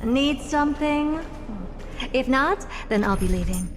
Need something? If not, then I'll be leaving.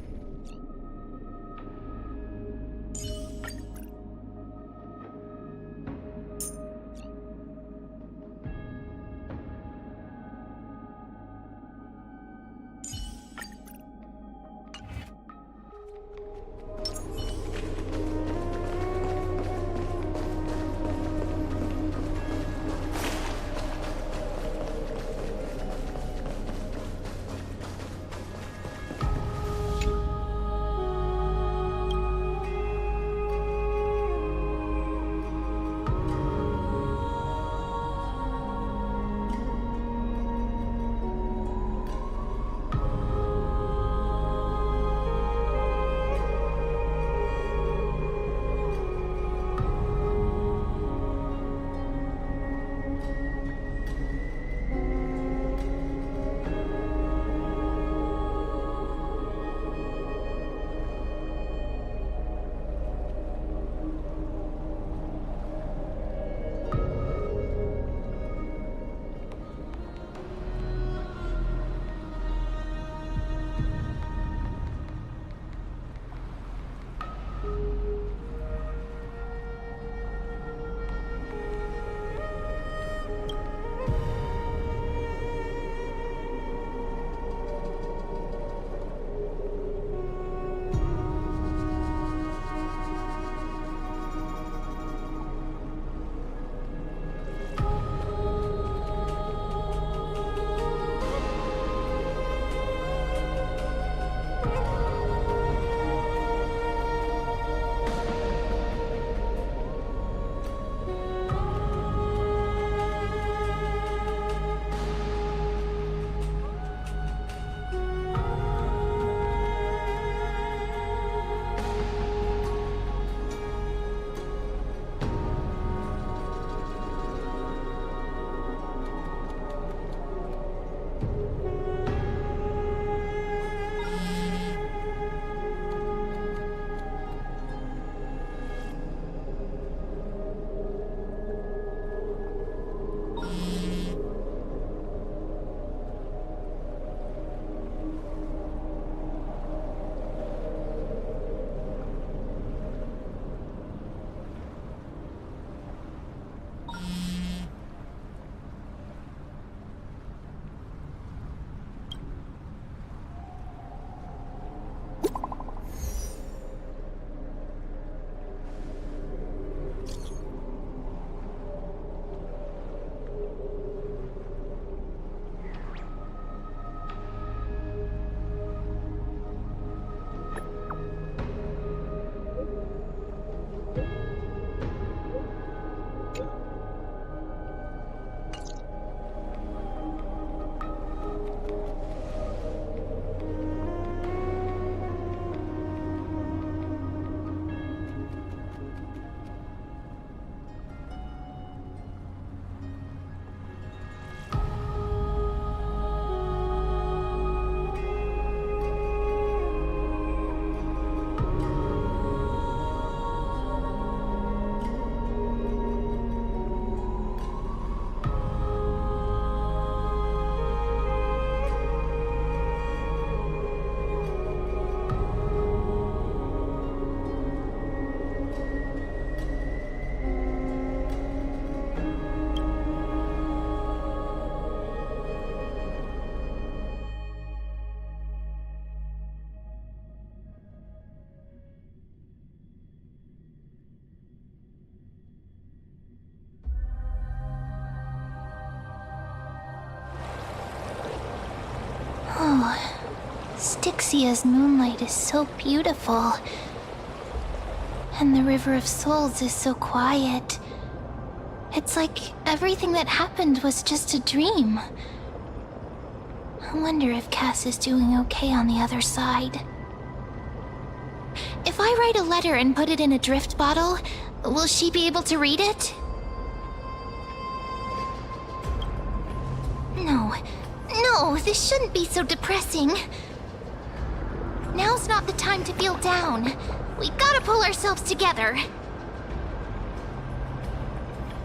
Styxia's moonlight is so beautiful. And the River of Souls is so quiet. It's like everything that happened was just a dream. I wonder if Cass is doing okay on the other side. If I write a letter and put it in a drift bottle, will she be able to read it? No, this shouldn't be so depressing. Now's not the time to feel down. We gotta pull ourselves together.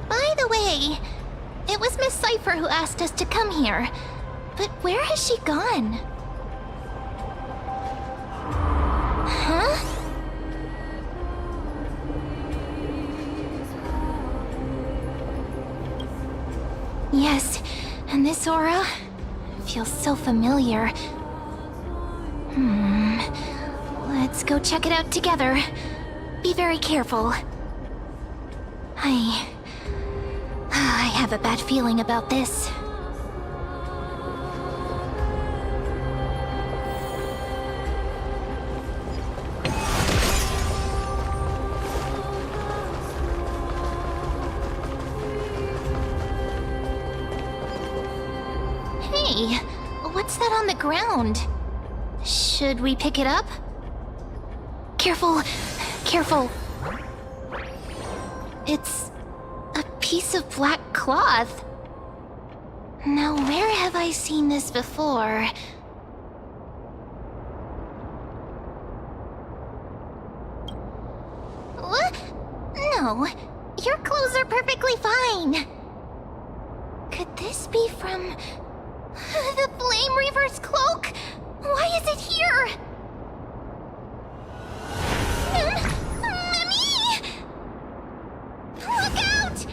By the way, it was Miss Cypher who asked us to come here. But where has she gone? Huh? Yes, and this aura feels so familiar. Let's go check it out together. Be very careful. I have a bad feeling about this. Hey, what's that on the ground? Should we pick it up? Careful, careful. It's a piece of black cloth. Now, where have I seen this before? What? No, your clothes are perfectly fine. Could this be from the Flame Reaver's cloak? Why is it here? Mimi! Look out!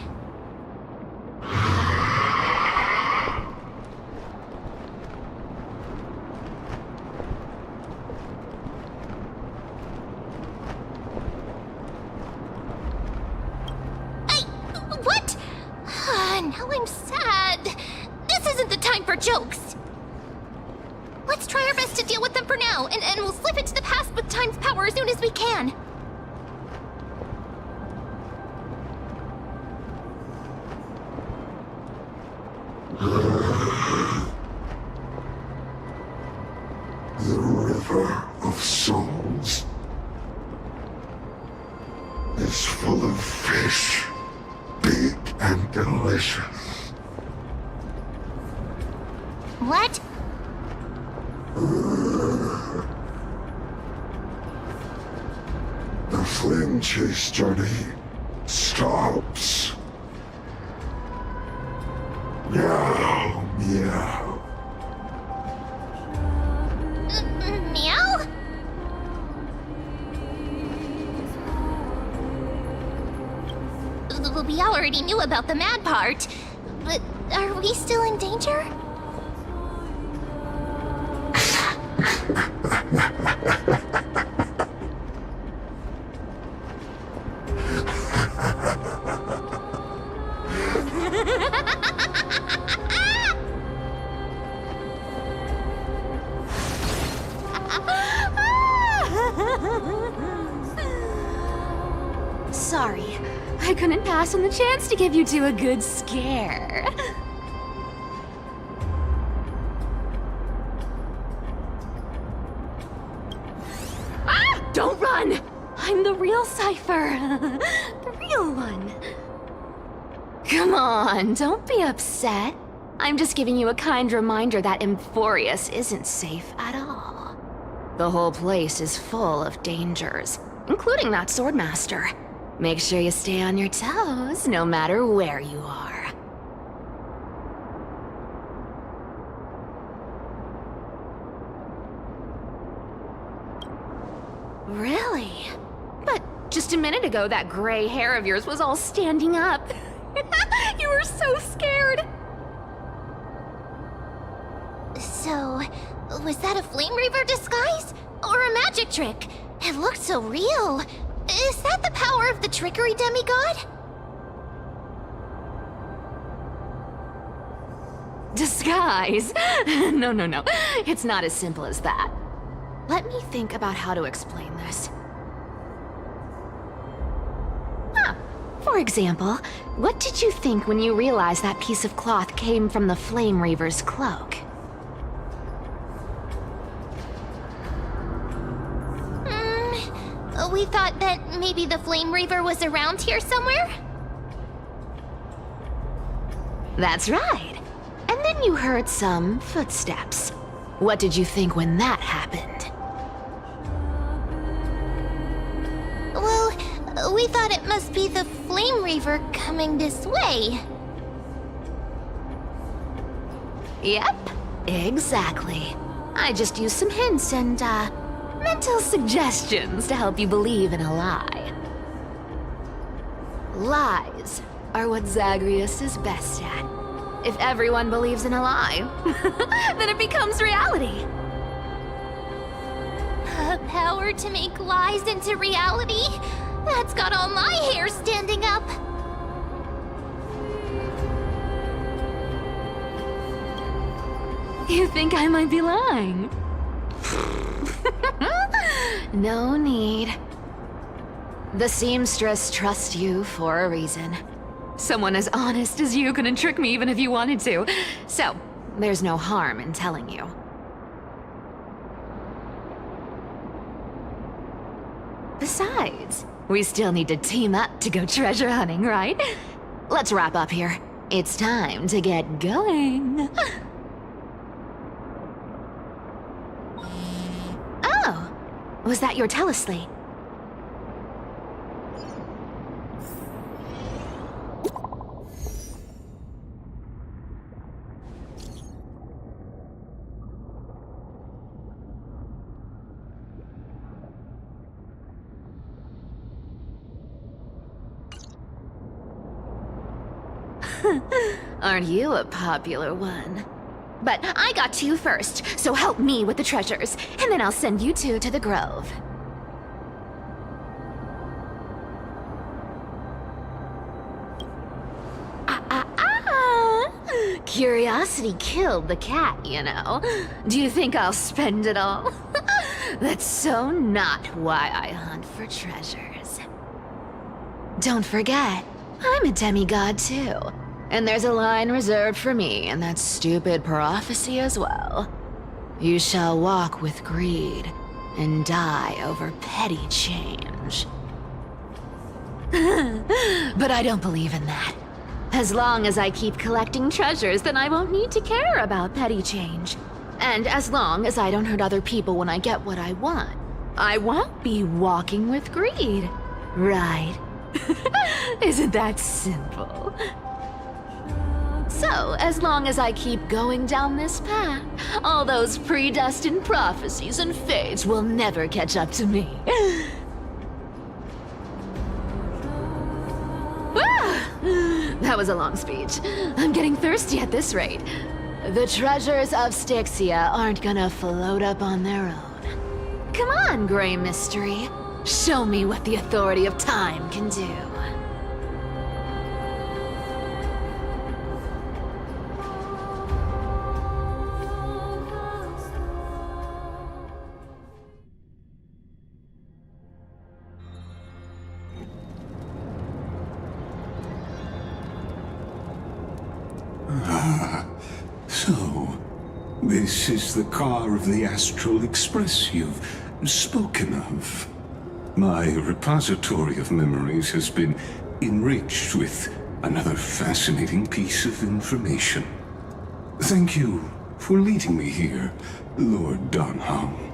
What? Now I'm sad. This isn't the time for jokes. Let's try our best to deal with them for now, and we'll slip into the past with time's power as soon as we can. The River of Souls is full of fish, big and delicious. What? The flame chase journey stops. Meow, meow. Meow? We already knew about the mad part, but are we still in danger? Sorry, I couldn't pass on the chance to give you two a good scare. Ah! Don't run! I'm the real Cypher. The real one. Come on, don't be upset. I'm just giving you a kind reminder that Emphorius isn't safe at all. The whole place is full of dangers, including that Swordmaster. Make sure you stay on your toes, no matter where you are. Really? But just a minute ago, that gray hair of yours was all standing up. You were so scared. So, was that a Flame Reaver disguise? Or a magic trick? It looked so real. Is that the power of the trickery demigod? Disguise? No. It's not as simple as that. Let me think about how to explain this. For example, what did you think when you realized that piece of cloth came from the Flame Reaver's cloak? We thought that maybe the Flame Reaver was around here somewhere? That's right. And then you heard some footsteps. What did you think when that happened? Well, we thought it must be the Flame Reaver coming this way. Yep. Exactly. I just used some hints and, mental suggestions to help you believe in a lie. Lies are what Zagreus is best at. If everyone believes in a lie, then it becomes reality. Power to make lies into reality? That's got all my hair standing up. You think I might be lying? No need. The seamstress trusts you for a reason. Someone as honest as you couldn't trick me even if you wanted to. So, there's no harm in telling you. Besides, we still need to team up to go treasure hunting, right? Let's wrap up here. It's time to get going. Oh, was that your teleslate? Aren't you a popular one? But I got to you first, so help me with the treasures, and then I'll send you two to the grove. Curiosity killed the cat, you know. Do you think I'll spend it all? That's so not why I hunt for treasures. Don't forget, I'm a demigod too. And there's a line reserved for me in that stupid prophecy as well. You shall walk with greed and die over petty change. But I don't believe in that. As long as I keep collecting treasures, then I won't need to care about petty change. And as long as I don't hurt other people when I get what I want, I won't be walking with greed. Right? Isn't that simple? So, as long as I keep going down this path, all those predestined prophecies and fates will never catch up to me. That was a long speech. I'm getting thirsty at this rate. The treasures of Styxia aren't gonna float up on their own. Come on, Gray Mystery. Show me what the authority of time can do. So, this is the car of the Astral Express you've spoken of. My repository of memories has been enriched with another fascinating piece of information. Thank you for leading me here, Lord Donham.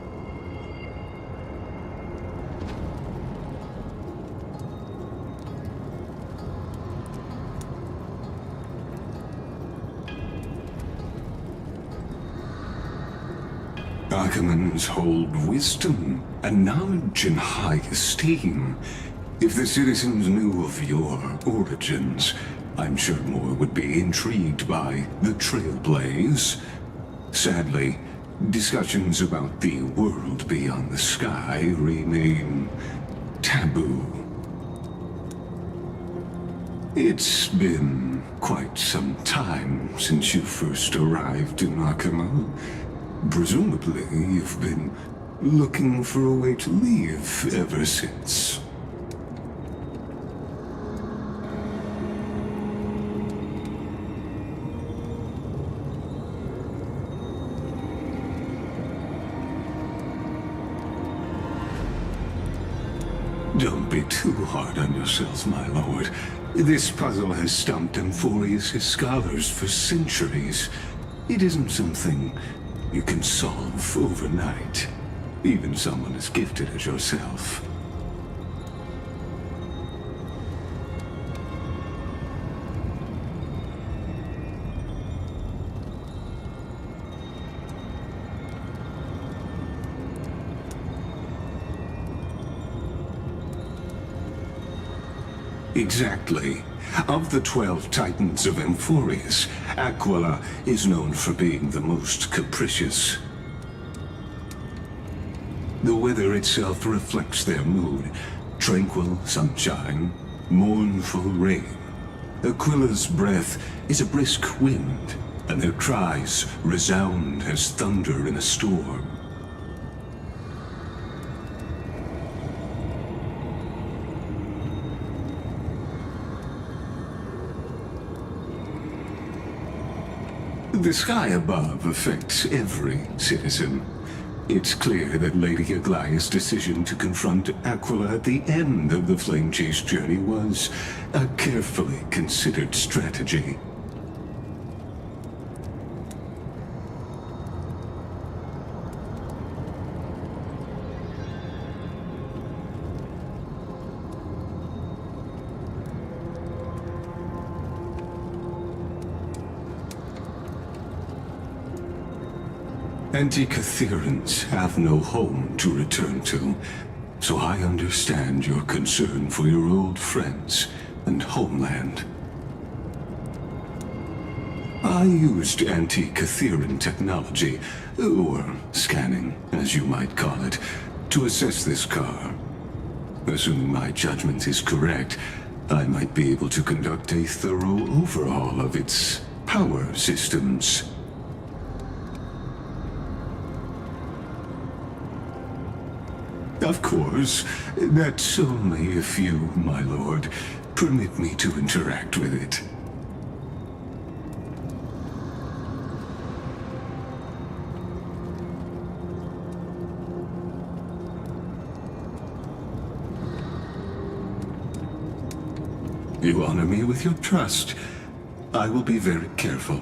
Archimans hold wisdom and knowledge in high esteem. If the citizens knew of your origins, I'm sure more would be intrigued by the Trailblaze. Sadly, discussions about the world beyond the sky remain taboo. It's been quite some time since you first arrived in Arkham. Presumably, you've been looking for a way to leave ever since. Don't be too hard on yourself, my lord. This puzzle has stumped Amphorius' scholars for centuries. It isn't something you can solve overnight, even someone as gifted as yourself. Exactly. Of the 12 Titans of Emphorius, Aquila is known for being the most capricious. The weather itself reflects their mood. Tranquil sunshine, mournful rain. Aquila's breath is a brisk wind, and their cries resound as thunder in a storm. The sky above affects every citizen. It's clear that Lady Aglaya's decision to confront Aquila at the end of the Flame Chase journey was a carefully considered strategy. Antikytherans have no home to return to, so I understand your concern for your old friends and homeland. I used Antikytheran technology, or scanning, as you might call it, to assess this car. Assuming my judgment is correct, I might be able to conduct a thorough overhaul of its power systems. Of course, that's only if you, my lord, permit me to interact with it. You honor me with your trust. I will be very careful.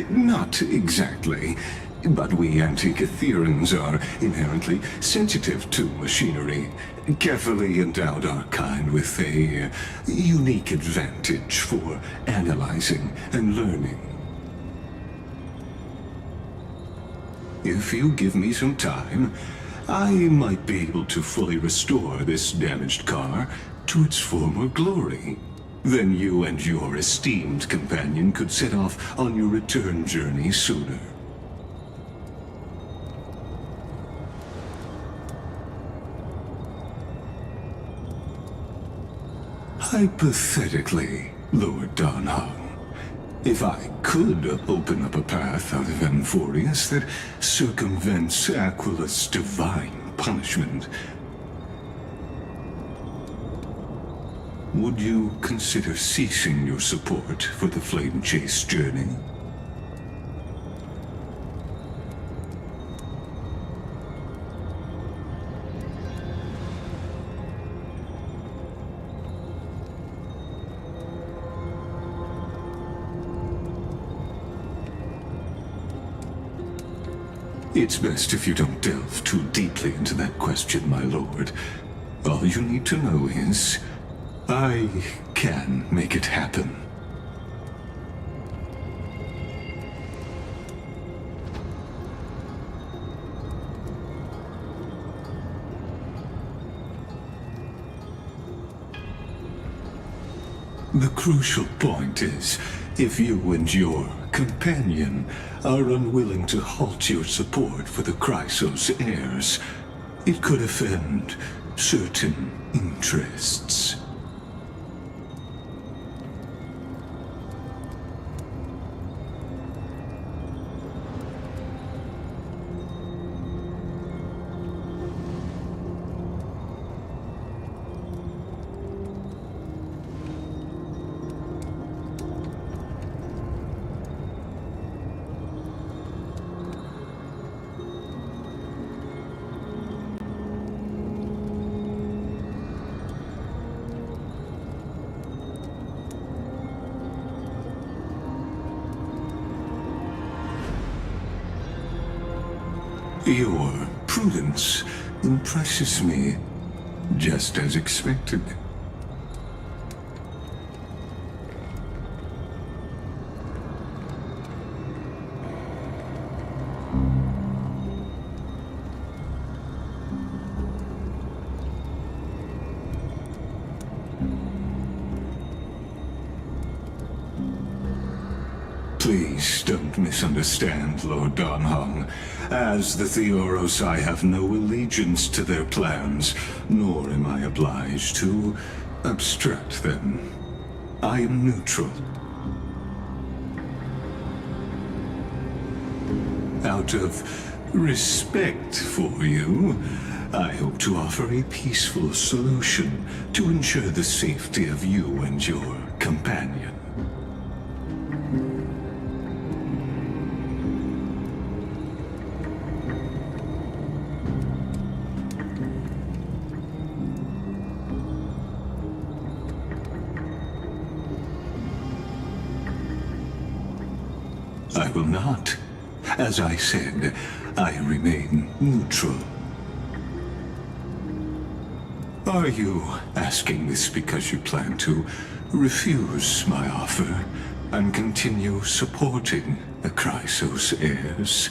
Not exactly, but we Antikytherans are inherently sensitive to machinery. Carefully endowed our kind with a unique advantage for analyzing and learning. If you give me some time, I might be able to fully restore this damaged car to its former glory. Then you and your esteemed companion could set off on your return journey sooner. Hypothetically, Lord Donhung, if I could open up a path out of Emphorius that circumvents Aquila's divine punishment, would you consider ceasing your support for the Flame Chase journey? It's best if you don't delve too deeply into that question, my lord. All you need to know is, I can make it happen. The crucial point is, if you and your companion are unwilling to halt your support for the Chrysos heirs, it could offend certain interests. Your prudence impresses me, just as expected. Please don't misunderstand, Lord Donhong. As the Theoros, I have no allegiance to their plans, nor am I obliged to obstruct them. I am neutral. Out of respect for you, I hope to offer a peaceful solution to ensure the safety of you and your companion. I will not. As I said, I remain neutral. Are you asking this because you plan to refuse my offer and continue supporting the Chrysos heirs?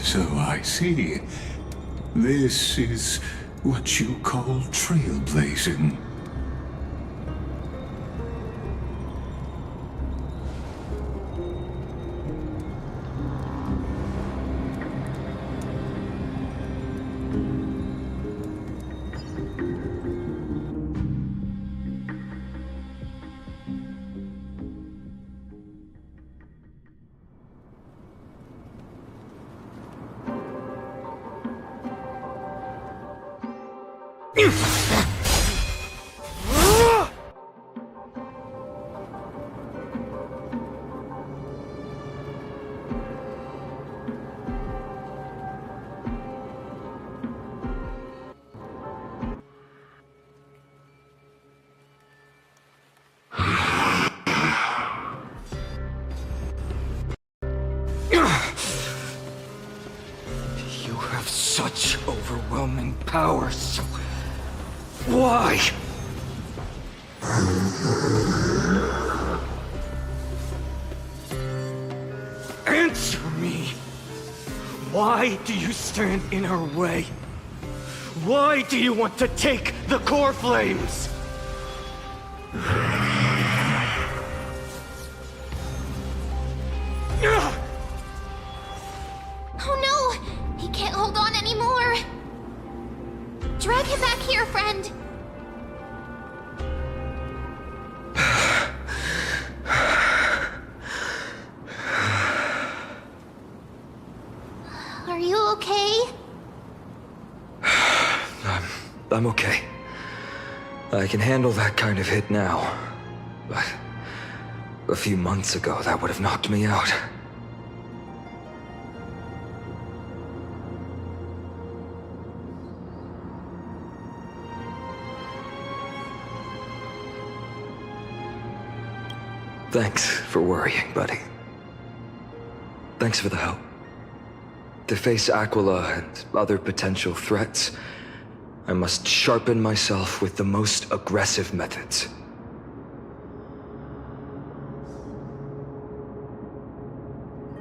So I see. This is what you call trailblazing. You have such overwhelming power, so why? Answer me! Why do you stand in our way? Why do you want to take the core flames? Oh no! He can't hold on anymore! Drag him back here, friend! Are you okay? I'm okay. I can handle that kind of hit now. But a few months ago, that would have knocked me out. Thanks for worrying, buddy. Thanks for the help. To face Aquila and other potential threats, I must sharpen myself with the most aggressive methods.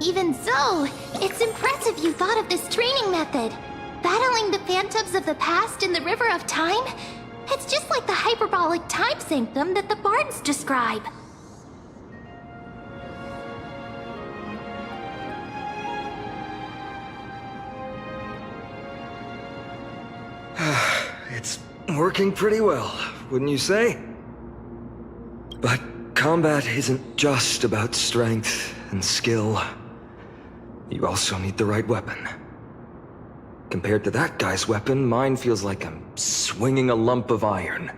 Even so, it's impressive you thought of this training method. Battling the phantoms of the past in the River of Time? It's just like the hyperbolic time sanctum that the bards describe. It's working pretty well, wouldn't you say? But combat isn't just about strength and skill. You also need the right weapon. Compared to that guy's weapon, mine feels like I'm swinging a lump of iron.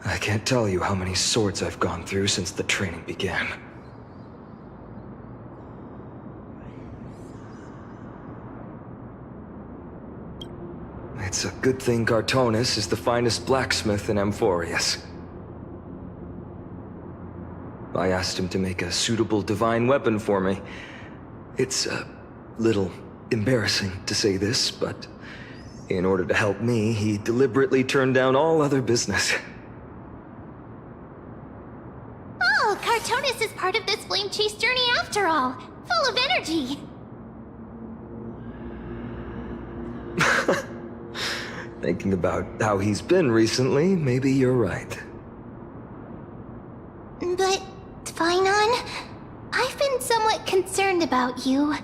I can't tell you how many swords I've gone through since the training began. It's a good thing Cartonis is the finest blacksmith in Amphorius. I asked him to make a suitable divine weapon for me. It's a little embarrassing to say this, but in order to help me, he deliberately turned down all other business. Oh, Cartonis is part of this flame chase journey after all. Full of energy. Thinking about how he's been recently, maybe you're right. But, Tvinon, I've been somewhat concerned about you.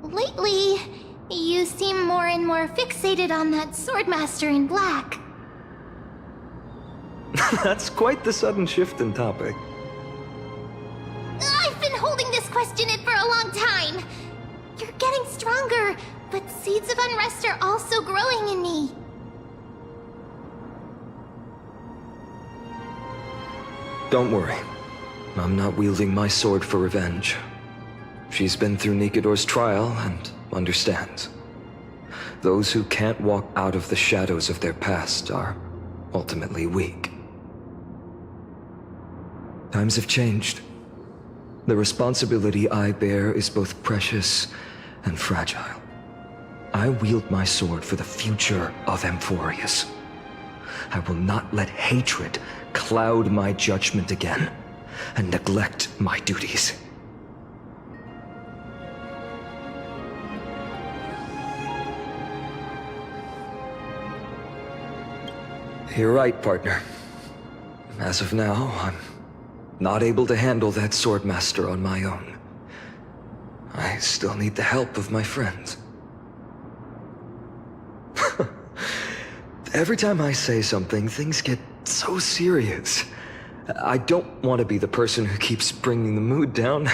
Lately, you seem more and more fixated on that Swordmaster in black. That's quite the sudden shift in topic. I've been holding this question in for a long time. You're getting stronger, but seeds of unrest are also growing in me. Don't worry. I'm not wielding my sword for revenge. She's been through Nikidor's trial and understands. Those who can't walk out of the shadows of their past are ultimately weak. Times have changed. The responsibility I bear is both precious and fragile. I wield my sword for the future of Amphorius. I will not let hatred cloud my judgment again and neglect my duties. You're right, partner. As of now, I'm not able to handle that Swordmaster on my own. I still need the help of my friends. Every time I say something, things get so serious. I don't want to be the person who keeps bringing the mood down.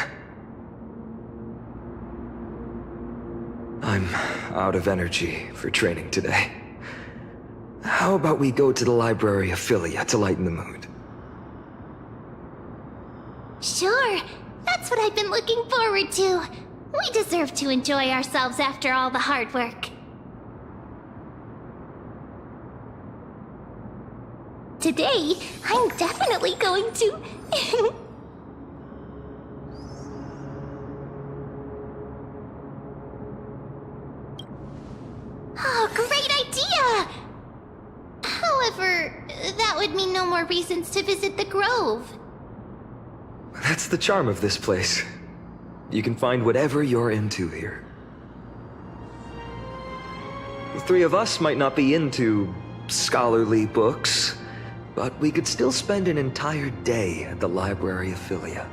I'm out of energy for training today. How about we go to the Library of Philia to lighten the mood? Sure, that's what I've been looking forward to. We deserve to enjoy ourselves after all the hard work. Today, I'm definitely going to... Oh, great idea! However, that would mean no more reasons to visit the Grove. That's the charm of this place. You can find whatever you're into here. The three of us might not be into scholarly books, but we could still spend an entire day at the Library of Philia.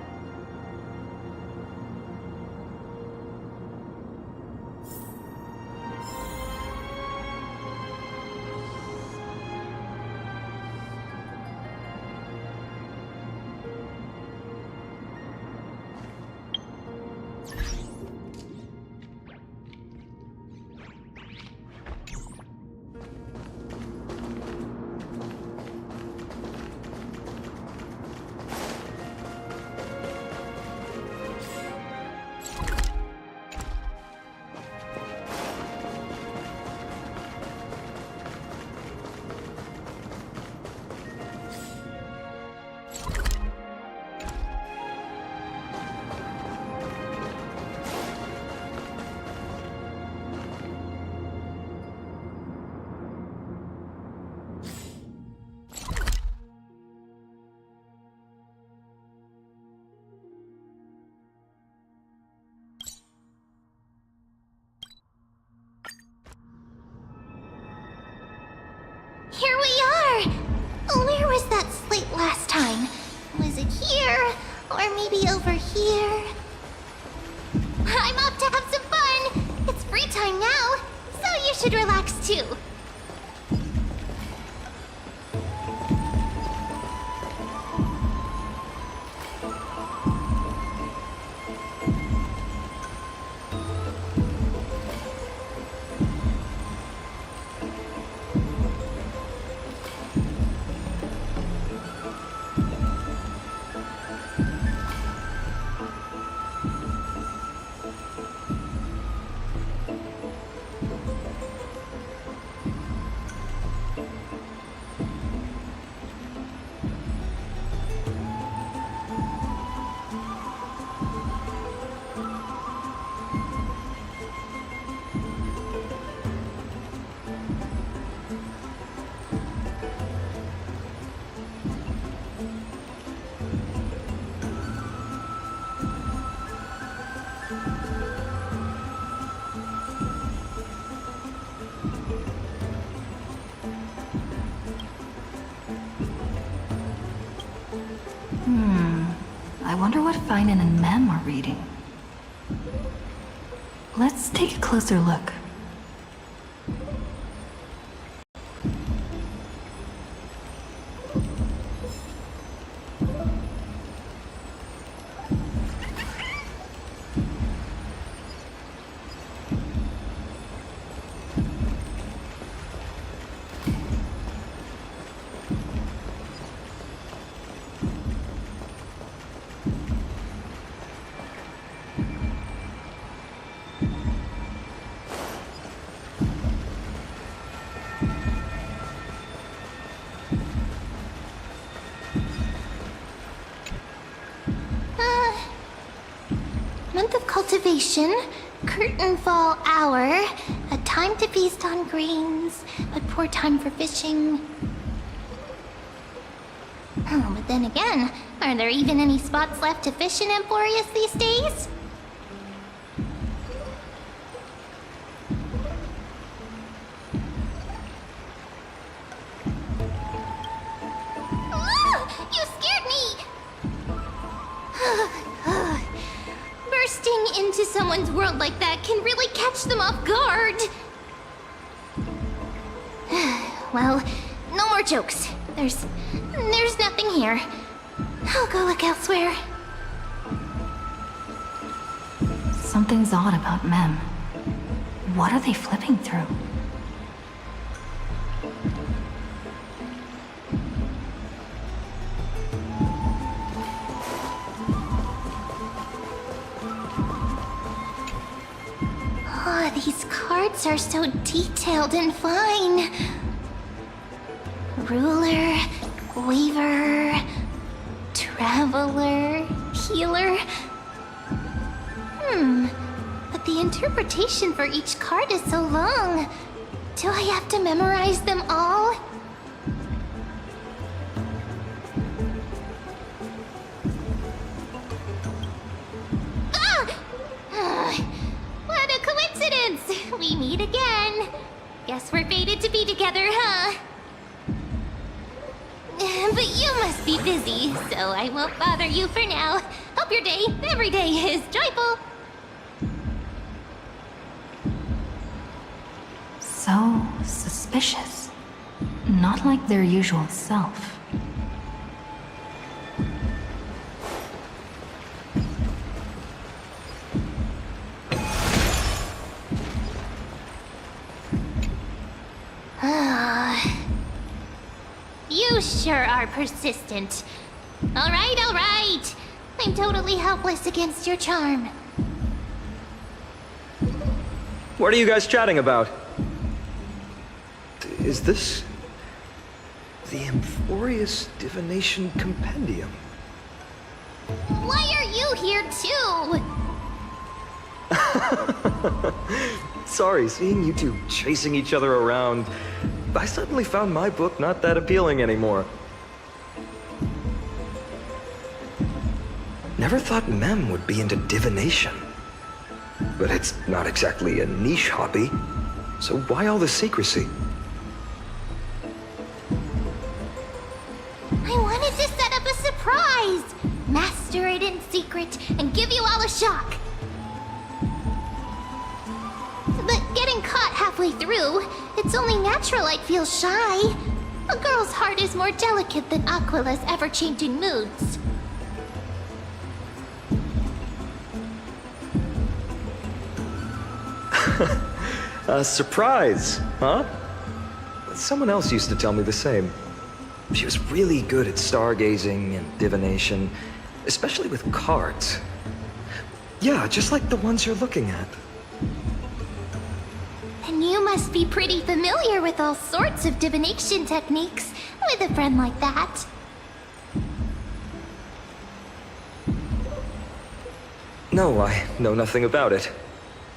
Here we are! Where was that slate last time? Was it here? Or maybe over here? I'm off to have some fun! It's free time now, so you should relax too. I wonder what Finan and Mem are reading. Let's take a closer look. Month of cultivation, curtain fall hour, a time to feast on grains, but poor time for fishing. Oh, but then again, are there even any spots left to fish in Emporius these days? Ah, you scared me! Bursting into someone's world like that can really catch them off guard. Well, no more jokes. There's nothing here. I'll go look elsewhere. Something's odd about Mem. What are they flipping through? Oh, these cards are so detailed and fine. Ruler, Weaver, Traveler, Healer. But the interpretation for each card is so long. Do I have to memorize them all? What a coincidence! We meet again. Guess we're fated to be together, huh? But you must be busy, so I won't bother you for now. Hope your day, every day, is joyful. So suspicious. Not like their usual self. You sure are persistent. All right. I'm totally helpless against your charm. What are you guys chatting about? Is this the Emporius Divination Compendium? Why are you here too? Sorry, seeing you two chasing each other around, I suddenly found my book not that appealing anymore. Never thought Mem would be into divination. But it's not exactly a niche hobby, so why all the secrecy? I wanted to set up a surprise! Master it in secret and give you all a shock. But getting caught halfway through, it's only natural I'd feel shy. A girl's heart is more delicate than Aquila's ever-changing moods. A surprise, huh? Someone else used to tell me the same. She was really good at stargazing and divination, especially with cards. Yeah, just like the ones you're looking at. And you must be pretty familiar with all sorts of divination techniques with a friend like that. No, I know nothing about it.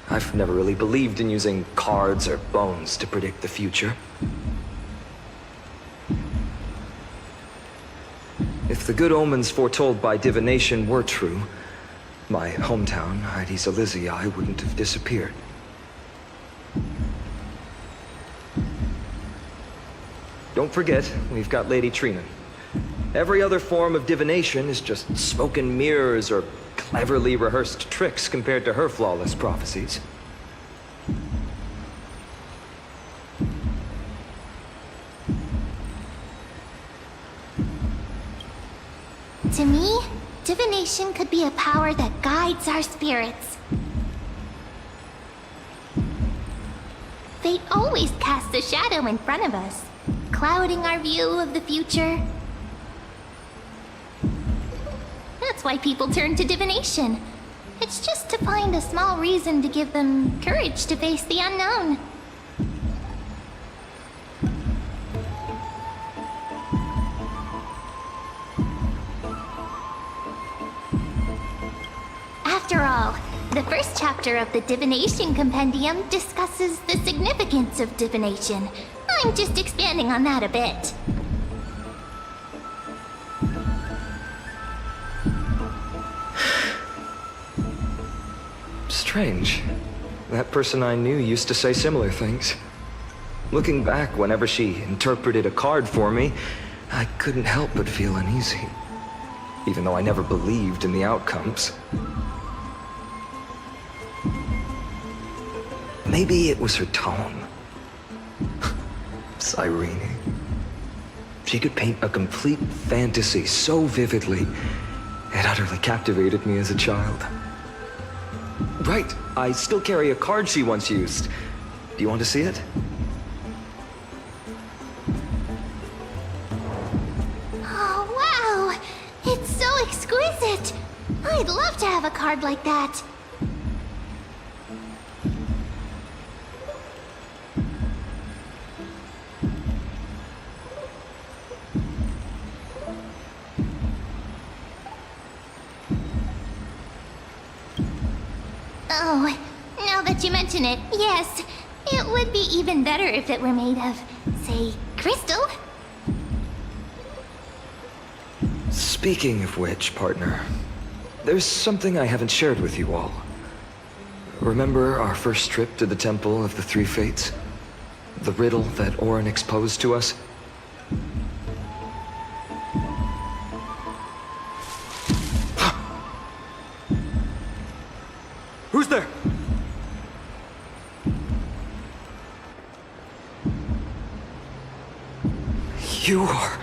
I've never really believed in using cards or bones to predict the future. If the good omens foretold by divination were true, my hometown, Heidi's Elysiae, wouldn't have disappeared. Don't forget, we've got Lady Trina. Every other form of divination is just smoke and mirrors or cleverly rehearsed tricks compared to her flawless prophecies. To me, divination could be a power that guides our spirits. Fate always casts a shadow in front of us, clouding our view of the future. That's why people turn to divination. It's just to find a small reason to give them courage to face the unknown. After all, the first chapter of the Divination Compendium discusses the significance of divination. I'm just expanding on that a bit. Strange. That person I knew used to say similar things. Looking back, whenever she interpreted a card for me, I couldn't help but feel uneasy. Even though I never believed in the outcomes. Maybe it was her tone. Cyrene. She could paint a complete fantasy so vividly, it utterly captivated me as a child. Right, I still carry a card she once used. Do you want to see it? Oh, wow! It's so exquisite! I'd love to have a card like that. Oh, now that you mention it, yes. It would be even better if it were made of, say, crystal. Speaking of which, partner, there's something I haven't shared with you all. Remember our first trip to the Temple of the Three Fates? The riddle that Orin exposed to us? Who's there? You are...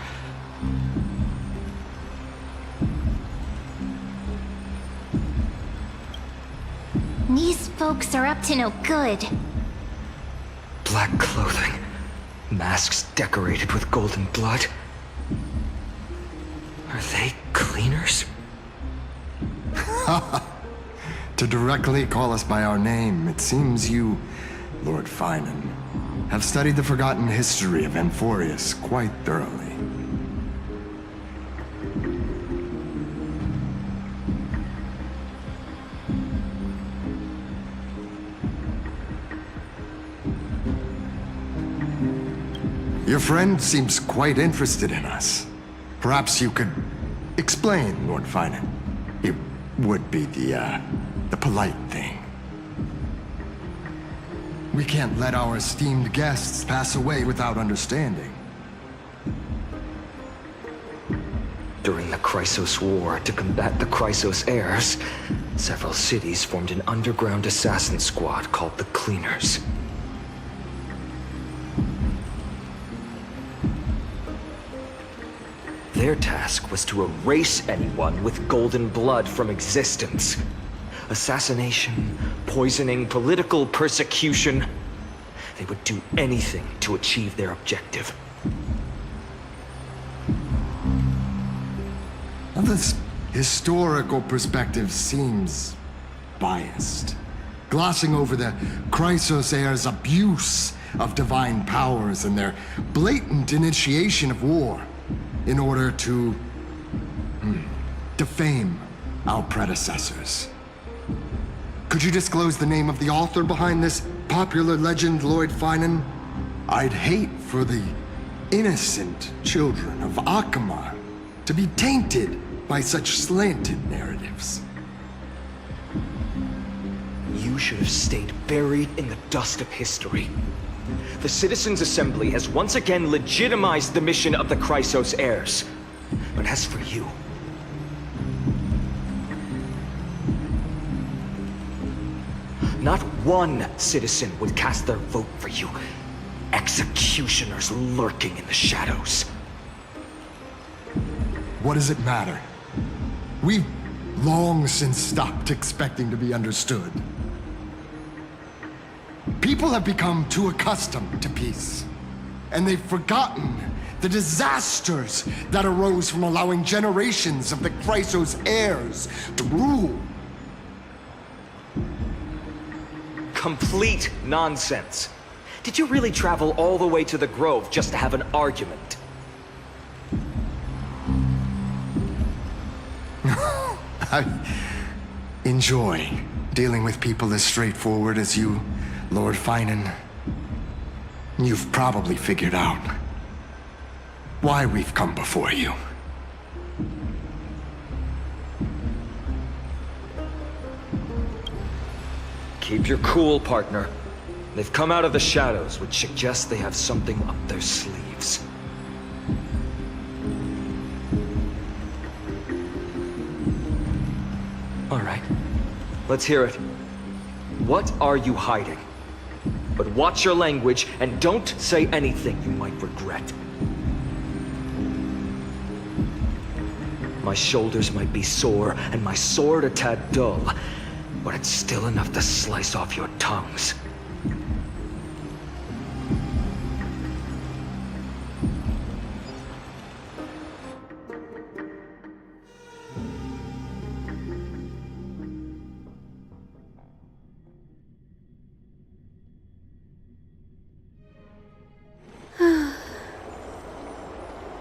These folks are up to no good. Black clothing, masks decorated with golden blood. Are they cleaners? To directly call us by our name, it seems you, Lord Finan, have studied the forgotten history of Amphorius quite thoroughly. Your friend seems quite interested in us. Perhaps you could explain, Lord Finan. It would be the polite thing. We can't let our esteemed guests pass away without understanding. During the Chrysos War, to combat the Chrysos heirs, several cities formed an underground assassin squad called the Cleaners. Their task was to erase anyone with golden blood from existence. Assassination, poisoning, political persecution. They would do anything to achieve their objective. Now, this historical perspective seems biased, glossing over the Chrysos heirs' abuse of divine powers and their blatant initiation of war in order to defame our predecessors. Could you disclose the name of the author behind this popular legend, Lord Finan? I'd hate for the innocent children of Akamar to be tainted by such slanted narratives. You should have stayed buried in the dust of history. The Citizens' Assembly has once again legitimized the mission of the Chrysos heirs. But as for you, not one citizen would cast their vote for you. Executioners lurking in the shadows. What does it matter? We've long since stopped expecting to be understood. People have become too accustomed to peace, and they've forgotten the disasters that arose from allowing generations of the Chrysos heirs to rule. Complete nonsense. Did you really travel all the way to the Grove just to have an argument? I enjoy dealing with people as straightforward as you, Lord Finan. You've probably figured out why we've come before you. Keep your cool, partner. They've come out of the shadows, which suggests they have something up their sleeves. All right, let's hear it. What are you hiding? But watch your language and don't say anything you might regret. My shoulders might be sore and my sword a tad dull, but it's still enough to slice off your tongues.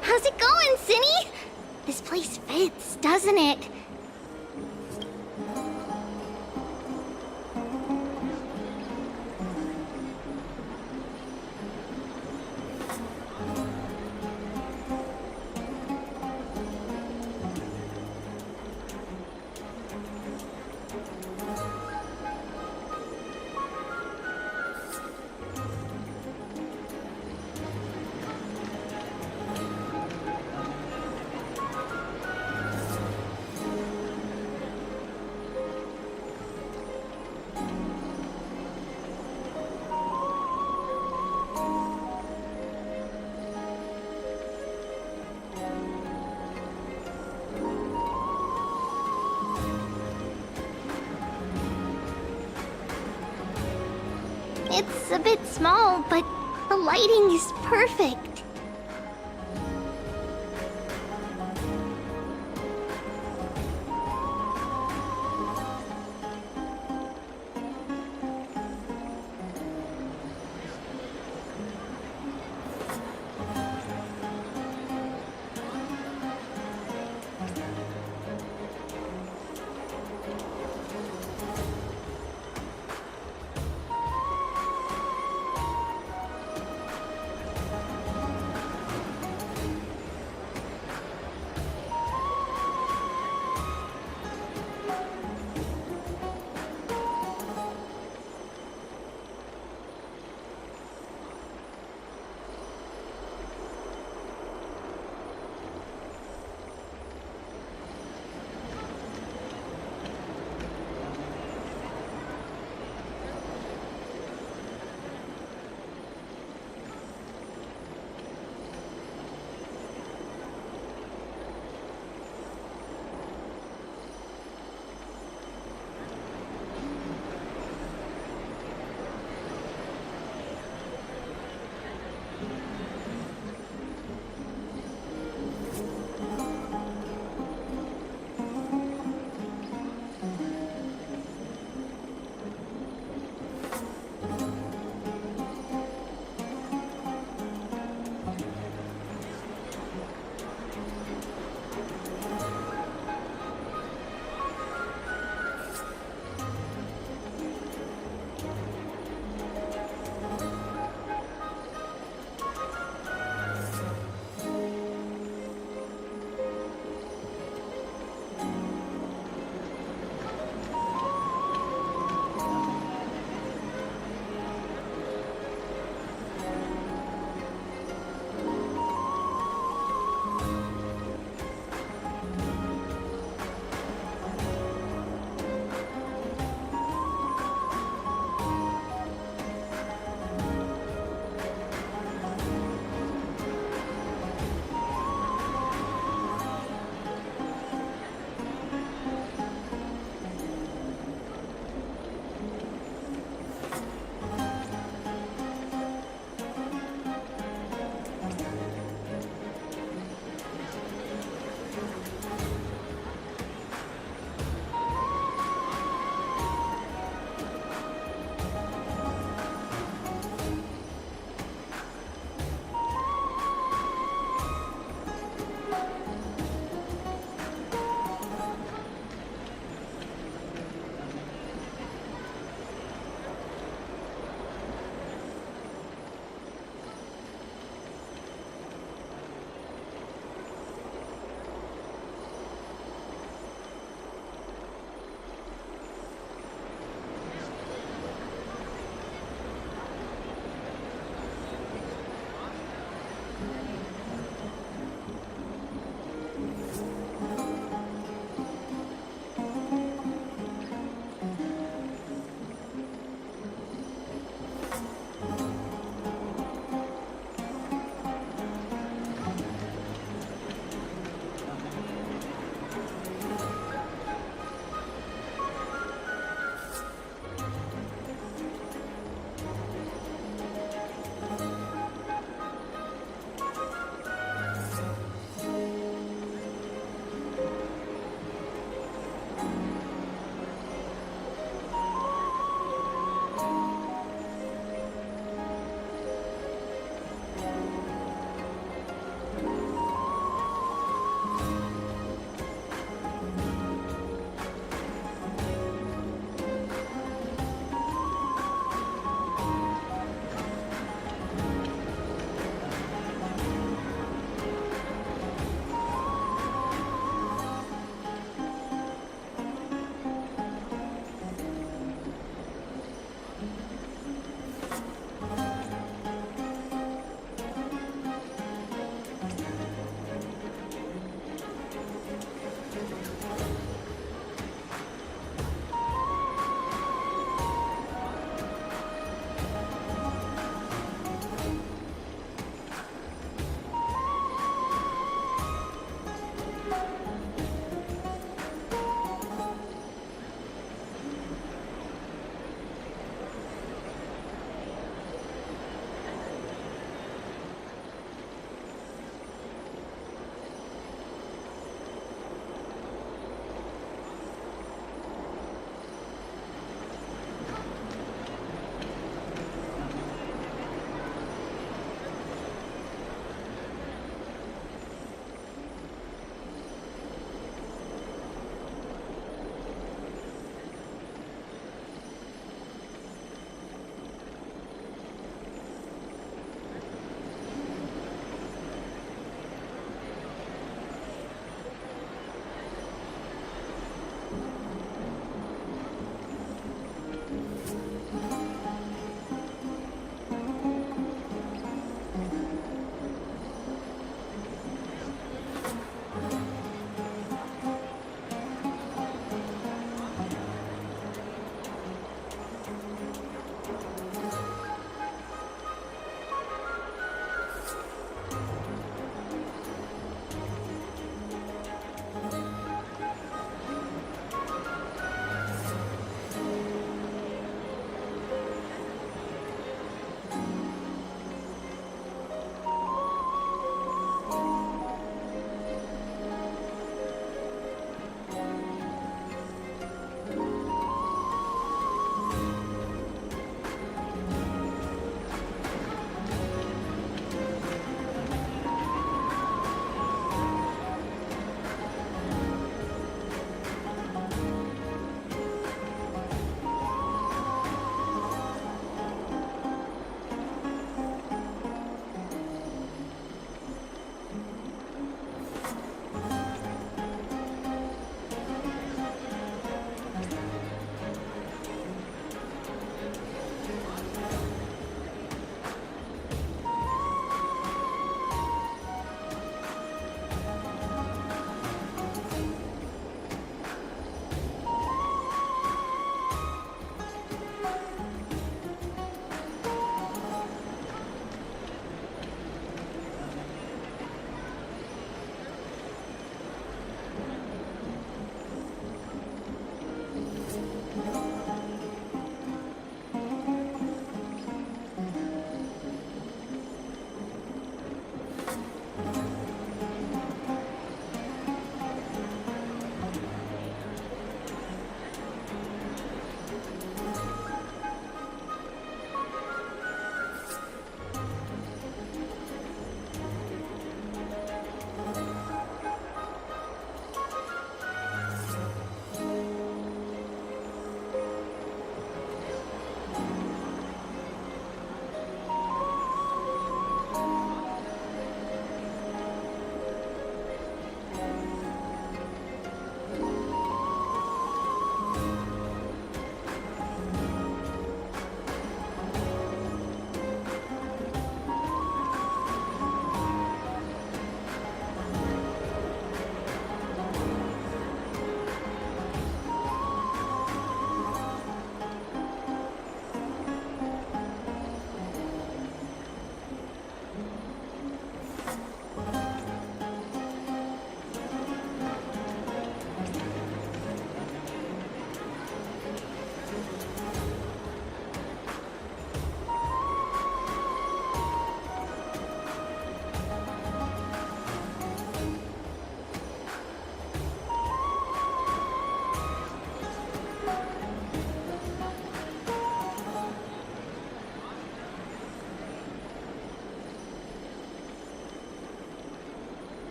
How's it going, Cinny? This place fits, doesn't it? It's a bit small, but the lighting is perfect.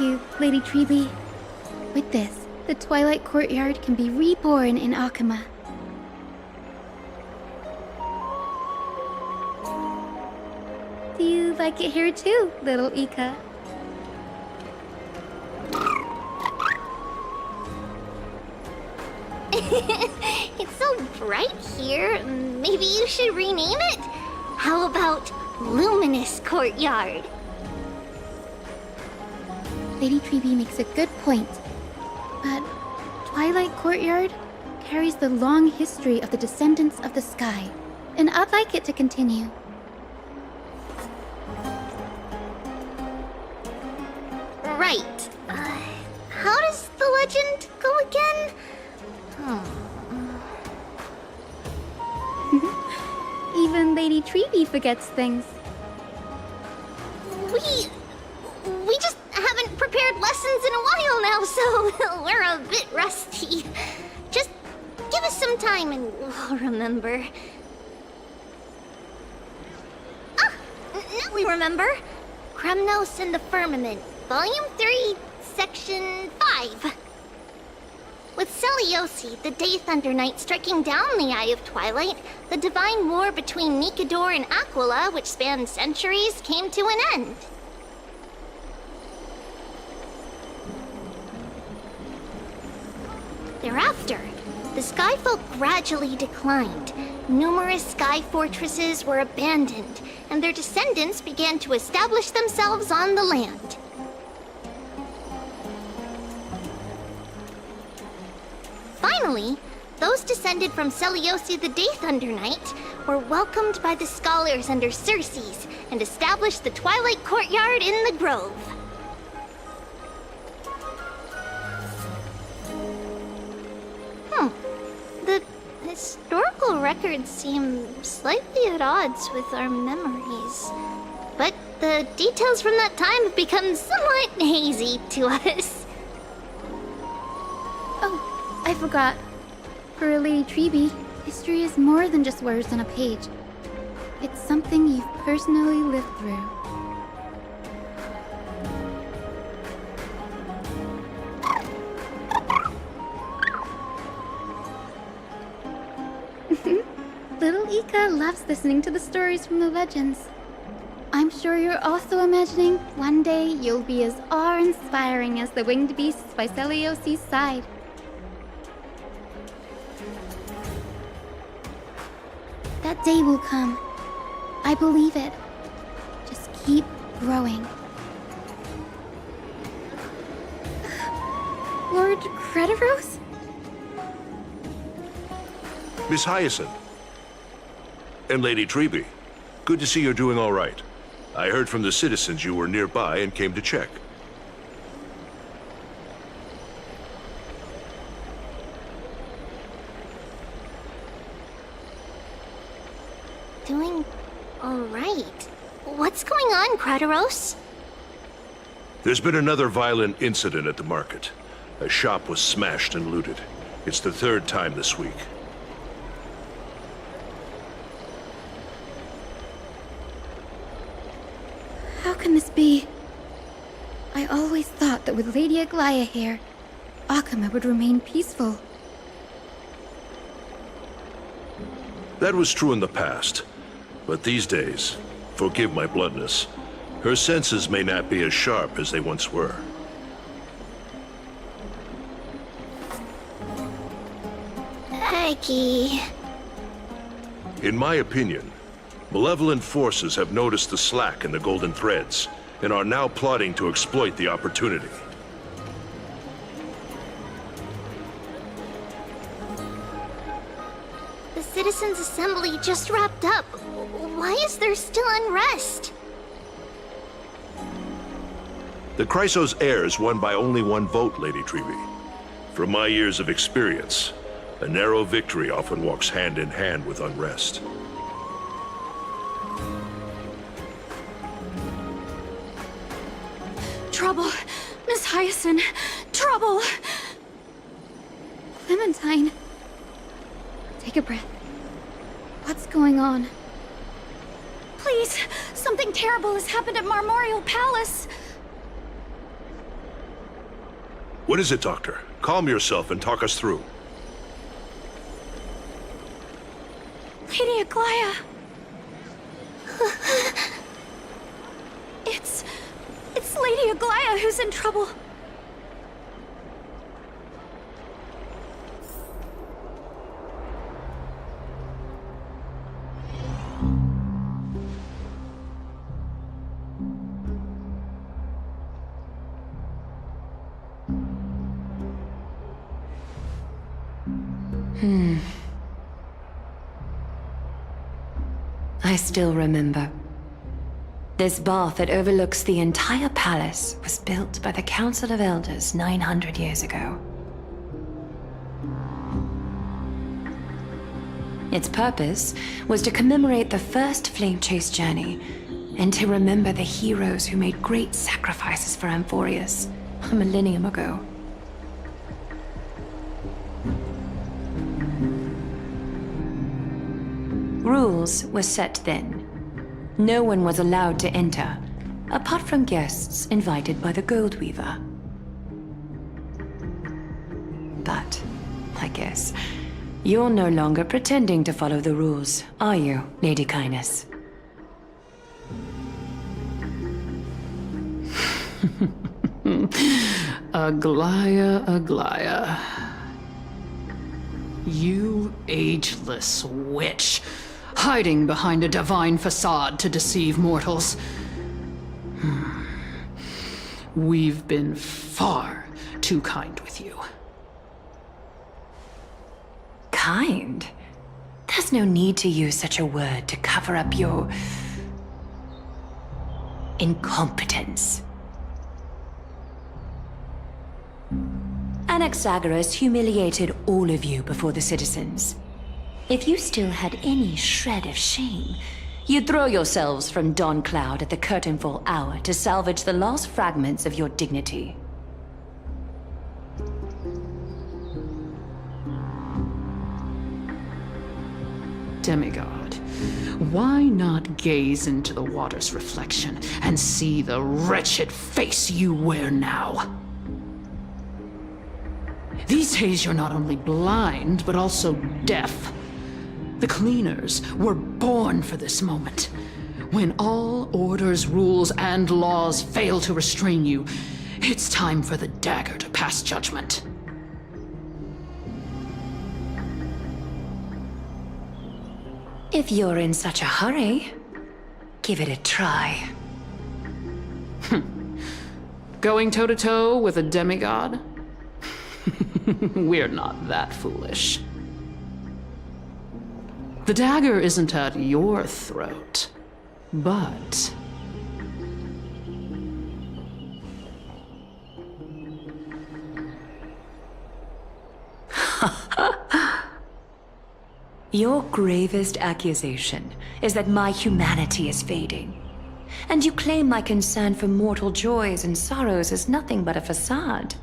you, Lady Treeby. With this, the Twilight Courtyard can be reborn in Akama. Do you like it here too, little Ika? It's so bright here. Maybe you should rename it? How about Luminous Courtyard? Lady Treeby makes a good point. But Twilight Courtyard carries the long history of the descendants of the sky, and I'd like it to continue. Right. How does the legend go again? Even Lady Treeby forgets things. We just haven't prepared lessons in a while now, so we're a bit rusty. Just give us some time and we'll remember. Now we remember. Kremnos and the Firmament, Volume 3, Section 5. With Seliosi, the Day Thunder Knight, striking down the Eye of Twilight, the divine war between Nikador and Aquila, which spanned centuries, came to an end. Thereafter, the Skyfolk gradually declined. Numerous sky fortresses were abandoned, and their descendants began to establish themselves on the land. Finally, those descended from Seliosi the Day Thunder Knight were welcomed by the scholars under Circes and established the Twilight Courtyard in the Grove. The historical records seem slightly at odds with our memories. But the details from that time have become somewhat hazy to us. Oh, I forgot. For Lady Treeby, history is more than just words on a page. It's something you've personally lived through. Little Ika loves listening to the stories from the legends. I'm sure you're also imagining one day you'll be as awe-inspiring as the winged beasts by Seliosi's side. That day will come. I believe it. Just keep growing. Lord Crediros? Miss Hyacinth. And Lady Treeby. Good to see you're doing all right. I heard from the citizens you were nearby and came to check. Doing all right. What's going on, Crediros? There's been another violent incident at the market. A shop was smashed and looted. It's the third time this week. How can this be? I always thought that with Lady Aglaya here, Akama would remain peaceful. That was true in the past. But these days, forgive my bluntness, her senses may not be as sharp as they once were. Aggie. In my opinion, malevolent forces have noticed the slack in the Golden Threads and are now plotting to exploit the opportunity. The Citizens' Assembly just wrapped up. Why is there still unrest? The Chrysos heirs won by only one vote, Lady Treeby. From my years of experience, a narrow victory often walks hand in hand with unrest. Trouble! Miss Hyacinth! Trouble! Clementine. Take a breath. What's going on? Please! Something terrible has happened at Marmorial Palace! What is it, Doctor? Calm yourself and talk us through. Lady Aglaya! It's Lady Aglaya who's in trouble. I still remember. This bath that overlooks the entire palace was built by the Council of Elders 900 years ago. Its purpose was to commemorate the first flame chase journey, and to remember the heroes who made great sacrifices for Amphorius a millennium ago. Rules were set then. No one was allowed to enter, apart from guests invited by the Gold Weaver. But, I guess, you're no longer pretending to follow the rules, are you, Lady Kindness? Aglaya, Aglaya. You ageless witch, hiding behind a divine facade to deceive mortals. We've been far too kind with you. Kind? There's no need to use such a word to cover up your incompetence. Anaxagoras humiliated all of you before the citizens. If you still had any shred of shame, you'd throw yourselves from Dawn Cloud at the curtainfall hour to salvage the last fragments of your dignity. Demigod, why not gaze into the water's reflection and see the wretched face you wear now? These days you're not only blind, but also deaf. The cleaners were born for this moment. When all orders, rules, and laws fail to restrain you, it's time for the dagger to pass judgment. If you're in such a hurry, give it a try. Going toe-to-toe with a demigod? We're not that foolish. The dagger isn't at your throat, but... Your gravest accusation is that my humanity is fading. And you claim my concern for mortal joys and sorrows is nothing but a facade.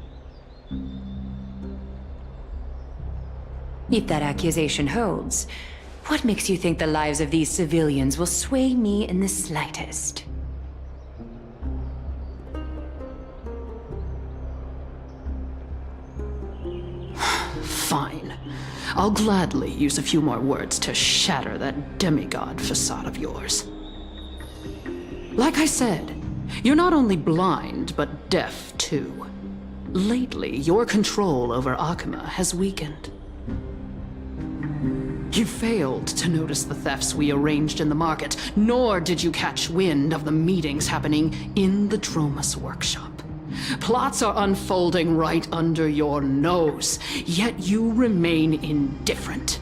If that accusation holds, what makes you think the lives of these civilians will sway me in the slightest? Fine. I'll gladly use a few more words to shatter that demigod facade of yours. Like I said, you're not only blind, but deaf too. Lately, your control over Akima has weakened. You failed to notice the thefts we arranged in the market, nor did you catch wind of the meetings happening in the Dromus workshop. Plots are unfolding right under your nose, yet you remain indifferent.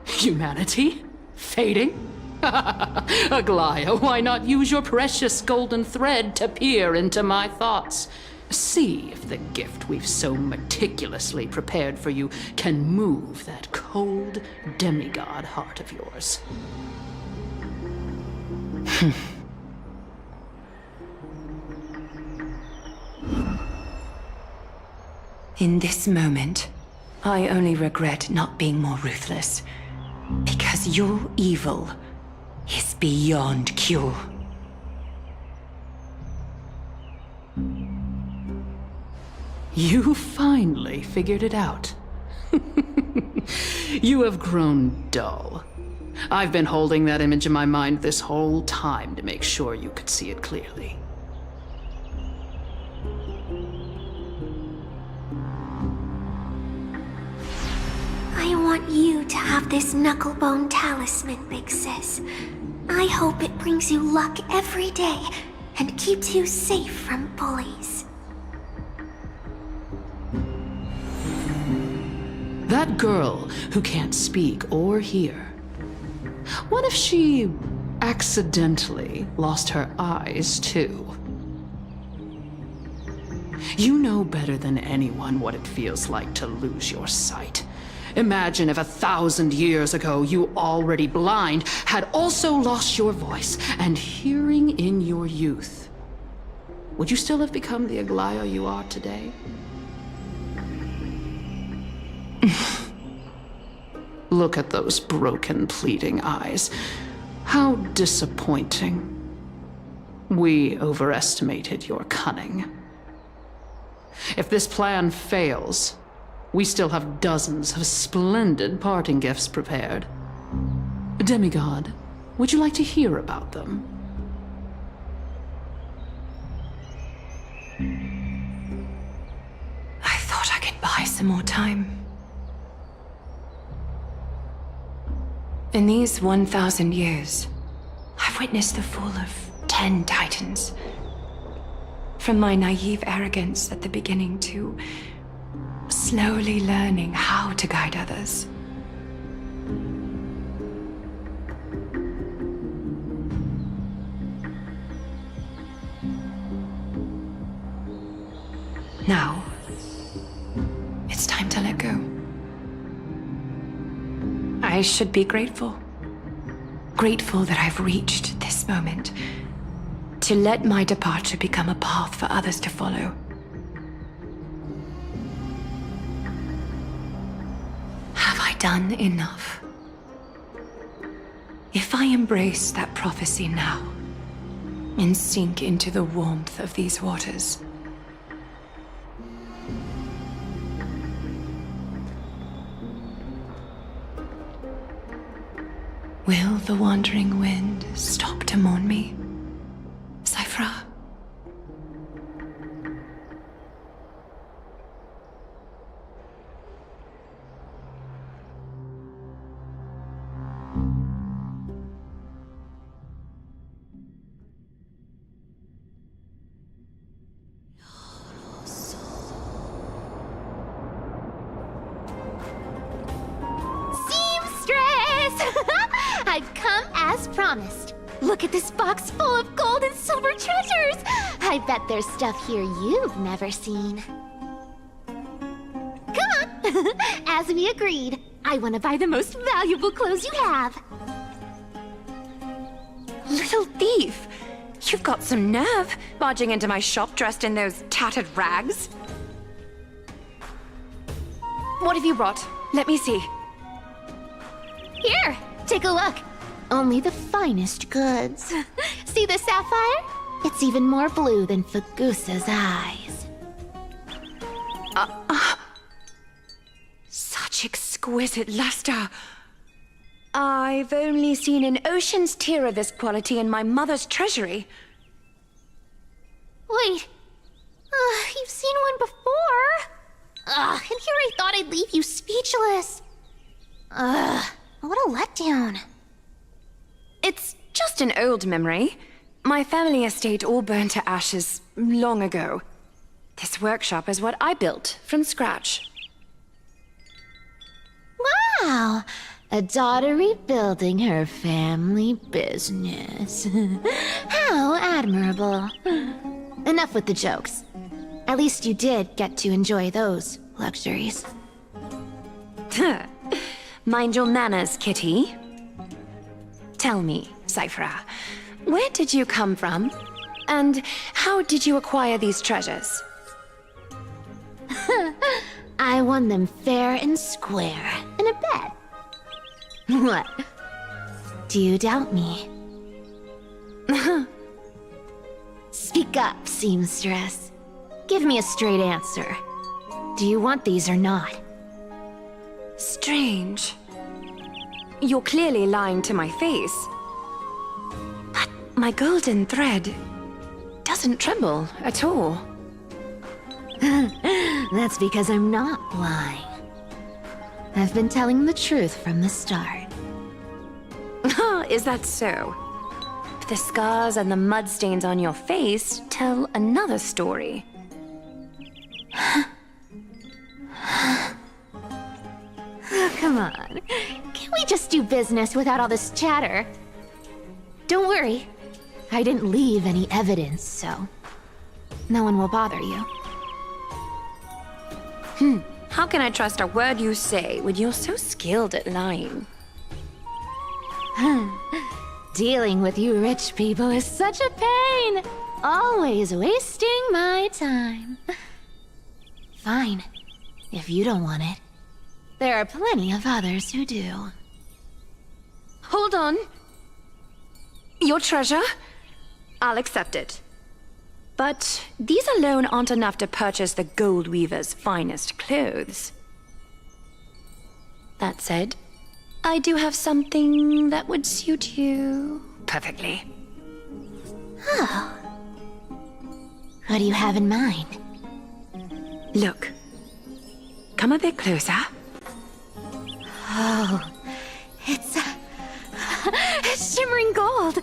Humanity? Fading? Aglaya, why not use your precious golden thread to peer into my thoughts? See if the gift we've so meticulously prepared for you can move that cold demigod heart of yours. In this moment, I only regret not being more ruthless, because your evil is beyond cure. You finally figured it out. You have grown dull. I've been holding that image in my mind this whole time to make sure you could see it clearly. I want you to have this knucklebone talisman, Big Sis. I hope it brings you luck every day and keeps you safe from bullies. That girl who can't speak or hear. What if she accidentally lost her eyes, too? You know better than anyone what it feels like to lose your sight. Imagine if 1,000 years ago you, already blind, had also lost your voice and hearing in your youth. Would you still have become the Aglaia you are today? Look at those broken, pleading eyes. How disappointing. We overestimated your cunning. If this plan fails, we still have dozens of splendid parting gifts prepared. Demigod, would you like to hear about them? I thought I could buy some more time. In these 1,000 years, I've witnessed the fall of 10 titans. From my naive arrogance at the beginning to slowly learning how to guide others. Now, it's time to let go. I should be grateful. Grateful that I've reached this moment. To let my departure become a path for others to follow. Have I done enough? If I embrace that prophecy now, and sink into the warmth of these waters, will the wandering wind stop to mourn me, Cyphra? I've come as promised. Look at this box full of gold and silver treasures! I bet there's stuff here you've never seen. Come on! As we agreed, I want to buy the most valuable clothes you have. Little thief! You've got some nerve, barging into my shop dressed in those tattered rags. What have you brought? Let me see. Here, take a look. Only the finest goods. See the sapphire? It's even more blue than Fagusa's eyes. Such exquisite luster. I've only seen an ocean's tear of this quality in my mother's treasury. Wait. You've seen one before. And here I thought I'd leave you speechless. What a letdown. It's just an old memory. My family estate all burned to ashes long ago. This workshop is what I built from scratch. Wow. A daughter rebuilding her family business. How admirable. Enough with the jokes. At least you did get to enjoy those luxuries. Mind your manners, kitty. Tell me, Cyphra, where did you come from? And how did you acquire these treasures? I won them fair and square in a bet. What? Do you doubt me? Speak up, seamstress. Give me a straight answer. Do you want these or not? Strange. You're clearly lying to my face. But my golden thread doesn't tremble at all. That's because I'm not lying. I've been telling the truth from the start. Is that so? The scars and the mud stains on your face tell another story. Oh, come on. Can't we just do business without all this chatter? Don't worry. I didn't leave any evidence, so no one will bother you. How can I trust a word you say when you're so skilled at lying? Dealing with you rich people is such a pain. Always wasting my time. Fine, if you don't want it. There are plenty of others who do. Hold on. Your treasure? I'll accept it. But these alone aren't enough to purchase the Gold Weaver's finest clothes. That said, I do have something that would suit you perfectly. Oh. What do you have in mind? Look. Come a bit closer. Oh, it's shimmering gold.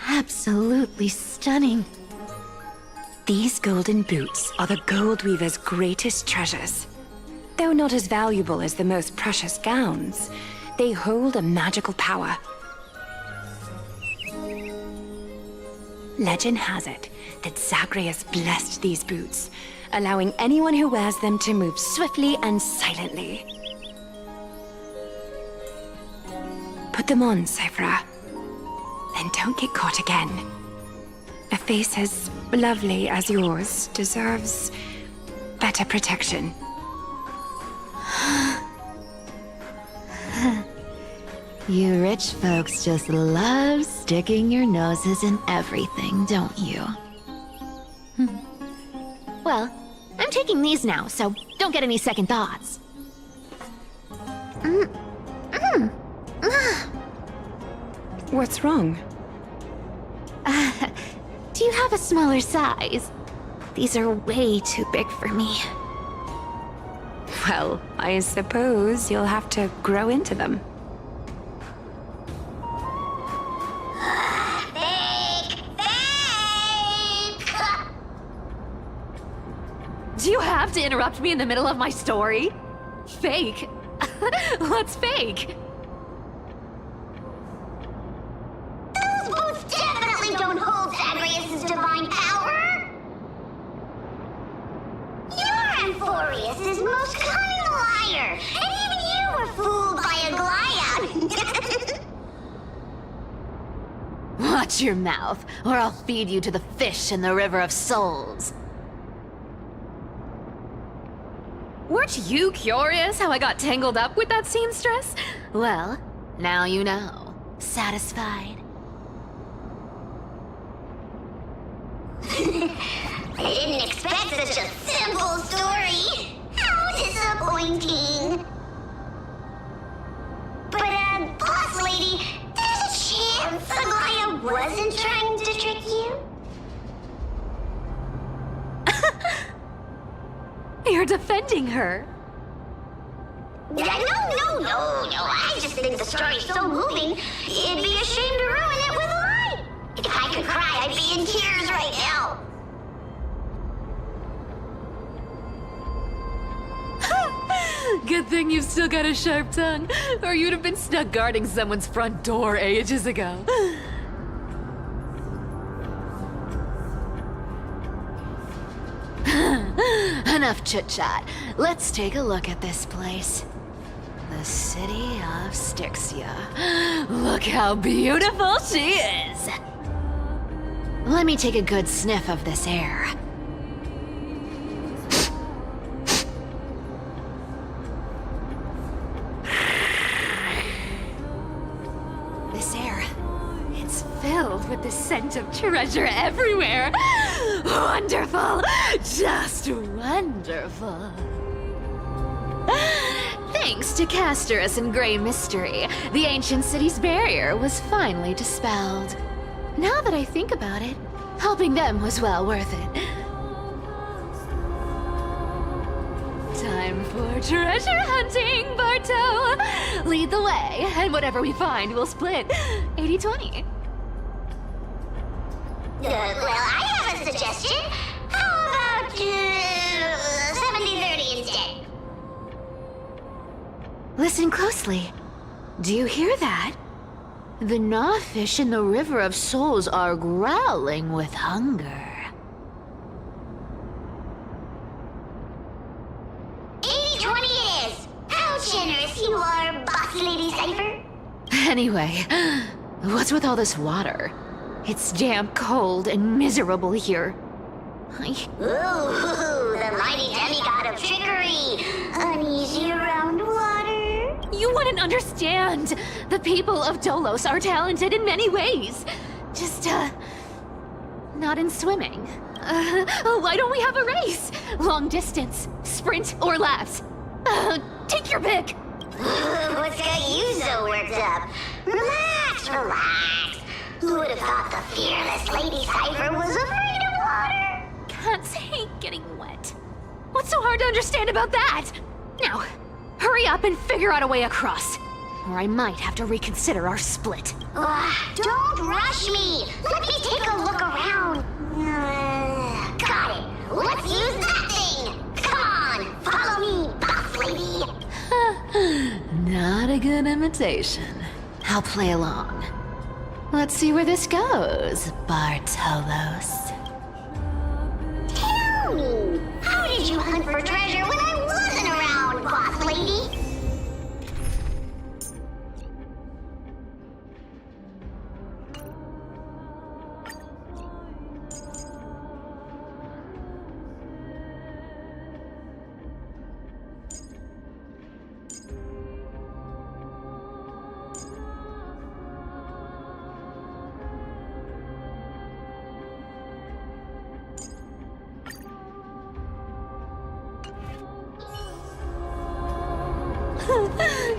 Absolutely stunning. These golden boots are the Gold Weaver's greatest treasures. Though not as valuable as the most precious gowns, they hold a magical power. Legend has it that Zagreus blessed these boots, allowing anyone who wears them to move swiftly and silently. Put them on, Cyphra. Then don't get caught again. A face as lovely as yours deserves better protection. You rich folks just love sticking your noses in everything, don't you? Well, I'm taking these now, so don't get any second thoughts. What's wrong? Do you have a smaller size? These are way too big for me. Well, I suppose you'll have to grow into them. Do you have to interrupt me in the middle of my story? Fake? What's fake? Those boots definitely don't hold Zagreus' divine power! You're Amphorius' most cunning liar, and even you were fooled by a Glyad! Watch your mouth, or I'll feed you to the fish in the River of Souls. Weren't you curious how I got tangled up with that seamstress? Well, now you know. Satisfied? I didn't expect such a simple story. How disappointing. But, boss lady, there's a chance Aglaya wasn't trying to trick you? You're defending her. No. I just think the story's so moving, it'd be a shame to ruin it with a lie. If I could cry, I'd be in tears right now. Good thing you've still got a sharp tongue, or you'd have been stuck guarding someone's front door ages ago. Enough chit-chat. Let's take a look at this place. The city of Styxia. Look how beautiful she is! Let me take a good sniff of this air. This air, it's filled with the scent of treasure everywhere. Wonderful! Just just wonderful. Thanks to Castorus and Grey Mystery, the ancient city's barrier was finally dispelled. Now that I think about it, helping them was well worth it. Time for treasure hunting, Barto! Lead the way, and whatever we find, we'll split 80-20. Well, I have a suggestion. How about 70-30 instead? Listen closely. Do you hear that? The gnawfish in the River of Souls are growling with hunger. 80-20 it is! How generous you are, Boss Lady Cypher! Anyway, what's with all this water? It's damp, cold, and miserable here. Ooh, the mighty demigod of trickery! Uneasy around water? You wouldn't understand! The people of Dolos are talented in many ways. Just, not in swimming. Why don't we have a race? Long distance, sprint, or laps? Take your pick! What's got you so worked up? Relax, relax. Who would have thought the fearless Lady Cypher was afraid of water? Cats hate getting wet. What's so hard to understand about that? Now, hurry up and figure out a way across. Or I might have to reconsider our split. Don't rush me! Let me take a look around. Got it. Let's use that thing! Come on, follow me, boss lady! Not a good imitation. I'll play along. Let's see where this goes, Bartolos. Tell me, how did you hunt for treasure when I wasn't around, boss lady?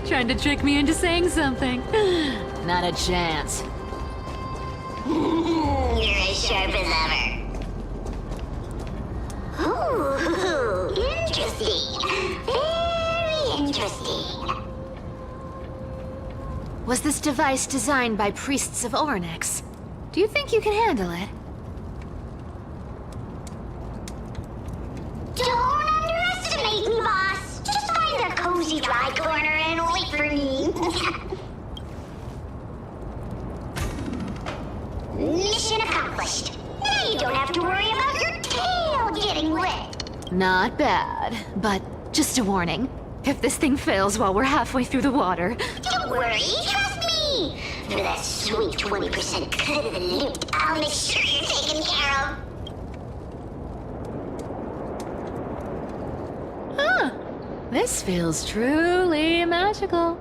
Trying to trick me into saying something. Not a chance. You're as sharp as ever. Ooh, interesting. Very interesting. Was this device designed by priests of Ornyx? Do you think you can handle it? Don't underestimate me, boss. Just find a cozy dry corner and wait for me. Mission accomplished. Now you don't have to worry about your tail getting wet. Not bad, but just a warning. If this thing fails while we're halfway through the water... Don't worry, trust me. For that sweet 20% cut of the loot, I'll make sure you're taken care of. Huh. This feels truly magical.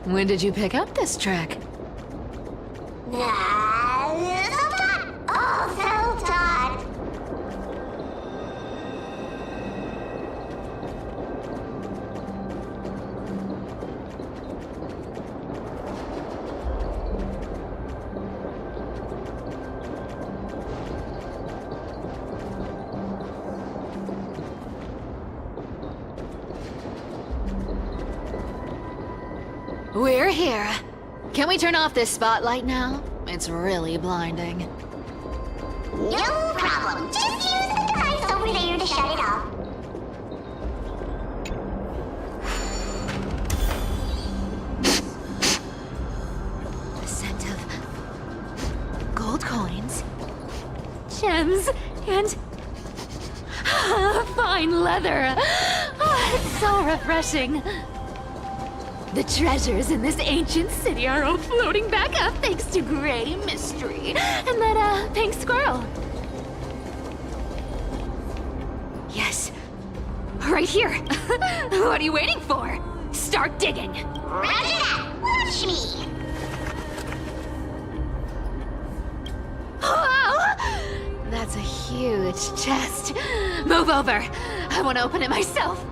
When did you pick up this trick? Self-taught. All self-taught. We're here. Can we turn off this spotlight now? It's really blinding. No problem. Just use the device over there to shut it off. The scent of gold coins, gems, and fine leather. It's so refreshing. The treasures in this ancient city are all floating back up thanks to Grey Mystery and that, pink squirrel. Yes, right here. What are you waiting for? Start digging. Roger that. Watch me. Wow! That's a huge chest. Move over. I want to open it myself.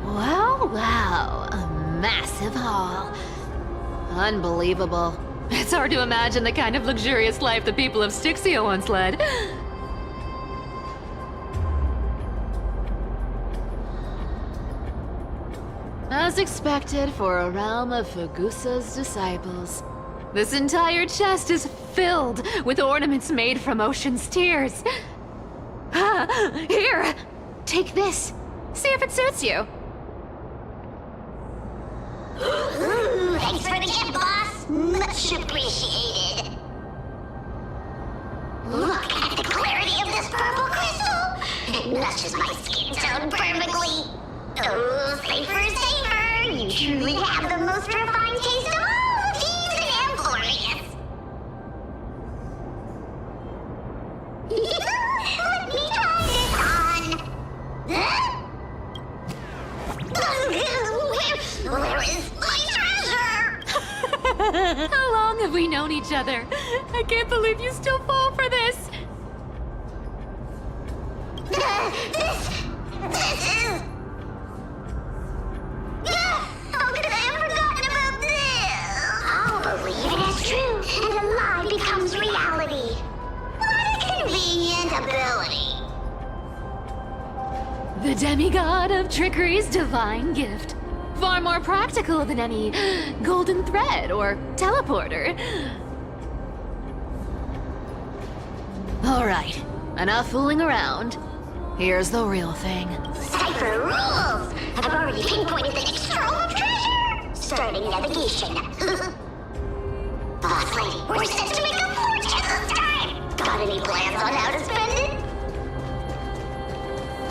Wow, wow. A massive hall. Unbelievable. It's hard to imagine the kind of luxurious life the people of Styxia once led. As expected for a realm of Fugusa's disciples, this entire chest is filled with ornaments made from ocean's tears. Here, take this. See if it suits you. Ooh, thanks for the gift, boss. Much appreciated. Look at the clarity of this purple crystal. It matches my skin tone perfectly. Oh, safer, safer. You truly have the most refined taste of all thieves and employees. Let me try this on. Huh? Where is my treasure? How long have we known each other? I can't believe you still fall for this. This is... How could I have forgotten about this? I'll believe it is true, and a lie becomes reality. What a convenient ability. The demigod of trickery's divine gift. Far more practical than any golden thread or teleporter. All right, enough fooling around. Here's the real thing. Cipher rules! I've already pinpointed the next trove of treasure! Starting navigation. Boss lady, we're set to make a fortune this time! Got any plans on how to spend it?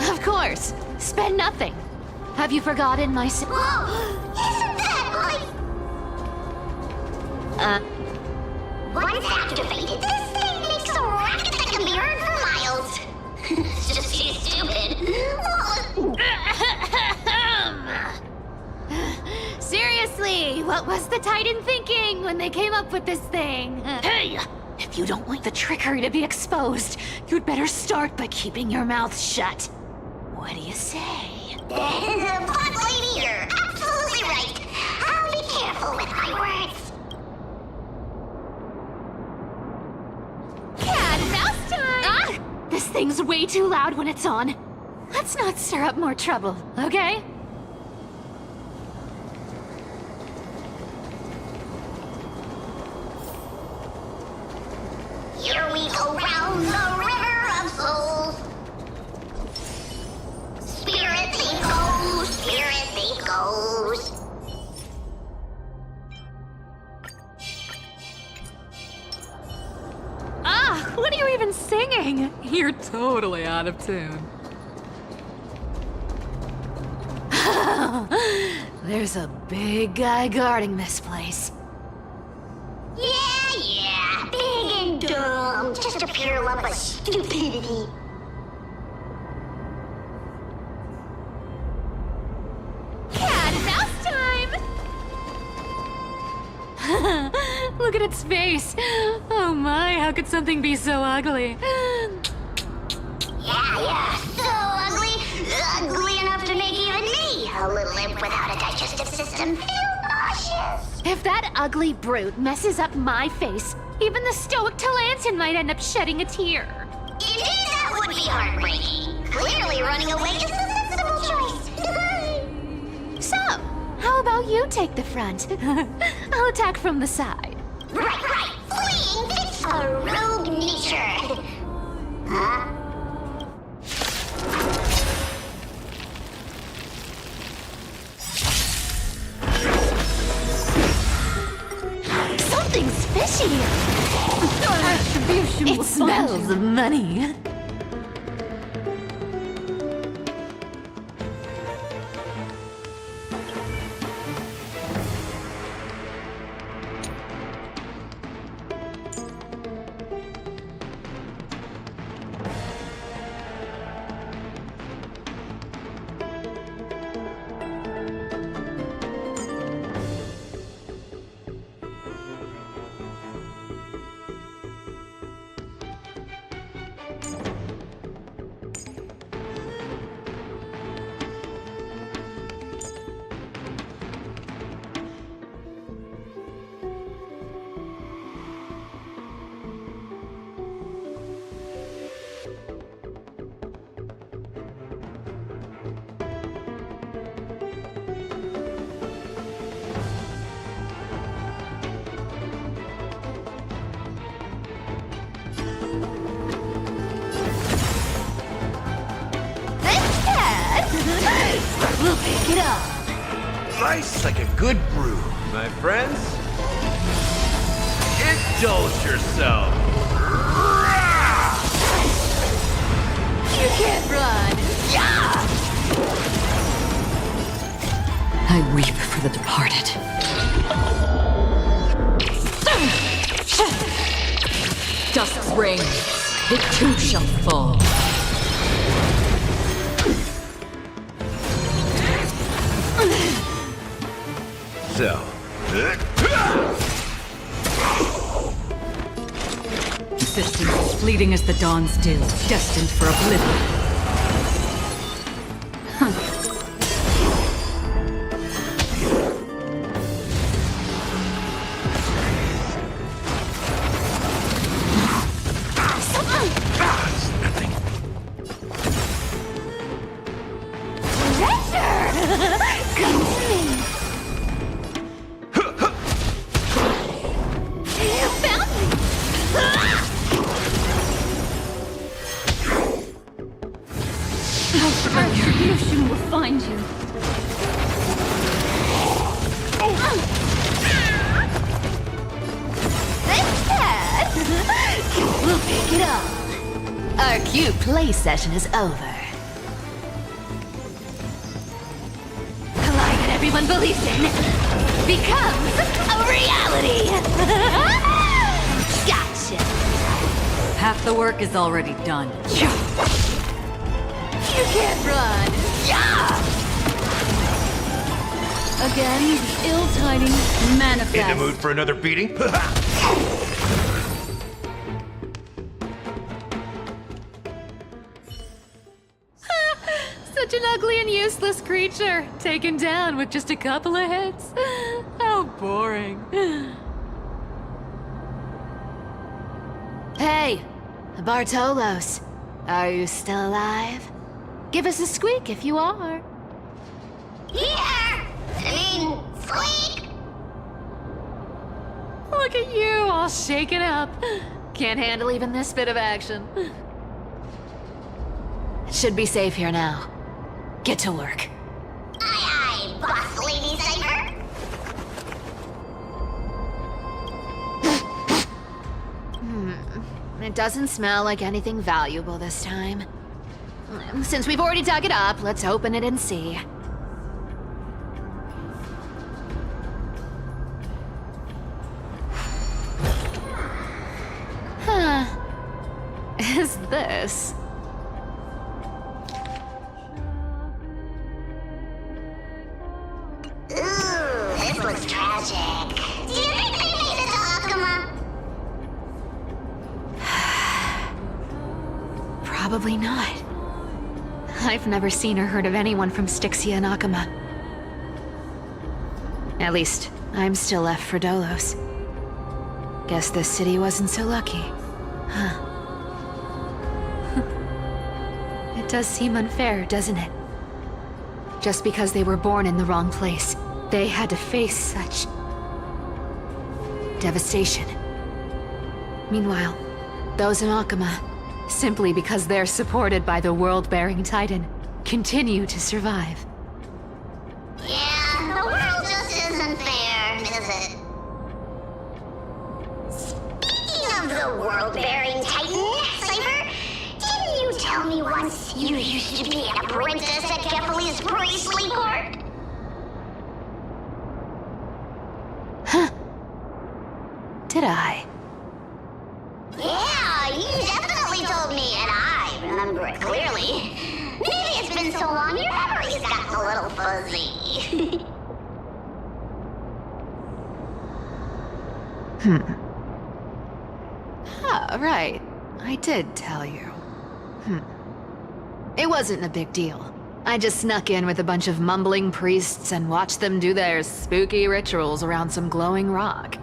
Of course, spend nothing. Have you forgotten my Whoa! Isn't that like... Once activated, this thing makes a racket that can be heard for miles. It's just too stupid. Seriously, what was the Titan thinking when they came up with this thing? Hey! If you don't want the trickery to be exposed, you'd better start by keeping your mouth shut. What do you say? Boss lady, you're absolutely right. I'll be careful with my words. Cat and mouse time! Ah! This thing's way too loud when it's on. Let's not stir up more trouble, okay? Here we go round the river of souls. Spirit they goes. Ah, what are you even singing? You're totally out of tune. There's a big guy guarding this place. Yeah, big and dumb. Just a pure lump of stupidity. Cat and mouse time! Look at its face. Oh my, how could something be so ugly? Yeah, so ugly. Ugly enough to make even me, a little imp without a digestive system, feel nauseous. If that ugly brute messes up my face, even the stoic Talantin might end up shedding a tear. Indeed, that would be heartbreaking. Clearly running away is the sensible choice. So, how about you take the front? I'll attack from the side. Right. Fleeing fits a rogue nature. Huh? Something's fishy. It smells of money. We'll pick it up. Nice like a good brew, my friends. Indulge yourself. You can't run. Yeah! I weep for the departed. Dusk's reign, it too shall fall. So, Existence is fleeting as the dawn's dew, destined for oblivion. Retribution will find you. We'll pick it up. Our cute play session is over. Collide that everyone believes in becomes a reality. Gotcha. Half the work is already done. You can't run. Yeah! Again, the ill tidings manifest. in the mood for another beating? Such an ugly and useless creature, taken down with just a couple of hits. How boring. Hey, Bartolos, are you still alive? Give us a squeak if you are. Squeak! Look at you, all shaken up. Can't handle even this bit of action. Should be safe here now. Get to work. Aye, boss lady Cypher. It doesn't smell like anything valuable this time. Since we've already dug it up, let's open it and see. Huh. Is this? Ooh, this looks tragic. Do you think they made it to Akuma? Probably not. I've never seen or heard of anyone from Styxia and Akuma. At least, I'm still left for Dolos. Guess this city wasn't so lucky. Huh. It does seem unfair, doesn't it? Just because they were born in the wrong place, they had to face such devastation. Meanwhile, those in Akuma, simply because they're supported by the world-bearing Titan, continue to survive. Yeah, the world just isn't fair, is it? Speaking of the world-bearing Titan, Cypher, didn't you tell me once you used to be an apprentice at Kephal's priestly court? Huh. Did I? Yeah, you definitely told me, and I remember it clearly. Maybe it's been so long your memory's gotten a little fuzzy. Oh, right. I did tell you. It wasn't a big deal. I just snuck in with a bunch of mumbling priests and watched them do their spooky rituals around some glowing rock.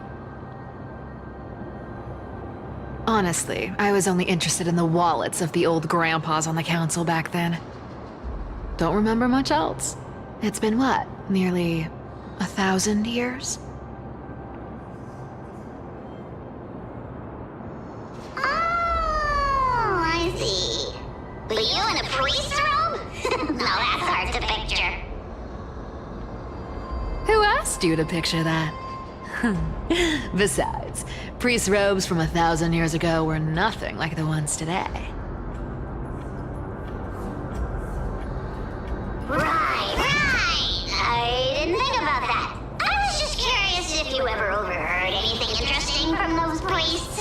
Honestly, I was only interested in the wallets of the old grandpas on the council back then. Don't remember much else. It's been what, nearly 1,000 years? Oh, I see. But you in a priest robe? Now that's hard to picture. asked you to picture that. Besides, priest robes from 1,000 years ago were nothing like the ones today. Right. I didn't think about that. I was just curious if you ever overheard anything interesting from those priests.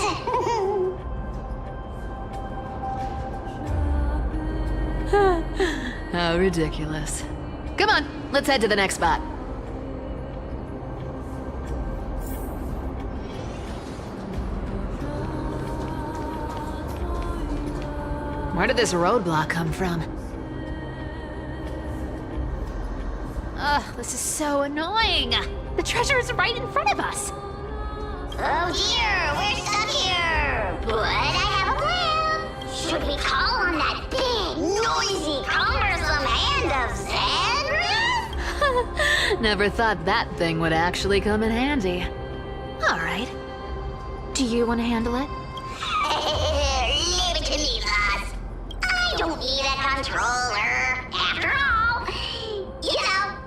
How ridiculous. Come on, let's head to the next spot. Where did this roadblock come from? Ugh, this is so annoying. The treasure is right in front of us. Oh dear, we're stuck here. But I have a plan. Should we call on that big, noisy, cumbersome hand of Xandria? Never thought that thing would actually come in handy. All right. Do you want to handle it? Leave it to me, boss. I don't need a controller. After all, you know.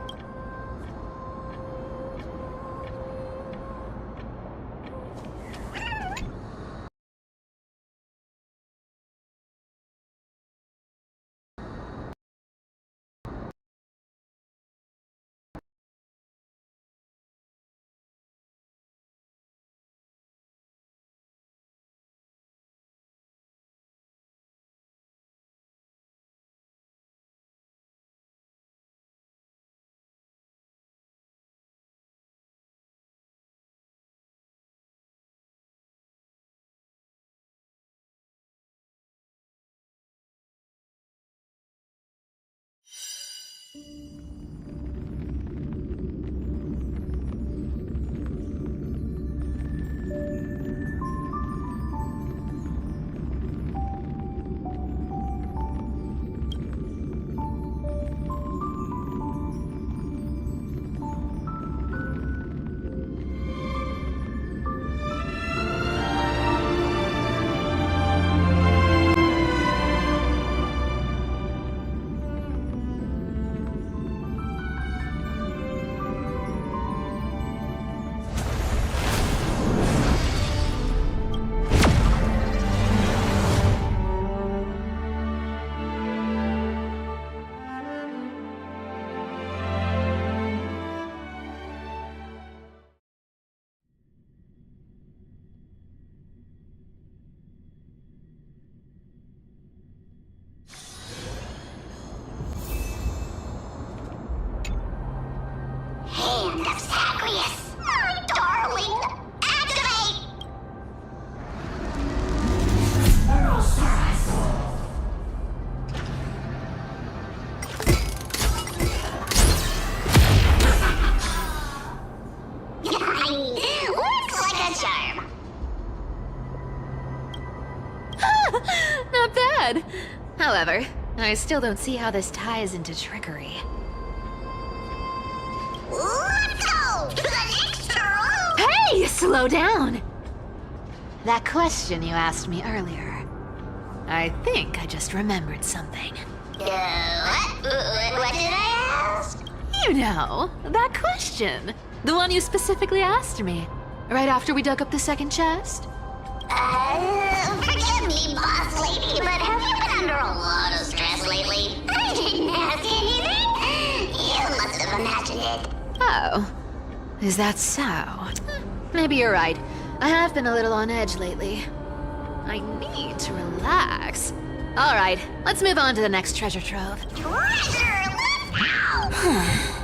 Hand of Zagreus, my darling, activate! Looks like a charm. Not bad. However, I still don't see how this ties into trickery. Let's go to the next room! Hey, slow down! That question you asked me earlier. I think I just remembered something. What? What did I ask? You know, that question. The one you specifically asked me. Right after we dug up the second chest. Forgive me, boss lady, but have you been under a lot of stress lately? I didn't ask anything. You must have imagined it. Oh, is that so? Maybe you're right. I have been a little on edge lately. I need to relax. All right, let's move on to the next treasure trove. Treasure, let's go!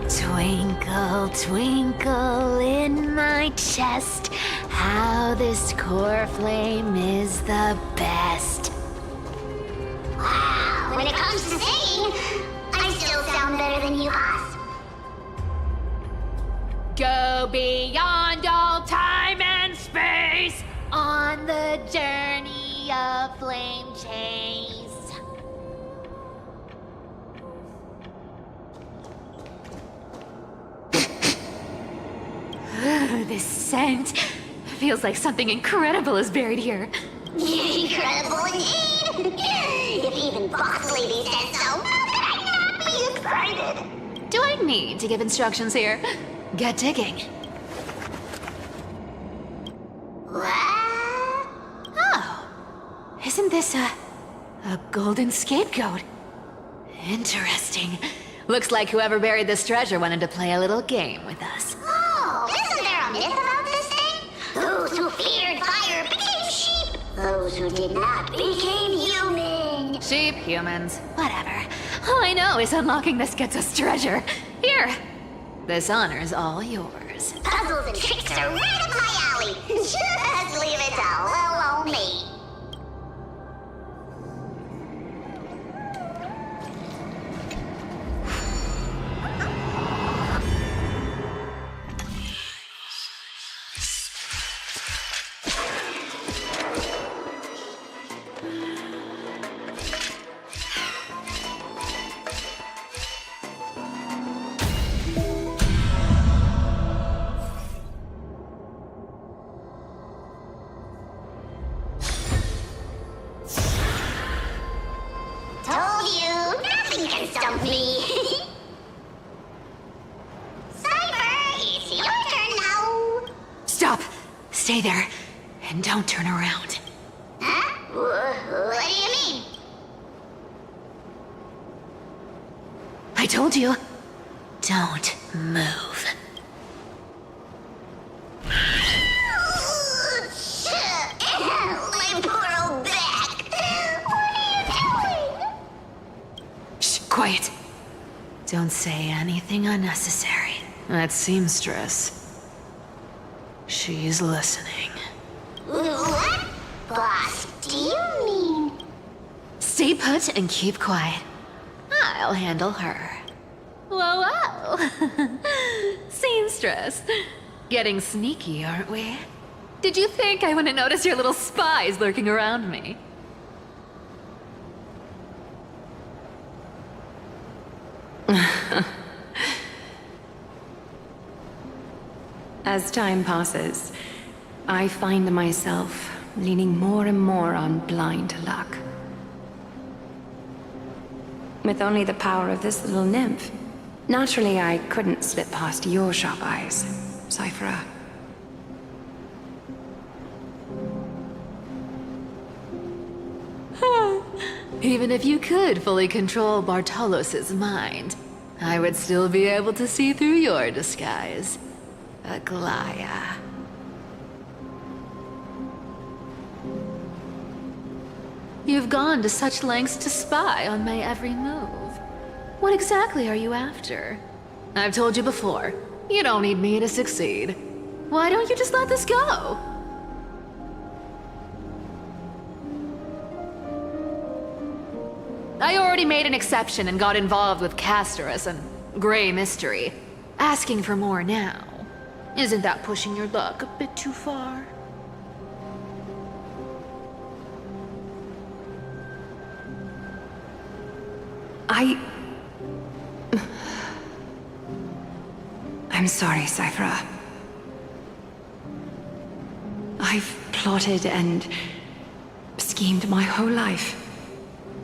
Twinkle, twinkle in my chest, how this core flame is the best. Wow, when it comes to singing, I still sound better than you, boss. Go beyond all time and space on the journey of flame chase. This scent feels like something incredible is buried here. Incredible indeed! If even Boss Lady says so. really excited. Do I need to give instructions here? Get digging. What? Oh, isn't this a golden scapegoat? Interesting. Looks like whoever buried this treasure wanted to play a little game with us. Oh, isn't there a myth about this thing? Those who feared fire became sheep. Those who did not became human. Sheep, humans, whatever. All I know is unlocking this gets us treasure. Here, this honor's all yours. Puzzles and tricks are right up my alley. Just leave it to little old me. Told you, nothing can stump me. Cypher, it's your turn now. Stop! Stay there, and don't turn around. Huh? What do you mean? I told you, don't move. My poor old back. What are you doing? Shh, quiet. Don't say anything unnecessary. That seamstress. She's listening. What? Boss, do you mean? Stay put and keep quiet. I'll handle her. Whoa, whoa! Seamstress. Getting sneaky, aren't we? Did you think I wouldn't notice your little spies lurking around me? As time passes, I find myself leaning more and more on blind luck. With only the power of this little nymph, naturally I couldn't slip past your sharp eyes, Cyphera. Even if you could fully control Bartolos's mind, I would still be able to see through your disguise. Aglaya. You've gone to such lengths to spy on my every move. What exactly are you after? I've told you before, you don't need me to succeed. Why don't you just let this go? I already made an exception and got involved with Castorus and Grey Mystery. Asking for more now. Isn't that pushing your luck a bit too far? I'm sorry, Cyphera. I've plotted and schemed my whole life.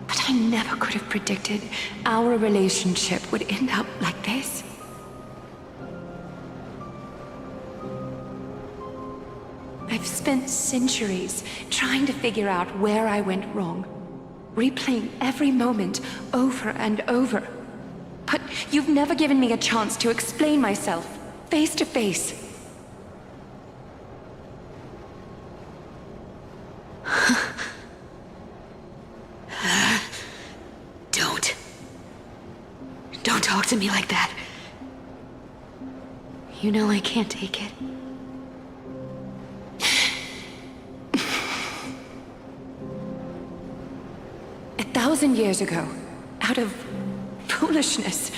But I never could have predicted our relationship would end up like this. I've spent centuries trying to figure out where I went wrong, replaying every moment over and over. But you've never given me a chance to explain myself, face to face. Don't talk to me like that. You know I can't take it. 1,000 years ago, out of foolishness,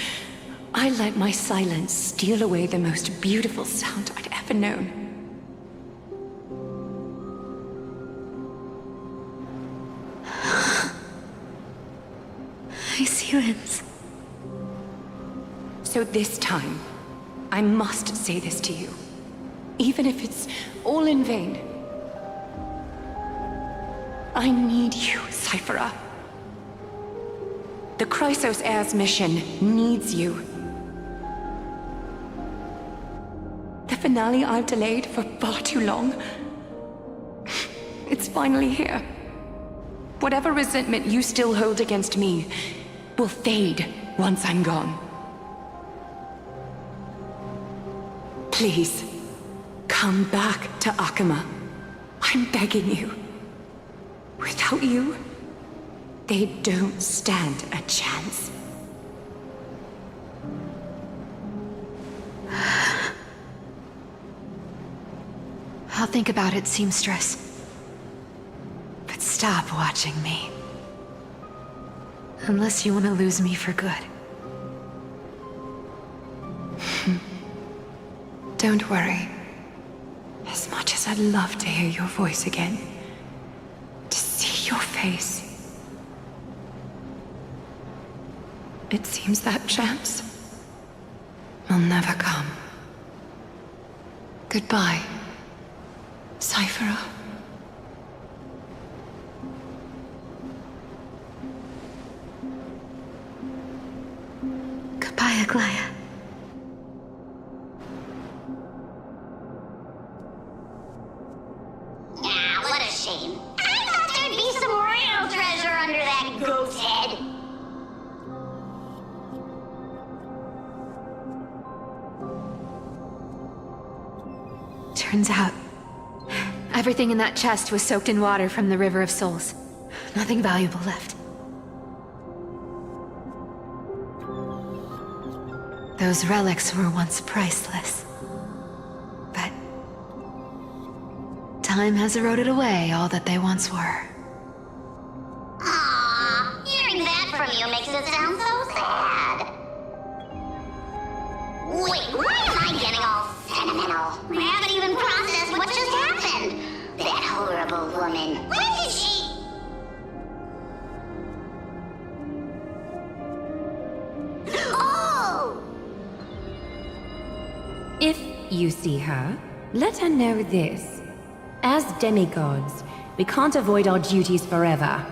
I let my silence steal away the most beautiful sound I'd ever known. My silence. So this time, I must say this to you, even if it's all in vain. I need you, Cyphera. The Chrysos Heir's mission needs you. The finale I've delayed for far too long. It's finally here. Whatever resentment you still hold against me will fade once I'm gone. Please, come back to Akama. I'm begging you. Without you, they don't stand a chance. I'll think about it, seamstress. But stop watching me. Unless you want to lose me for good. Don't worry. As much as I'd love to hear your voice again, to see your face, it seems that chance will never come. Goodbye, Cyphera. Goodbye, Aglaya. Ah, what a shame. I thought there'd be some real treasure under that goat's head. Turns out, everything in that chest was soaked in water from the River of Souls. Nothing valuable left. Those relics were once priceless. But time has eroded away all that they once were. Aww, hearing that from you makes it sound so sad. Wait, why am I getting all sentimental? I haven't even processed what just happened. That horrible woman. When did she... Oh! If you see her, let her know this. As demigods, we can't avoid our duties forever.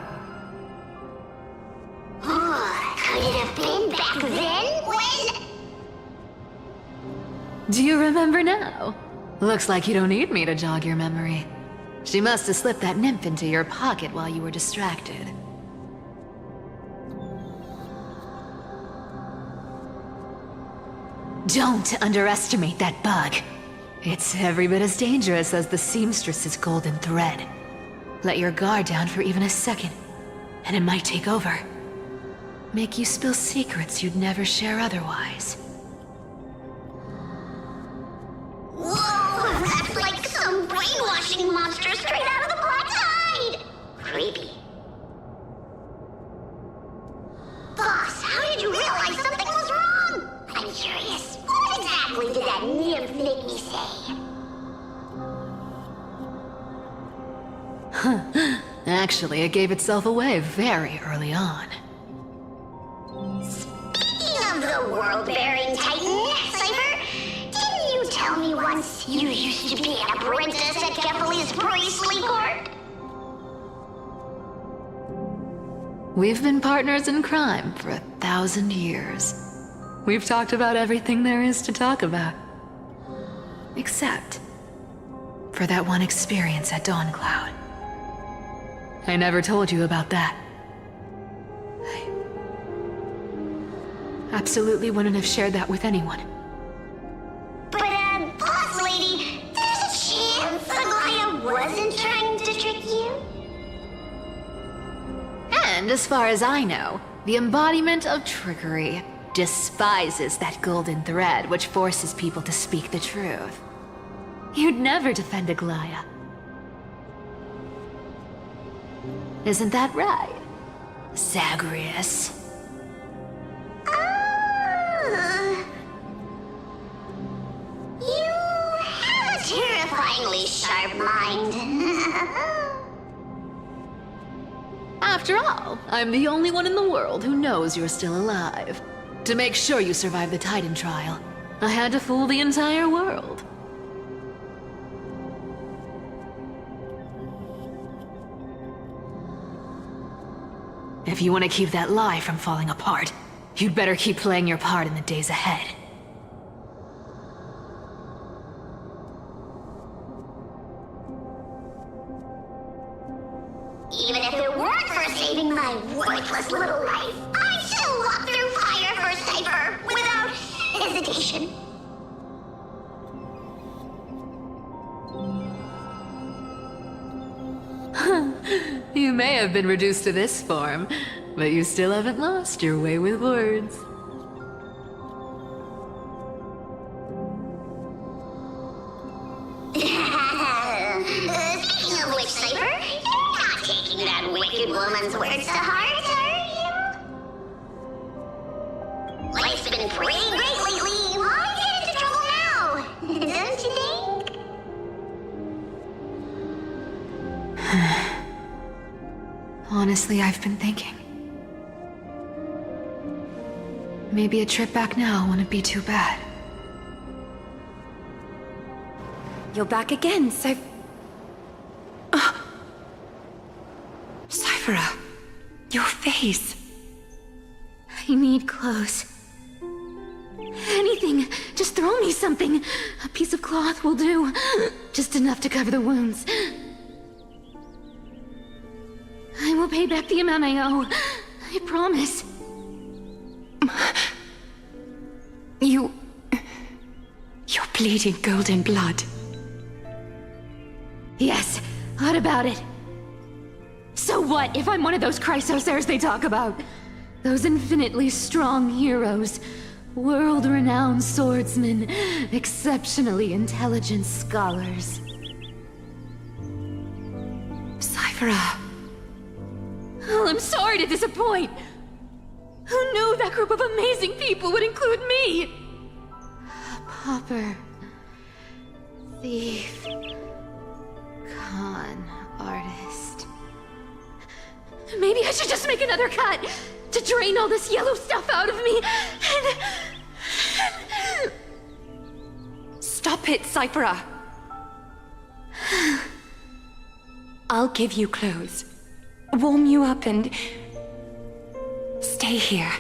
Could it have been back then when... Do you remember now? Looks like you don't need me to jog your memory. She must have slipped that nymph into your pocket while you were distracted. Don't underestimate that bug. It's every bit as dangerous as the seamstress's golden thread. Let your guard down for even a second, and it might take over. Make you spill secrets you'd never share otherwise. Whoa, that's like some brainwashing monster straight out of the Black Tide! Creepy. Boss, how did you realize something was wrong? I'm curious. What exactly did that nymph make me say? Actually, it gave itself away very early on. Speaking of the world-bearing titan, Cypher, didn't you tell me once you used to be an apprentice at Kefali's priestly court? We've been partners in crime for 1,000 years. We've talked about everything there is to talk about. Except for that one experience at Dawncloud. I never told you about that. I absolutely wouldn't have shared that with anyone. But, boss lady, there's a chance Aglaya wasn't trying to trick you? And as far as I know, the embodiment of trickery despises that golden thread which forces people to speak the truth. You'd never defend Aglaya. Isn't that right, Zagreus? You have a terrifyingly sharp mind. After all, I'm the only one in the world who knows you're still alive. To make sure you survive the Titan trial, I had to fool the entire world. If you want to keep that lie from falling apart, you'd better keep playing your part in the days ahead. Even if it weren't for saving my worthless little life, I'd still walk through fire for Cypher without hesitation. You may have been reduced to this form, but you still haven't lost your way with words. Speaking of which, Cypher, you're not taking that wicked woman's words to heart, are you? Life's been pretty great lately. Why get into trouble now? Don't you think? Honestly, I've been thinking. Maybe a trip back now wouldn't be too bad. You're back again, Cyphera, your face. I need clothes. Anything. Just throw me something. A piece of cloth will do. Just enough to cover the wounds. I will pay back the amount I owe. I promise. You're bleeding golden blood. Yes, what about it? So what if I'm one of those Chrysosaurs they talk about? Those infinitely strong heroes, world-renowned swordsmen, exceptionally intelligent scholars. Cyphera. Oh, I'm sorry to disappoint. Who knew that group of amazing people would include me? A pauper, thief, con artist. Maybe I should just make another cut to drain all this yellow stuff out of me and... Stop it, Cyphera. I'll give you clothes, warm you up, and stay here.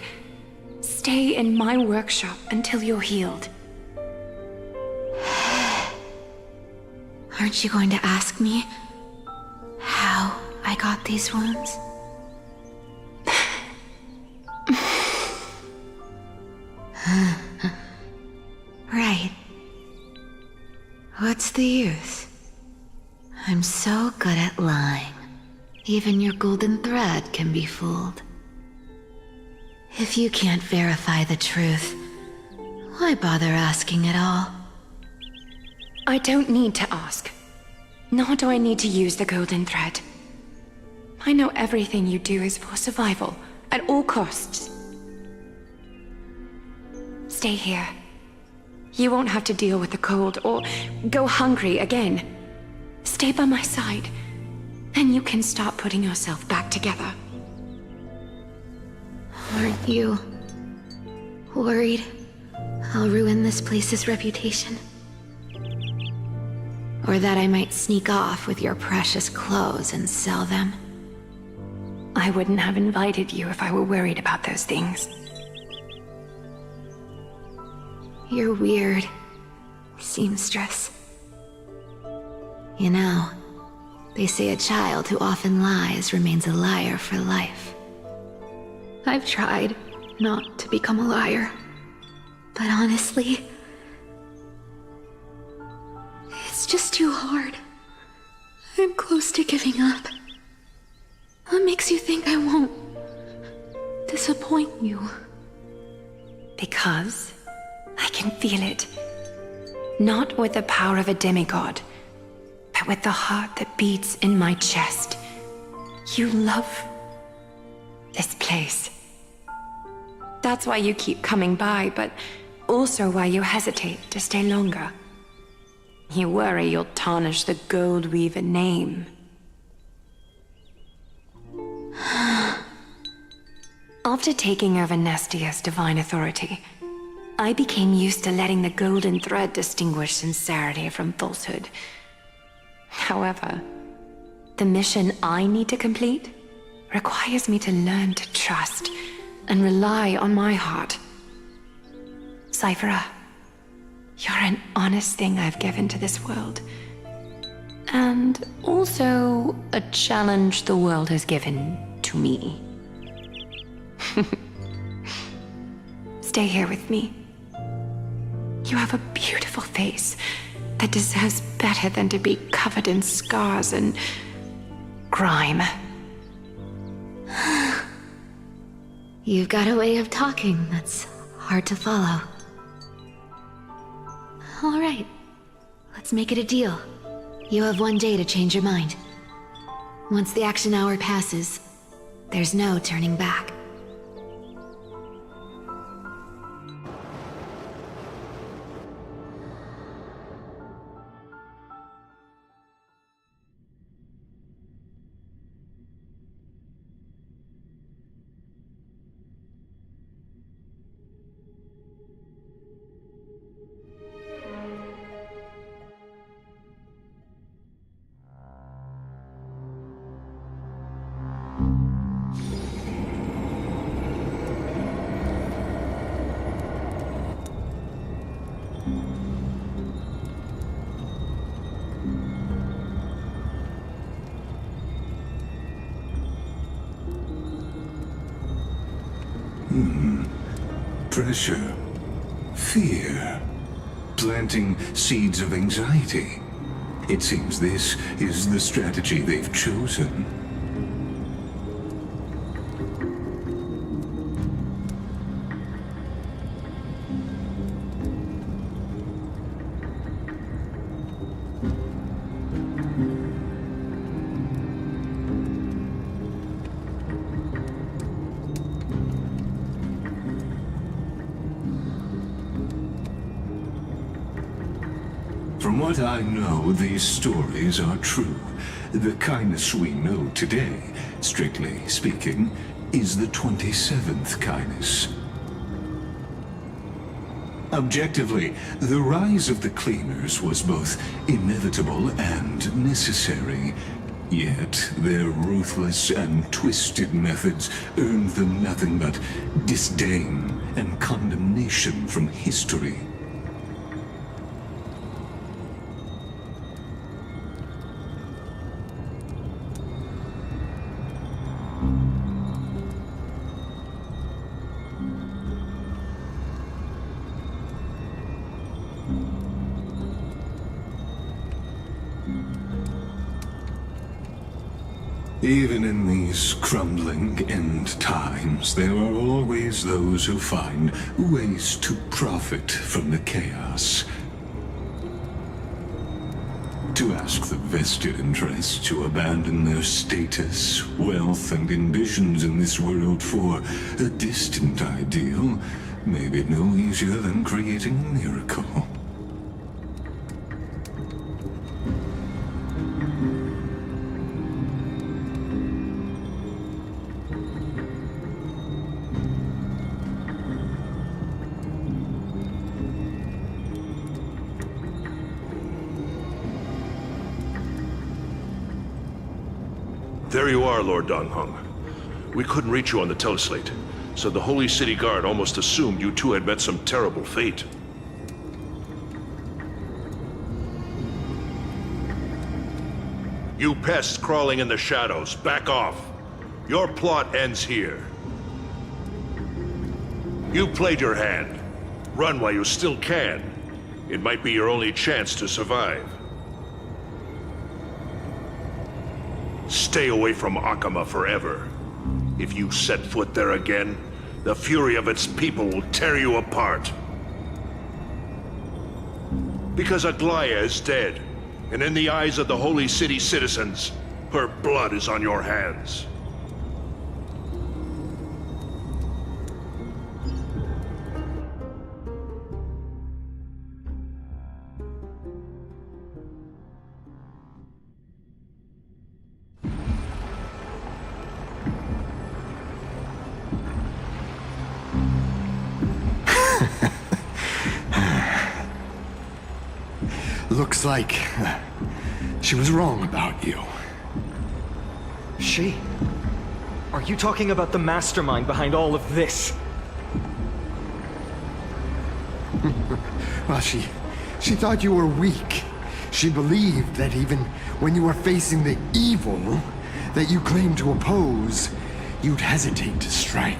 Stay in my workshop until you're healed. Aren't you going to ask me how I got these wounds? Right. What's the use? I'm so good at lying. Even your golden thread can be fooled. If you can't verify the truth, why bother asking at all? I don't need to ask. Nor do I need to use the golden thread. I know everything you do is for survival, at all costs. Stay here. You won't have to deal with the cold or go hungry again. Stay by my side, and you can start putting yourself back together. Aren't you worried I'll ruin this place's reputation? Or that I might sneak off with your precious clothes and sell them? I wouldn't have invited you if I were worried about those things. You're weird, seamstress. You know, they say a child who often lies remains a liar for life. I've tried not to become a liar, but honestly, it's just too hard. I'm close to giving up. What makes you think I won't disappoint you? Because I can feel it. Not with the power of a demigod, but with the heart that beats in my chest. You love this place. That's why you keep coming by, but also why you hesitate to stay longer. You worry you'll tarnish the Gold Weaver name. After taking over Nestia's divine authority, I became used to letting the golden thread distinguish sincerity from falsehood. However, the mission I need to complete requires me to learn to trust and rely on my heart. Cyphera, you're an honest thing I've given to this world. And also a challenge the world has given to me. Stay here with me. You have a beautiful face that deserves better than to be covered in scars and grime. You've got a way of talking that's hard to follow. All right, let's make it a deal. You have 1 day to change your mind. Once the action hour passes, there's no turning back. Pressure, fear, planting seeds of anxiety. It seems this is the strategy they've chosen. From what I know, these stories are true. The kindness we know today, strictly speaking, is the 27th kindness. Objectively, the rise of the Cleaners was both inevitable and necessary. Yet, their ruthless and twisted methods earned them nothing but disdain and condemnation from history. Even in these crumbling end times, there are always those who find ways to profit from the chaos. To ask the vested interests to abandon their status, wealth, and ambitions in this world for a distant ideal may be no easier than creating a miracle. There you are, Lord Donghung. We couldn't reach you on the teleslate, so the Holy City Guard almost assumed you two had met some terrible fate. You pests crawling in the shadows, back off. Your plot ends here. You played your hand. Run while you still can. It might be your only chance to survive. Stay away from Akama forever. If you set foot there again, the fury of its people will tear you apart. Because Aglaya is dead, and in the eyes of the Holy City citizens, her blood is on your hands. Looks like she was wrong about you. She? Are you talking about the mastermind behind all of this? Well, she thought you were weak. She believed that even when you were facing the evil that you claimed to oppose, you'd hesitate to strike.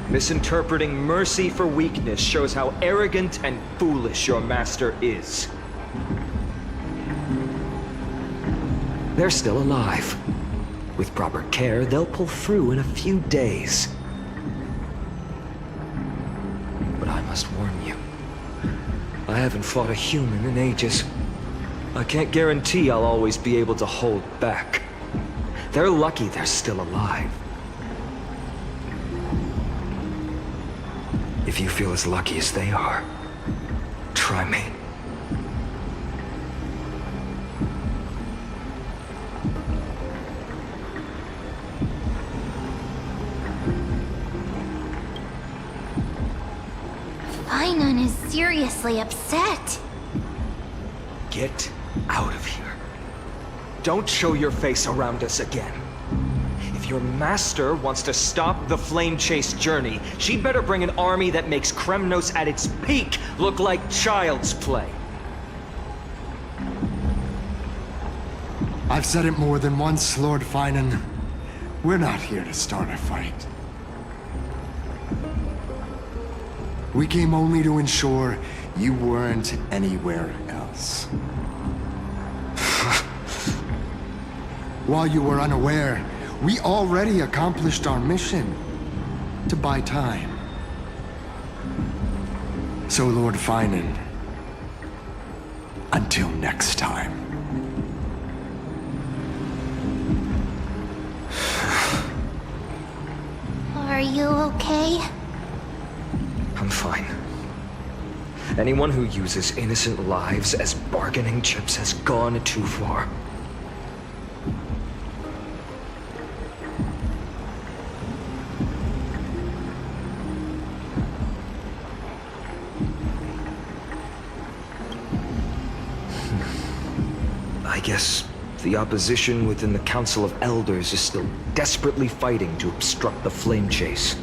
Misinterpreting mercy for weakness shows how arrogant and foolish your master is. They're still alive. With proper care, they'll pull through in a few days. But I must warn you, I haven't fought a human in ages. I can't guarantee I'll always be able to hold back. They're lucky they're still alive. If you feel as lucky as they are, try me. Finon is seriously upset. Get out of here. Don't show your face around us again. If your master wants to stop the Flame Chase journey, she'd better bring an army that makes Kremnos at its peak look like child's play. I've said it more than once, Lord Finon. We're not here to start a fight. We came only to ensure you weren't anywhere else. While you were unaware, we already accomplished our mission to buy time. So, Lord Finon, until next time. Are you okay? I'm fine. Anyone who uses innocent lives as bargaining chips has gone too far. I guess the opposition within the Council of Elders is still desperately fighting to obstruct the Flame Chase.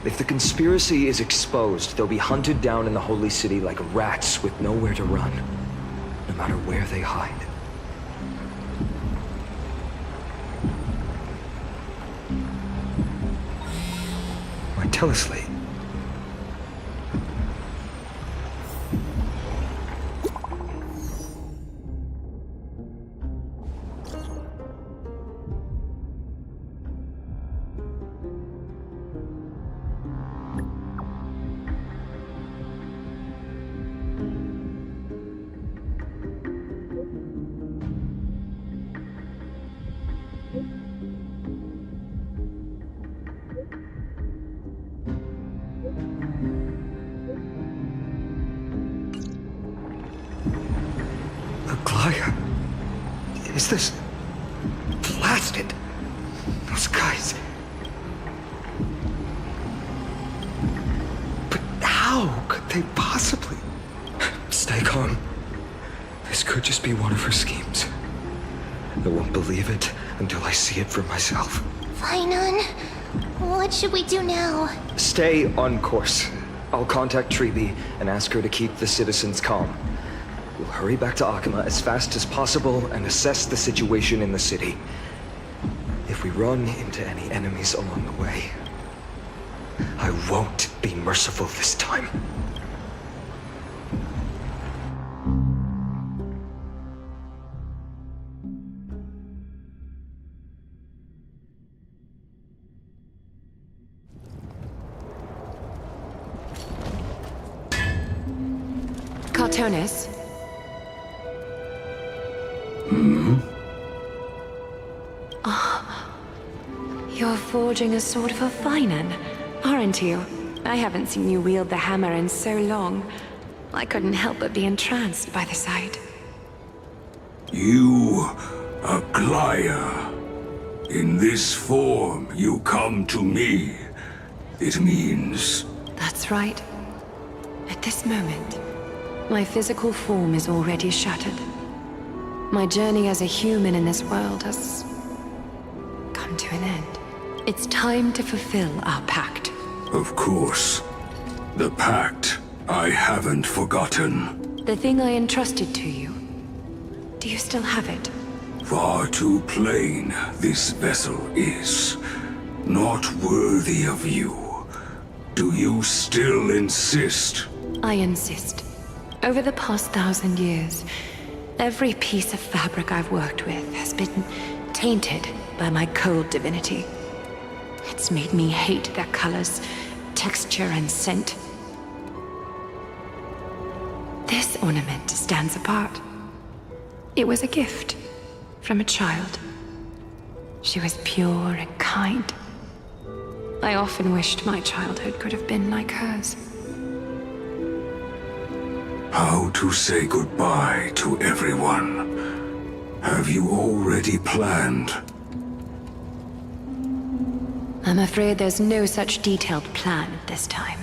If the conspiracy is exposed, they'll be hunted down in the Holy City like rats with nowhere to run, no matter where they hide. My teleslate. Is this blasted? Those guys. But how could they possibly? Stay calm. This could just be one of her schemes. I won't believe it until I see it for myself. Finon, what should we do now? Stay on course. I'll contact Treeby and ask her to keep the citizens calm. We'll hurry back to Akima as fast as possible and assess the situation in the city. If we run into any enemies along the way, I won't be merciful this time. Cartonis? You're forging a sword for Finon, aren't you? I haven't seen you wield the hammer in so long. I couldn't help but be entranced by the sight. You, Aglaya. In this form, you come to me. It means That's right. At this moment, my physical form is already shattered. My journey as a human in this world has come to an end. It's time to fulfill our pact. Of course. The pact. I haven't forgotten. The thing I entrusted to you. Do you still have it? Far too plain this vessel is. Not worthy of you. Do you still insist? I insist. Over the past 1,000 years, every piece of fabric I've worked with has been tainted by my cold divinity. It's made me hate their colors, texture, and scent. This ornament stands apart. It was a gift from a child. She was pure and kind. I often wished my childhood could have been like hers. How to say goodbye to everyone? Have you already planned? I'm afraid there's no such detailed plan at this time.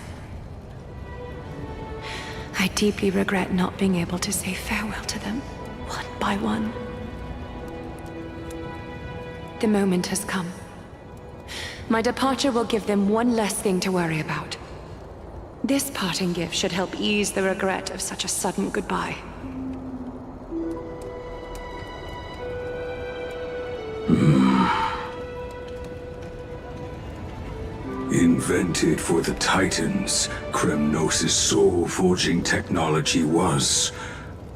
I deeply regret not being able to say farewell to them, one by one. The moment has come. My departure will give them one less thing to worry about. This parting gift should help ease the regret of such a sudden goodbye. Invented for the Titans, Kremnos' soul-forging technology was.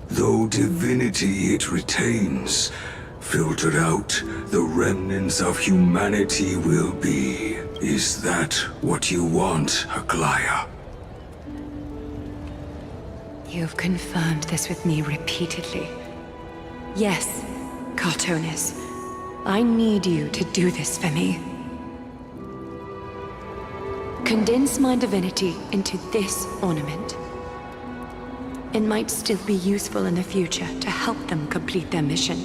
Though divinity it retains, filtered out, the remnants of humanity will be. Is that what you want, Aglaya? You've confirmed this with me repeatedly. Yes, Cartonis. I need you to do this for me. Condense my divinity into this ornament. It might still be useful in the future to help them complete their mission.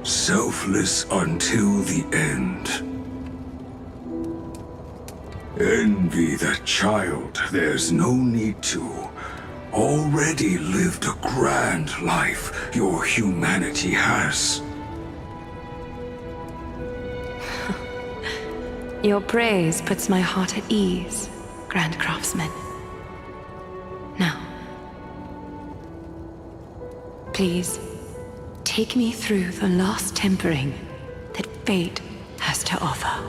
Selfless until the end. Envy that child, there's no need to. Already lived a grand life your humanity has. Your praise puts my heart at ease, Grand Craftsman. Now, please, take me through the last tempering that fate has to offer.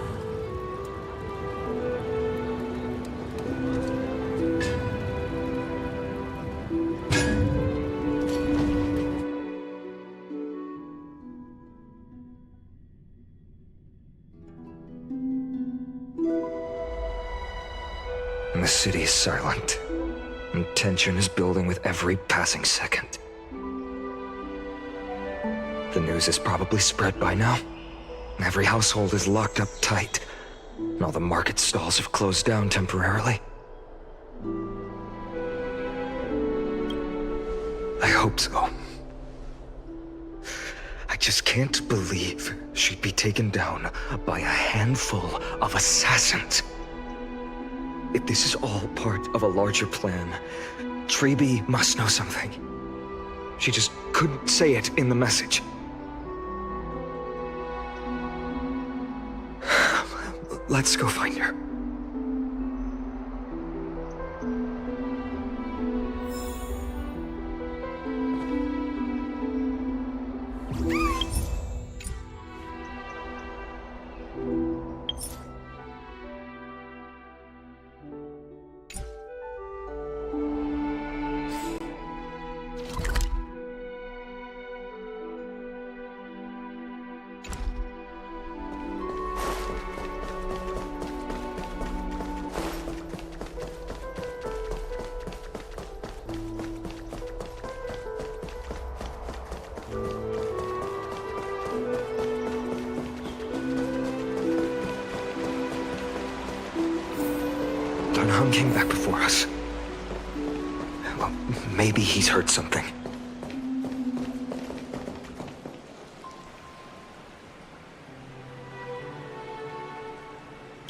The city is silent, and tension is building with every passing second. The news is probably spread by now. Every household is locked up tight, and all the market stalls have closed down temporarily. I hope so. I just can't believe she'd be taken down by a handful of assassins. If this is all part of a larger plan, Treeby must know something. She just couldn't say it in the message. Let's go find her. Dunham came back before us. Well, maybe he's heard something.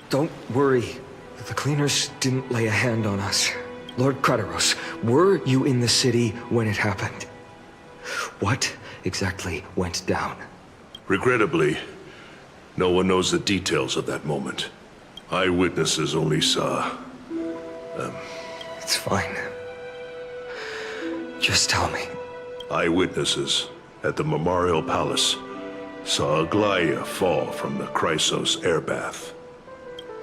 Don't worry. The cleaners didn't lay a hand on us. Lord Krateros, were you in the city when it happened? What exactly went down? Regrettably, no one knows the details of that moment. Eyewitnesses only saw... It's fine. Just tell me. Eyewitnesses at the Memorial Palace saw Aglaia fall from the Chrysos air bath.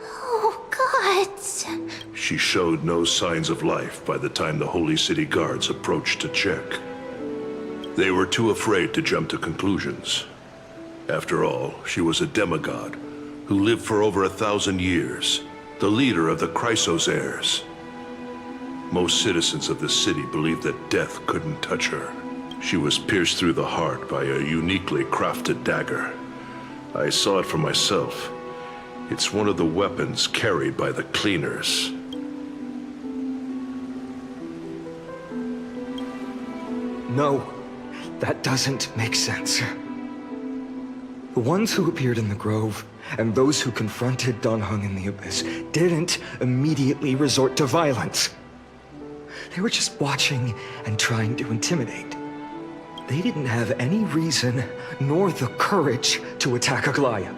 Oh, God. She showed no signs of life by the time the Holy City guards approached to check. They were too afraid to jump to conclusions. After all, she was a demigod who lived for over 1,000 years, the leader of the Chrysos heirs. Most citizens of the city believed that death couldn't touch her. She was pierced through the heart by a uniquely crafted dagger. I saw it for myself. It's one of the weapons carried by the cleaners. No, that doesn't make sense. The ones who appeared in the grove, and those who confronted Don Hung in the Abyss, didn't immediately resort to violence. They were just watching and trying to intimidate. They didn't have any reason, nor the courage, to attack Aglaia.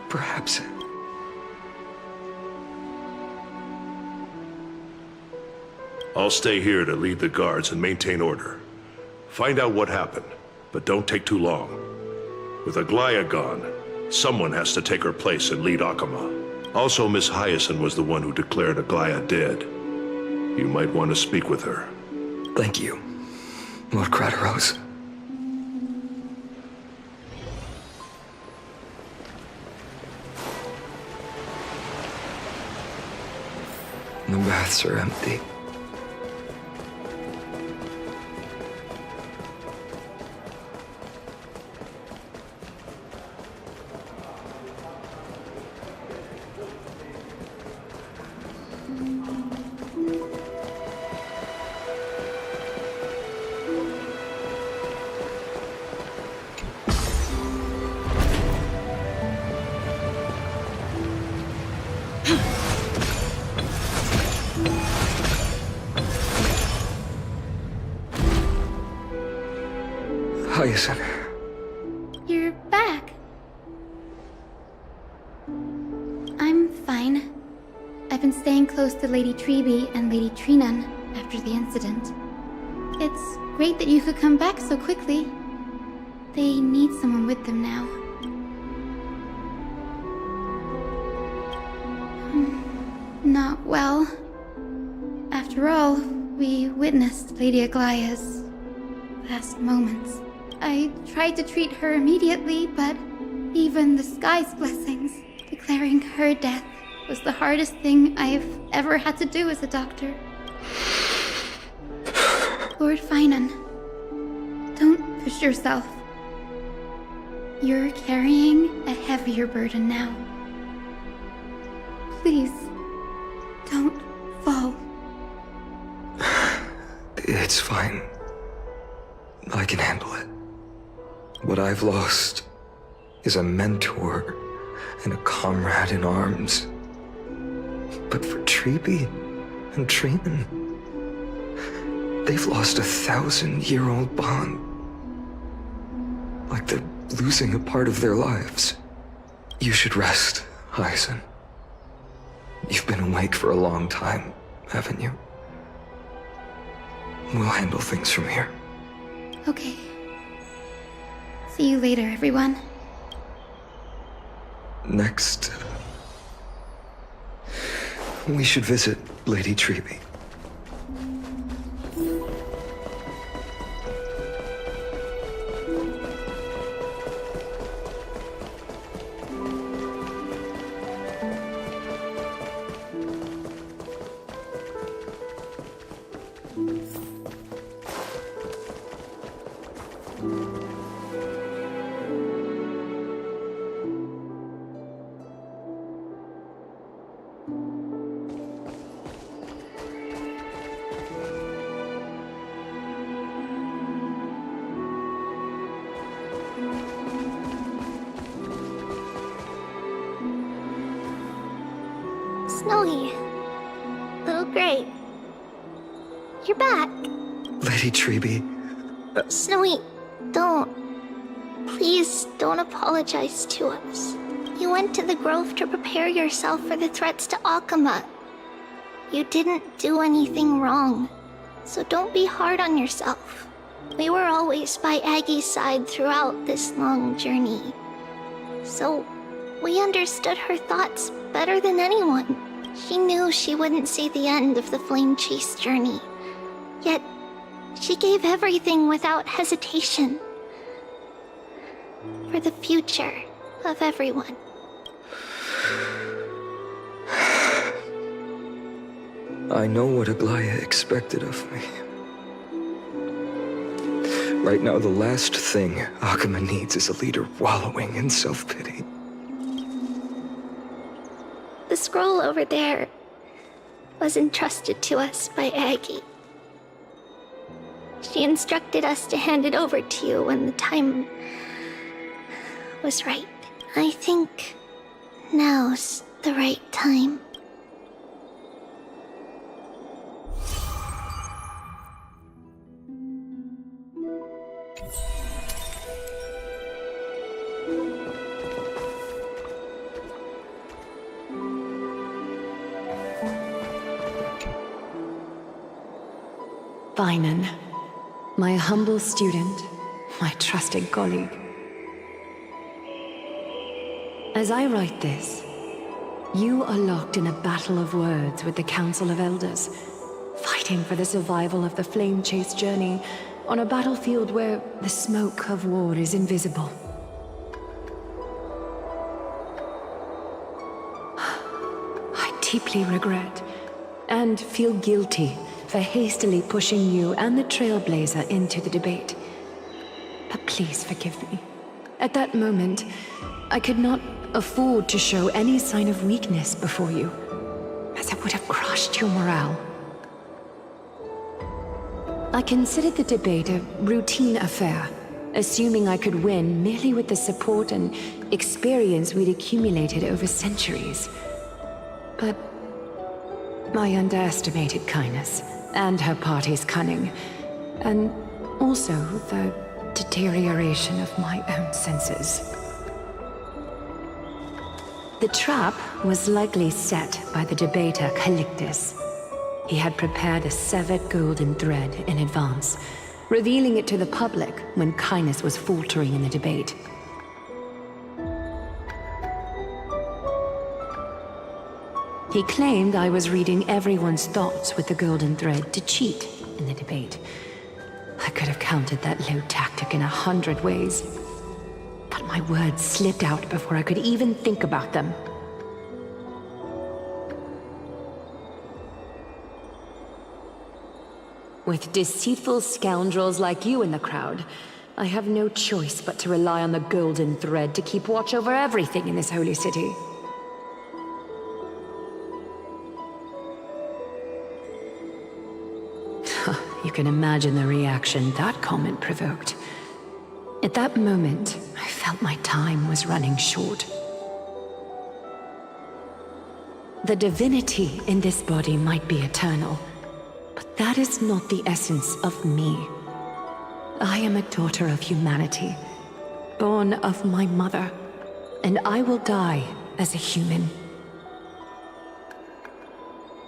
Perhaps... I'll stay here to lead the guards and maintain order. Find out what happened, but don't take too long. With Aglaia gone, someone has to take her place and lead Akama. Also, Miss Hyacinth was the one who declared Aglaia dead. You might want to speak with her. Thank you, Lord Krateros. The baths are empty. Hyacinth. You're back. I'm fine. I've been staying close to Lady Treby and Lady Trinan after the incident. It's great that you could come back so quickly. They need someone with them now. Not well. After all, we witnessed Lady Aglaia's last moments. I tried to treat her immediately, but even the sky's blessings, declaring her death, was the hardest thing I've ever had to do as a doctor. Lord Finan, don't push yourself. You're carrying a heavier burden now. Please, don't fall. It's fine. I can handle it. What I've lost is a mentor and a comrade in arms. But for Treby and Trinan, they've lost 1,000-year-old bond. Like they're losing a part of their lives. You should rest, Hyacinth. You've been awake for a long time, haven't you? We'll handle things from here. Okay. See you later, everyone. Next, we should visit Lady Treby. Snowy. Little Gray. You're back. Lady Treby. Snowy, don't. Please don't apologize to us. You went to the grove to prepare yourself for the threats to Akama. You didn't do anything wrong, so don't be hard on yourself. We were always by Aggie's side throughout this long journey. So, we understood her thoughts better than anyone. She knew she wouldn't see the end of the Flame Chase journey. Yet, she gave everything without hesitation. For the future of everyone. I know what Aglaya expected of me. Right now, the last thing Akama needs is a leader wallowing in self-pity. The scroll over there was entrusted to us by Aggie. She instructed us to hand it over to you when the time was right. I think now's the right time. Finan, my humble student, my trusted colleague. As I write this, you are locked in a battle of words with the Council of Elders, fighting for the survival of the Flame Chase journey on a battlefield where the smoke of war is invisible. I deeply regret and feel guilty for hastily pushing you and the Trailblazer into the debate. But please forgive me. At that moment, I could not afford to show any sign of weakness before you, as it would have crushed your morale. I considered the debate a routine affair, assuming I could win merely with the support and experience we'd accumulated over centuries. But I underestimated kindness and her party's cunning, and also the deterioration of my own senses. The trap was likely set by the debater Calictus. He had prepared a severed golden thread in advance, revealing it to the public when kindness was faltering in the debate. He claimed I was reading everyone's thoughts with the golden thread to cheat in the debate. I could have countered that low tactic in 100 ways, but my words slipped out before I could even think about them. With deceitful scoundrels like you in the crowd, I have no choice but to rely on the golden thread to keep watch over everything in this holy city. You can imagine the reaction that comment provoked. At that moment, I felt my time was running short. The divinity in this body might be eternal, but that is not the essence of me. I am a daughter of humanity, born of my mother, and I will die as a human.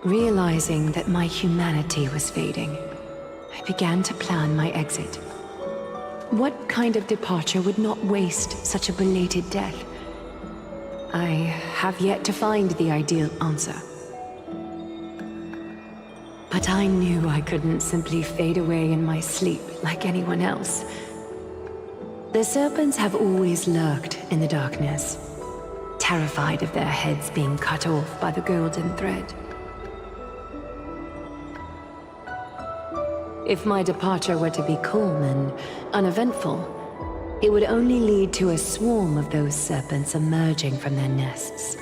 Realizing that my humanity was fading, I began to plan my exit. What kind of departure would not waste such a belated death? I have yet to find the ideal answer. But I knew I couldn't simply fade away in my sleep like anyone else. The serpents have always lurked in the darkness, terrified of their heads being cut off by the golden thread. If my departure were to be calm and uneventful, it would only lead to a swarm of those serpents emerging from their nests.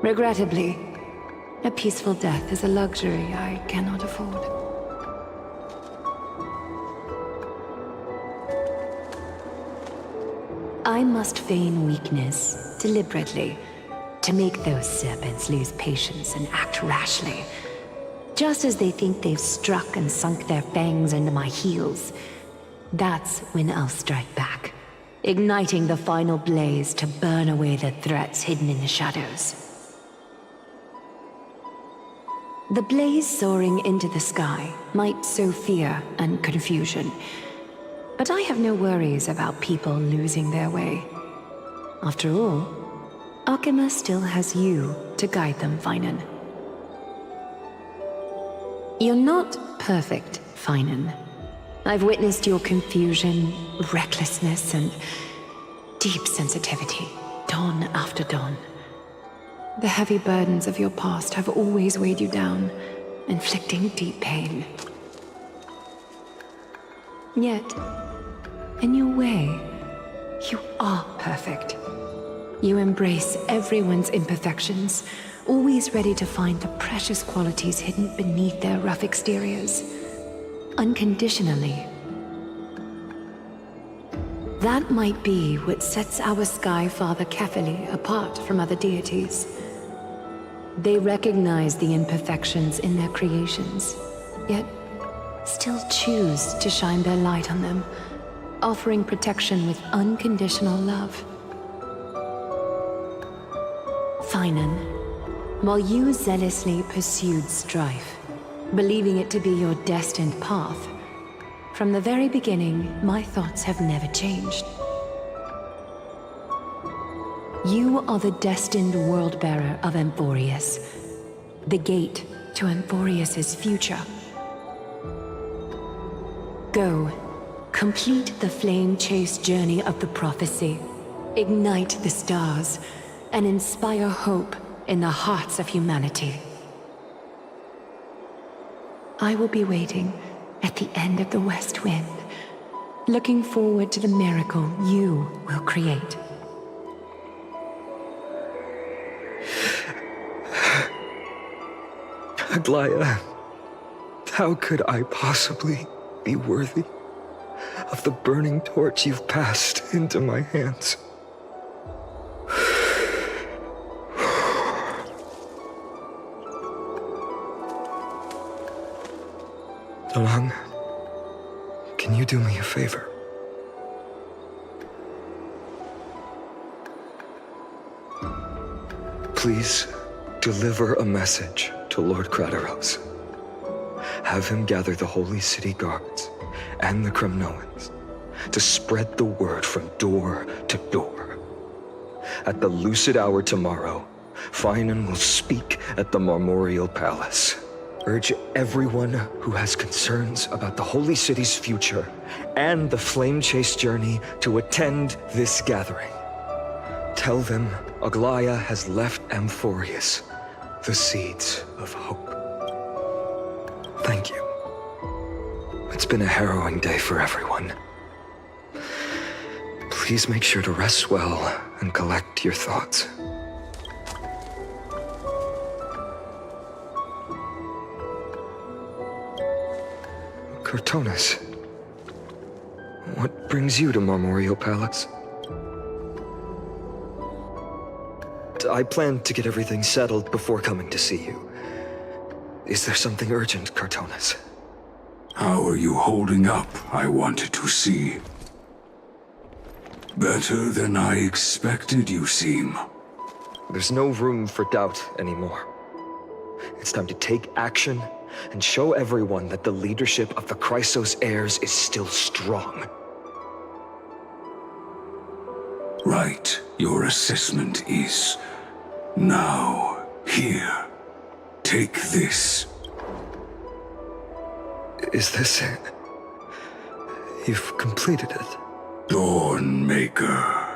Regrettably, a peaceful death is a luxury I cannot afford. I must feign weakness deliberately to make those serpents lose patience and act rashly. Just as they think they've struck and sunk their fangs into my heels, that's when I'll strike back, igniting the final blaze to burn away the threats hidden in the shadows. The blaze soaring into the sky might sow fear and confusion, but I have no worries about people losing their way. After all, Akima still has you to guide them, Finan. You're not perfect, Finan. I've witnessed your confusion, recklessness, and deep sensitivity, dawn after dawn. The heavy burdens of your past have always weighed you down, inflicting deep pain. Yet, in your way, you are perfect. You embrace everyone's imperfections, always ready to find the precious qualities hidden beneath their rough exteriors. Unconditionally. That might be what sets our Sky Father Kefili apart from other deities. They recognize the imperfections in their creations, yet still choose to shine their light on them, offering protection with unconditional love. Finan, while you zealously pursued strife, believing it to be your destined path, from the very beginning, my thoughts have never changed. You are the destined world-bearer of Amphorius, the gate to Amphorius's future. Go, complete the flame-chased journey of the prophecy, ignite the stars, and inspire hope in the hearts of humanity. I will be waiting at the end of the West Wind, looking forward to the miracle you will create. Aglaya, how could I possibly be worthy of the burning torch you've passed into my hands? Dolang, can you do me a favor? Please deliver a message to Lord Krateros. Have him gather the Holy City guards and the Kremnoans to spread the word from door to door. At the lucid hour tomorrow, Finan will speak at the Marmorial Palace. Urge everyone who has concerns about the Holy City's future and the Flame Chase journey to attend this gathering. Tell them Aglaya has left Amphorius the seeds of hope. Thank you. It's been a harrowing day for everyone. Please make sure to rest well and collect your thoughts. Cortonis, what brings you to Marmorial Palace? I planned to get everything settled before coming to see you. Is there something urgent, Cortonis? How are you holding up, I wanted to see. Better than I expected, you seem. There's no room for doubt anymore. It's time to take action and show everyone that the leadership of the Chrysos heirs is still strong. Right, your assessment is. Now, here. Take this. Is this it? You've completed it. Dawnmaker.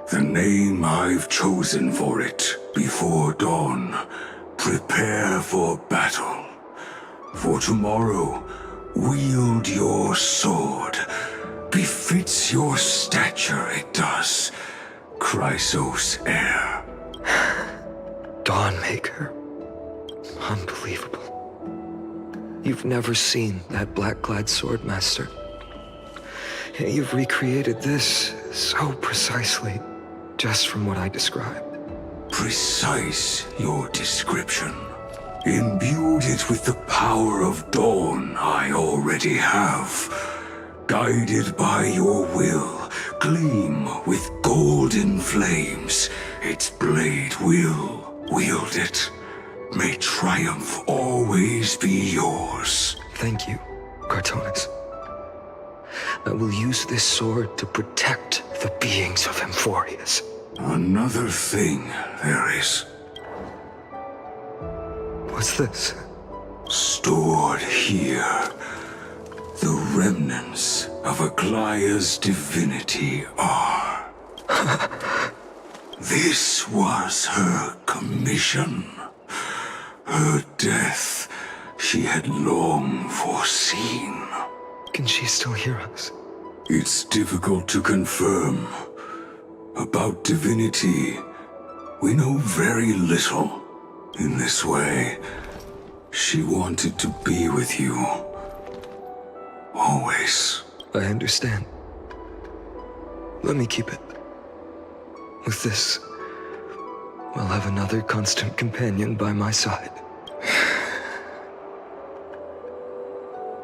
The name I've chosen for it. Before dawn, prepare for battle. For tomorrow, wield your sword. Befits your stature, it does. Chrysos heir. Dawnmaker. Unbelievable. You've never seen that black-clad swordmaster. You've recreated this so precisely, just from what I described. precise your description. Imbued it with the power of dawn I already have. Guided by your will, gleam with golden flames. Its blade will wield it. May triumph always be yours. Thank you, Cartonis. I will use this sword to protect the beings of Emphorius. Another thing there is. What's this? Stored here, the remnants of Aglaya's divinity are. This was her commission. Her death she had long foreseen. Can she still hear us? It's difficult to confirm. About divinity, we know very little. In this way, she wanted to be with you. Always. I understand. Let me keep it. With this, I'll have another constant companion by my side.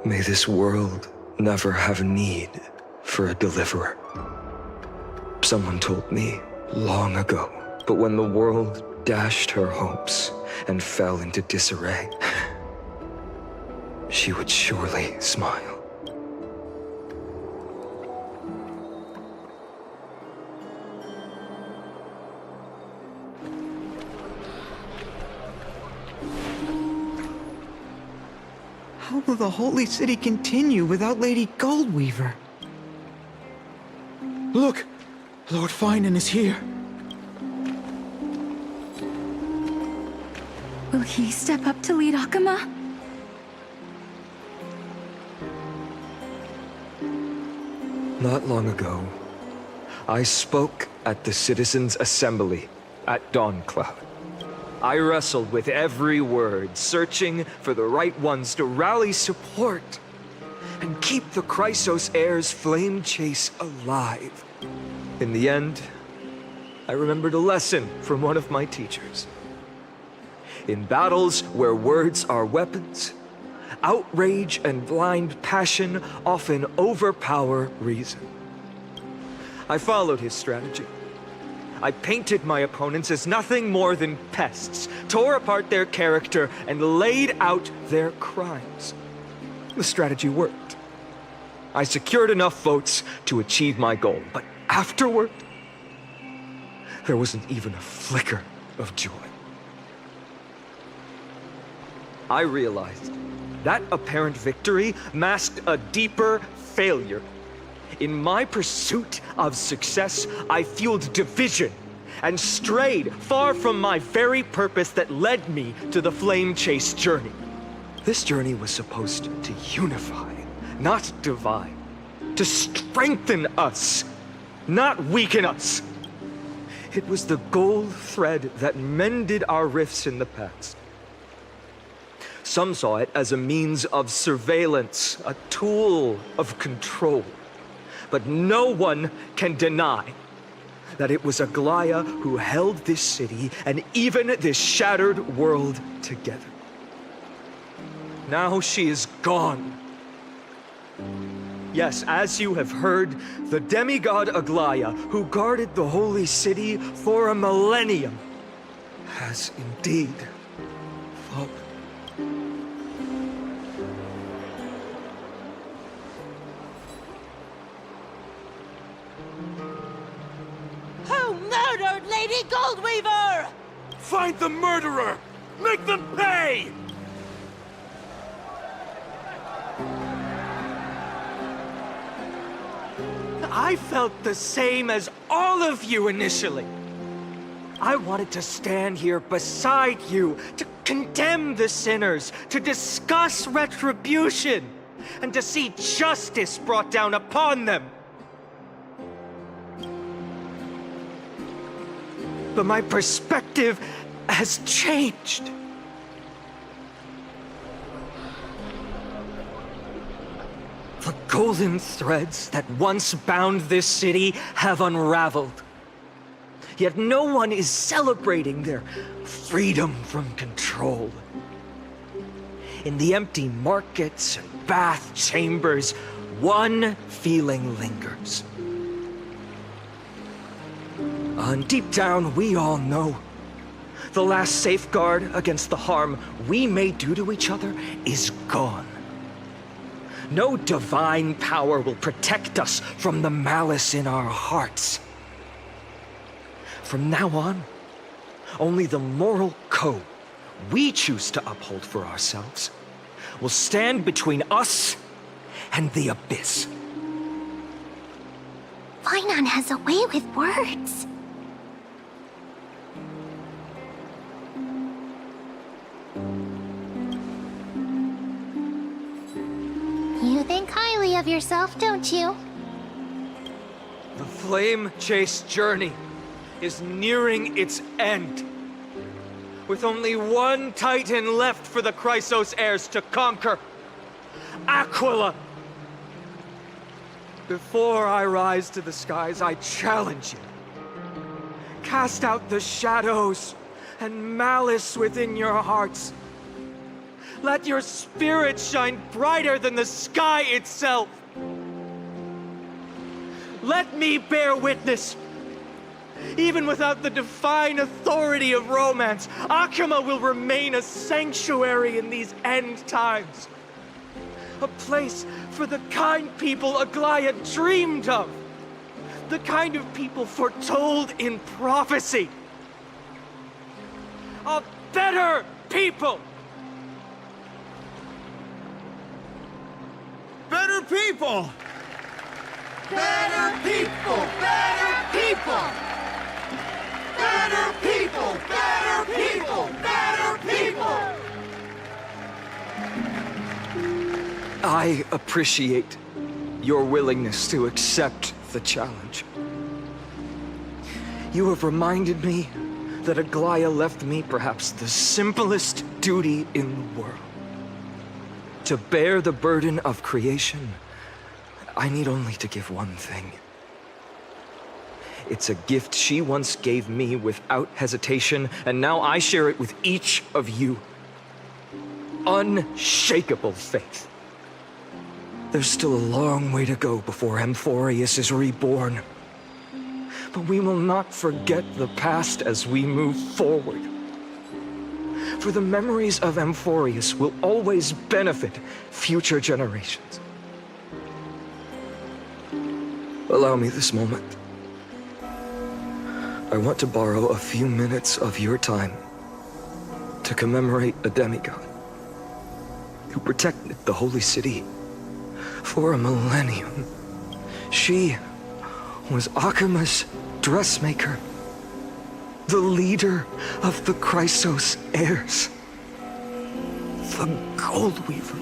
May this world never have need for a deliverer. Someone told me long ago, but when the world dashed her hopes and fell into disarray, she would surely smile. How will the Holy City continue without Lady Goldweaver? Look! Lord Finan is here. Will he step up to lead Akama? Not long ago, I spoke at the Citizens' Assembly at Dawncloud. I wrestled with every word, searching for the right ones to rally support and keep the Chrysos heir's flame chase alive. In the end, I remembered a lesson from one of my teachers. In battles where words are weapons, outrage and blind passion often overpower reason. I followed his strategy. I painted my opponents as nothing more than pests, tore apart their character, and laid out their crimes. The strategy worked. I secured enough votes to achieve my goal, but afterward, there wasn't even a flicker of joy. I realized that apparent victory masked a deeper failure. In my pursuit of success, I fueled division and strayed far from my very purpose that led me to the Flame Chase journey. This journey was supposed to unify, not divide, to strengthen us, not weaken us. It was the gold thread that mended our rifts in the past. Some saw it as a means of surveillance, a tool of control. But no one can deny that it was Aglaya who held this city and even this shattered world together. Now she is gone. Yes, as you have heard, the demigod Aglaya, who guarded the holy city for a millennium, has indeed fallen. Who murdered Lady Goldweaver? Find the murderer! Make them pay! I felt the same as all of you initially. I wanted to stand here beside you, to condemn the sinners, to discuss retribution, and to see justice brought down upon them. But my perspective has changed. The golden threads that once bound this city have unraveled. yet no one is celebrating their freedom from control. In the empty markets and bath chambers, one feeling lingers. And deep down, we all know the last safeguard against the harm we may do to each other is gone. No divine power will protect us from the malice in our hearts. From now on, only the moral code we choose to uphold for ourselves will stand between us and the abyss. Finon has a way with words. You think highly of yourself, don't you? The flame-chased journey is nearing its end. With only one Titan left for the Chrysos heirs to conquer, Aquila. Before I rise to the skies, I challenge you. Cast out the shadows and malice within your hearts. Let your spirit shine brighter than the sky itself. Let me bear witness. Even without the divine authority of romance, Akima will remain a sanctuary in these end times. A place for the kind people Aglaya dreamed of. The kind of people foretold in prophecy. A better people! Better people! Better people! Better people! Better people! Better people! Better people! I appreciate your willingness to accept the challenge. You have reminded me that Aglaya left me perhaps the simplest duty in the world. To bear the burden of creation, I need only to give one thing. It's a gift she once gave me without hesitation, and now I share it with each of you. Unshakable faith. There's still a long way to go before Amphorius is reborn. But we will not forget the past as we move forward. For the memories of Amphorius will always benefit future generations. Allow me this moment. I want to borrow a few minutes of your time to commemorate a demigod who protected the Holy City for a millennium. She was Akima's dressmaker, the leader of the Chrysos heirs, the Gold Weaver.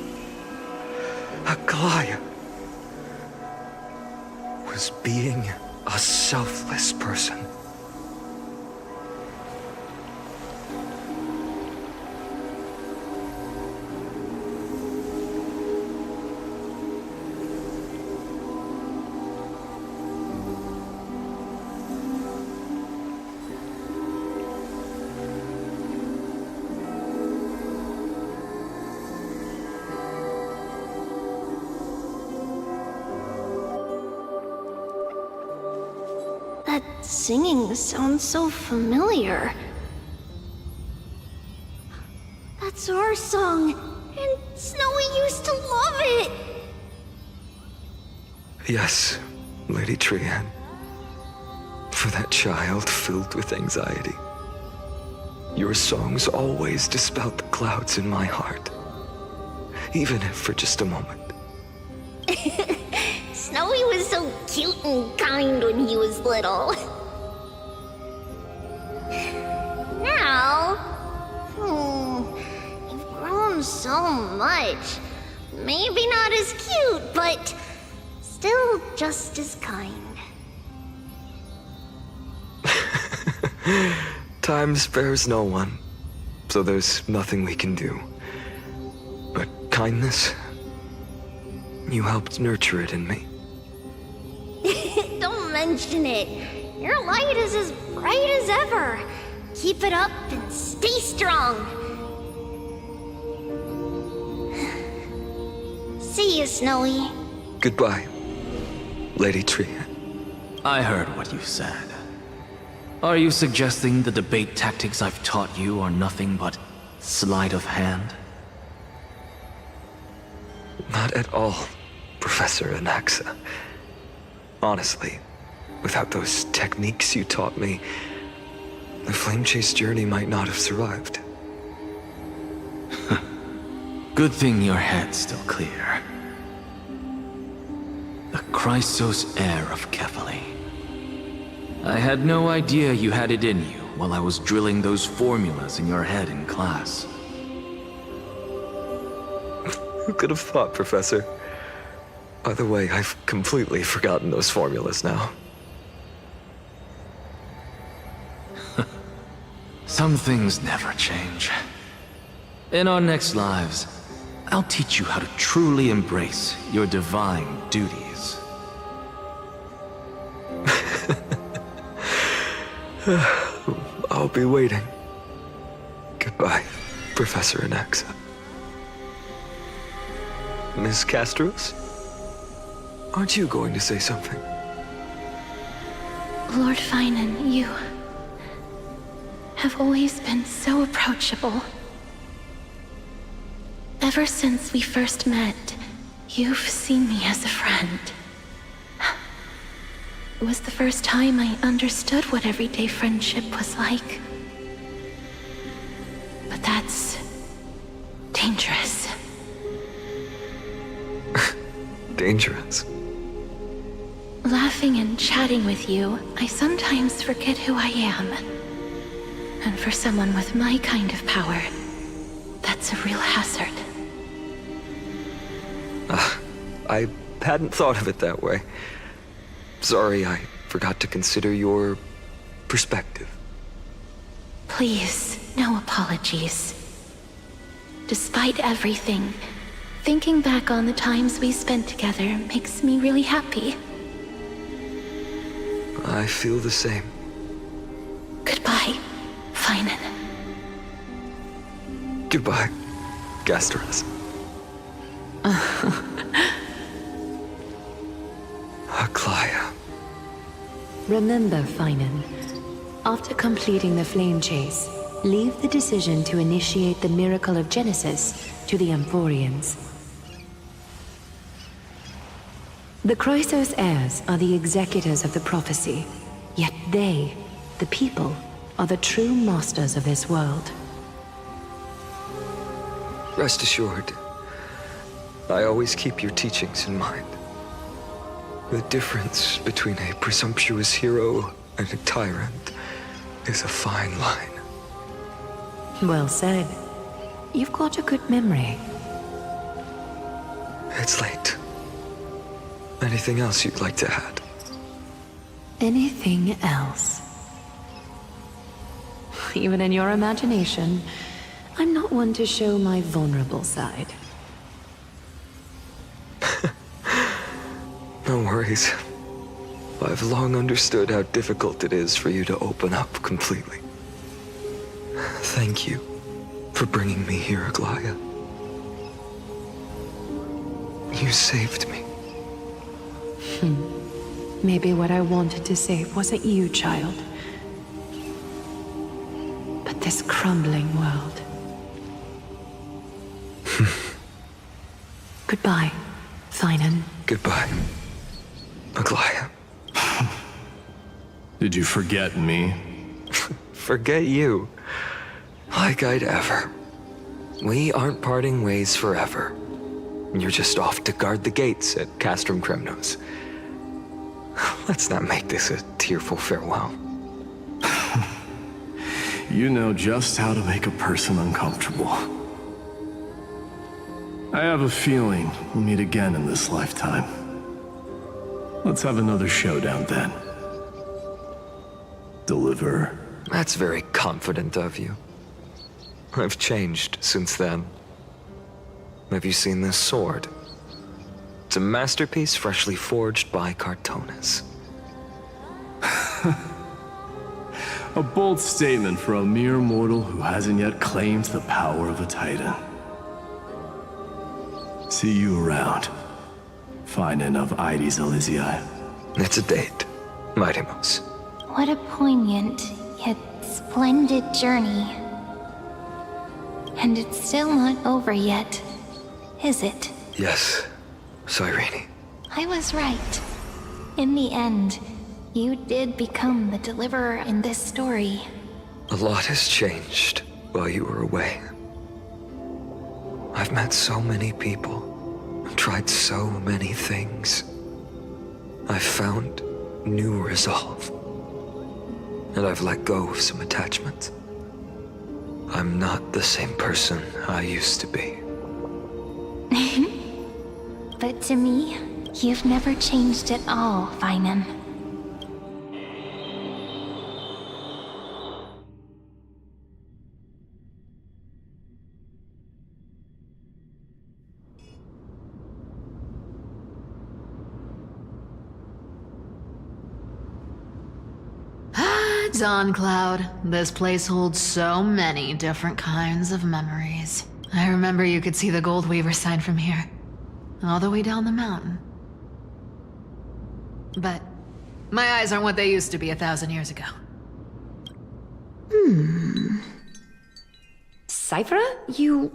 Aglaya was being a selfless person. That singing sounds so familiar. That's our song, and Snowy used to love it! Yes, Lady Trian. For that child filled with anxiety. Your songs always dispelled the clouds in my heart. Even if for just a moment. Snowy was so cute and kind when he was little. Now, you've grown so much. Maybe not as cute, but still just as kind. Time spares no one, so there's nothing we can do. But kindness, you helped nurture it in me. Don't mention it. Your light is as bright as ever. Keep it up and stay strong. See you, Snowy. Goodbye, Lady Tree. I heard what you said. Are you suggesting the debate tactics I've taught you are nothing but sleight of hand? Not at all, Professor Anaxa. Honestly, without those techniques you taught me, the Flame Chase journey might not have survived. Good thing your head's still clear. The Chrysos heir of Kefali. I had no idea you had it in you while I was drilling those formulas in your head in class. Who could have thought, Professor? By the way, I've completely forgotten those formulas now. Some things never change. In our next lives, I'll teach you how to truly embrace your divine duties. I'll be waiting. Goodbye, Professor Anaxa. Miss Castros? Aren't you going to say something? Lord Finan, you have always been so approachable. Ever since we first met, you've seen me as a friend. It was the first time I understood what everyday friendship was like. But that's dangerous. Dangerous? Laughing and chatting with you, I sometimes forget who I am. And for someone with my kind of power, that's a real hazard. I hadn't thought of it that way. Sorry, I forgot to consider your perspective. Please, no apologies. Despite everything, thinking back on the times we spent together makes me really happy. I feel the same. Goodbye, Finan. Goodbye, Gasteras. Aglaya. Remember, Finan, after completing the flame chase, leave the decision to initiate the miracle of Genesis to the Amphorians. The Chrysos heirs are the executors of the prophecy, yet they, the people, are the true masters of this world. Rest assured, I always keep your teachings in mind. The difference between a presumptuous hero and a tyrant is a fine line. Well said. You've got a good memory. It's late. Anything else you'd like to add? Anything else? Even in your imagination, I'm not one to show my vulnerable side. No worries. I've long understood how difficult it is for you to open up completely. Thank you for bringing me here, Aglaya. You saved me. Maybe what I wanted to save wasn't you, child, but this crumbling world. Goodbye, Finan. Goodbye, Aglaya. Did you forget me? Forget you? Like I'd ever. We aren't parting ways forever. You're just off to guard the gates at Castrum Kremnos. Let's not make this a tearful farewell. You know just how to make a person uncomfortable. I have a feeling we'll meet again in this lifetime. Let's have another showdown then. Deliver. That's very confident of you. I've changed since then. Have you seen this sword? It's a masterpiece freshly forged by Cartonis. A bold statement for a mere mortal who hasn't yet claimed the power of a Titan. See you around. Finan of Ides Elysiae. It's a date, Mightymouse. What a poignant, yet splendid journey. And it's still not over yet, is it? Yes, Cyrene. I was right. In the end, you did become the deliverer in this story. A lot has changed while you were away. I've met so many people, tried so many things. I've found new resolve. And I've let go of some attachment. I'm not the same person I used to be. But to me, you've never changed at all, Finan. Dawn Cloud. This place holds so many different kinds of memories. I remember you could see the Gold Weaver sign from here, all the way down the mountain. But my eyes aren't what they used to be 1,000 years ago. Cyphera, you...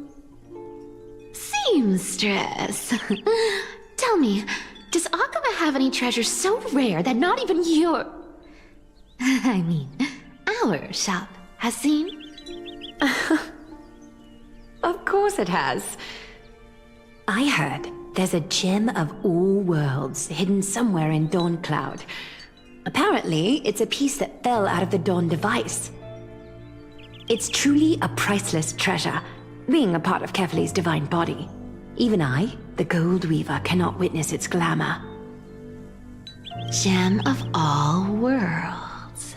Seamstress. Tell me, does Akama have any treasures so rare that not even your... I mean, our shop has seen? Of course it has. I heard there's a gem of all worlds hidden somewhere in Dawn Cloud. Apparently, it's a piece that fell out of the Dawn device. It's truly a priceless treasure, being a part of Kefali's divine body. Even I, the Gold Weaver, cannot witness its glamour. Gem of all worlds.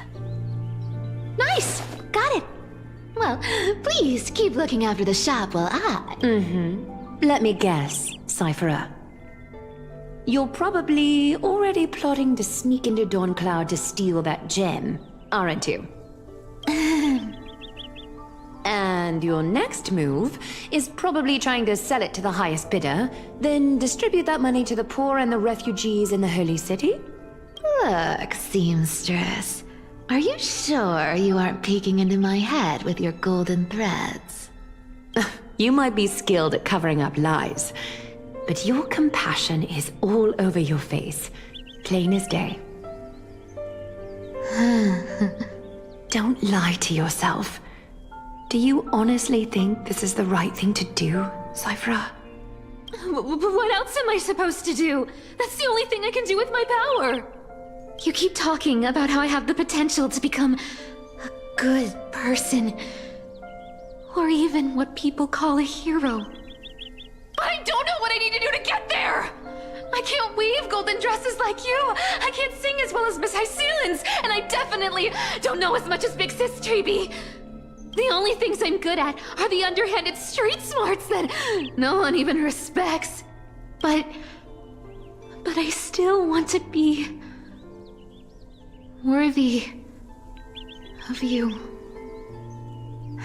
Nice! Got it! Well, please keep looking after the shop while I... Let me guess, Cyphera. You're probably already plotting to sneak into Dawn Cloud to steal that gem, aren't you? And your next move is probably trying to sell it to the highest bidder, then distribute that money to the poor and the refugees in the Holy City? Look, seamstress. Are you sure you aren't peeking into my head with your golden threads? You might be skilled at covering up lies, but your compassion is all over your face, plain as day. Don't lie to yourself. Do you honestly think this is the right thing to do, Cyphera? What else am I supposed to do? That's the only thing I can do with my power. You keep talking about how I have the potential to become a good person. Or even what people call a hero. But I don't know what I need to do to get there! I can't weave golden dresses like you! I can't sing as well as Miss Hyceelins! And I definitely don't know as much as Big Sis Treby! The only things I'm good at are the underhanded street smarts that no one even respects. But I still want to be... worthy of you.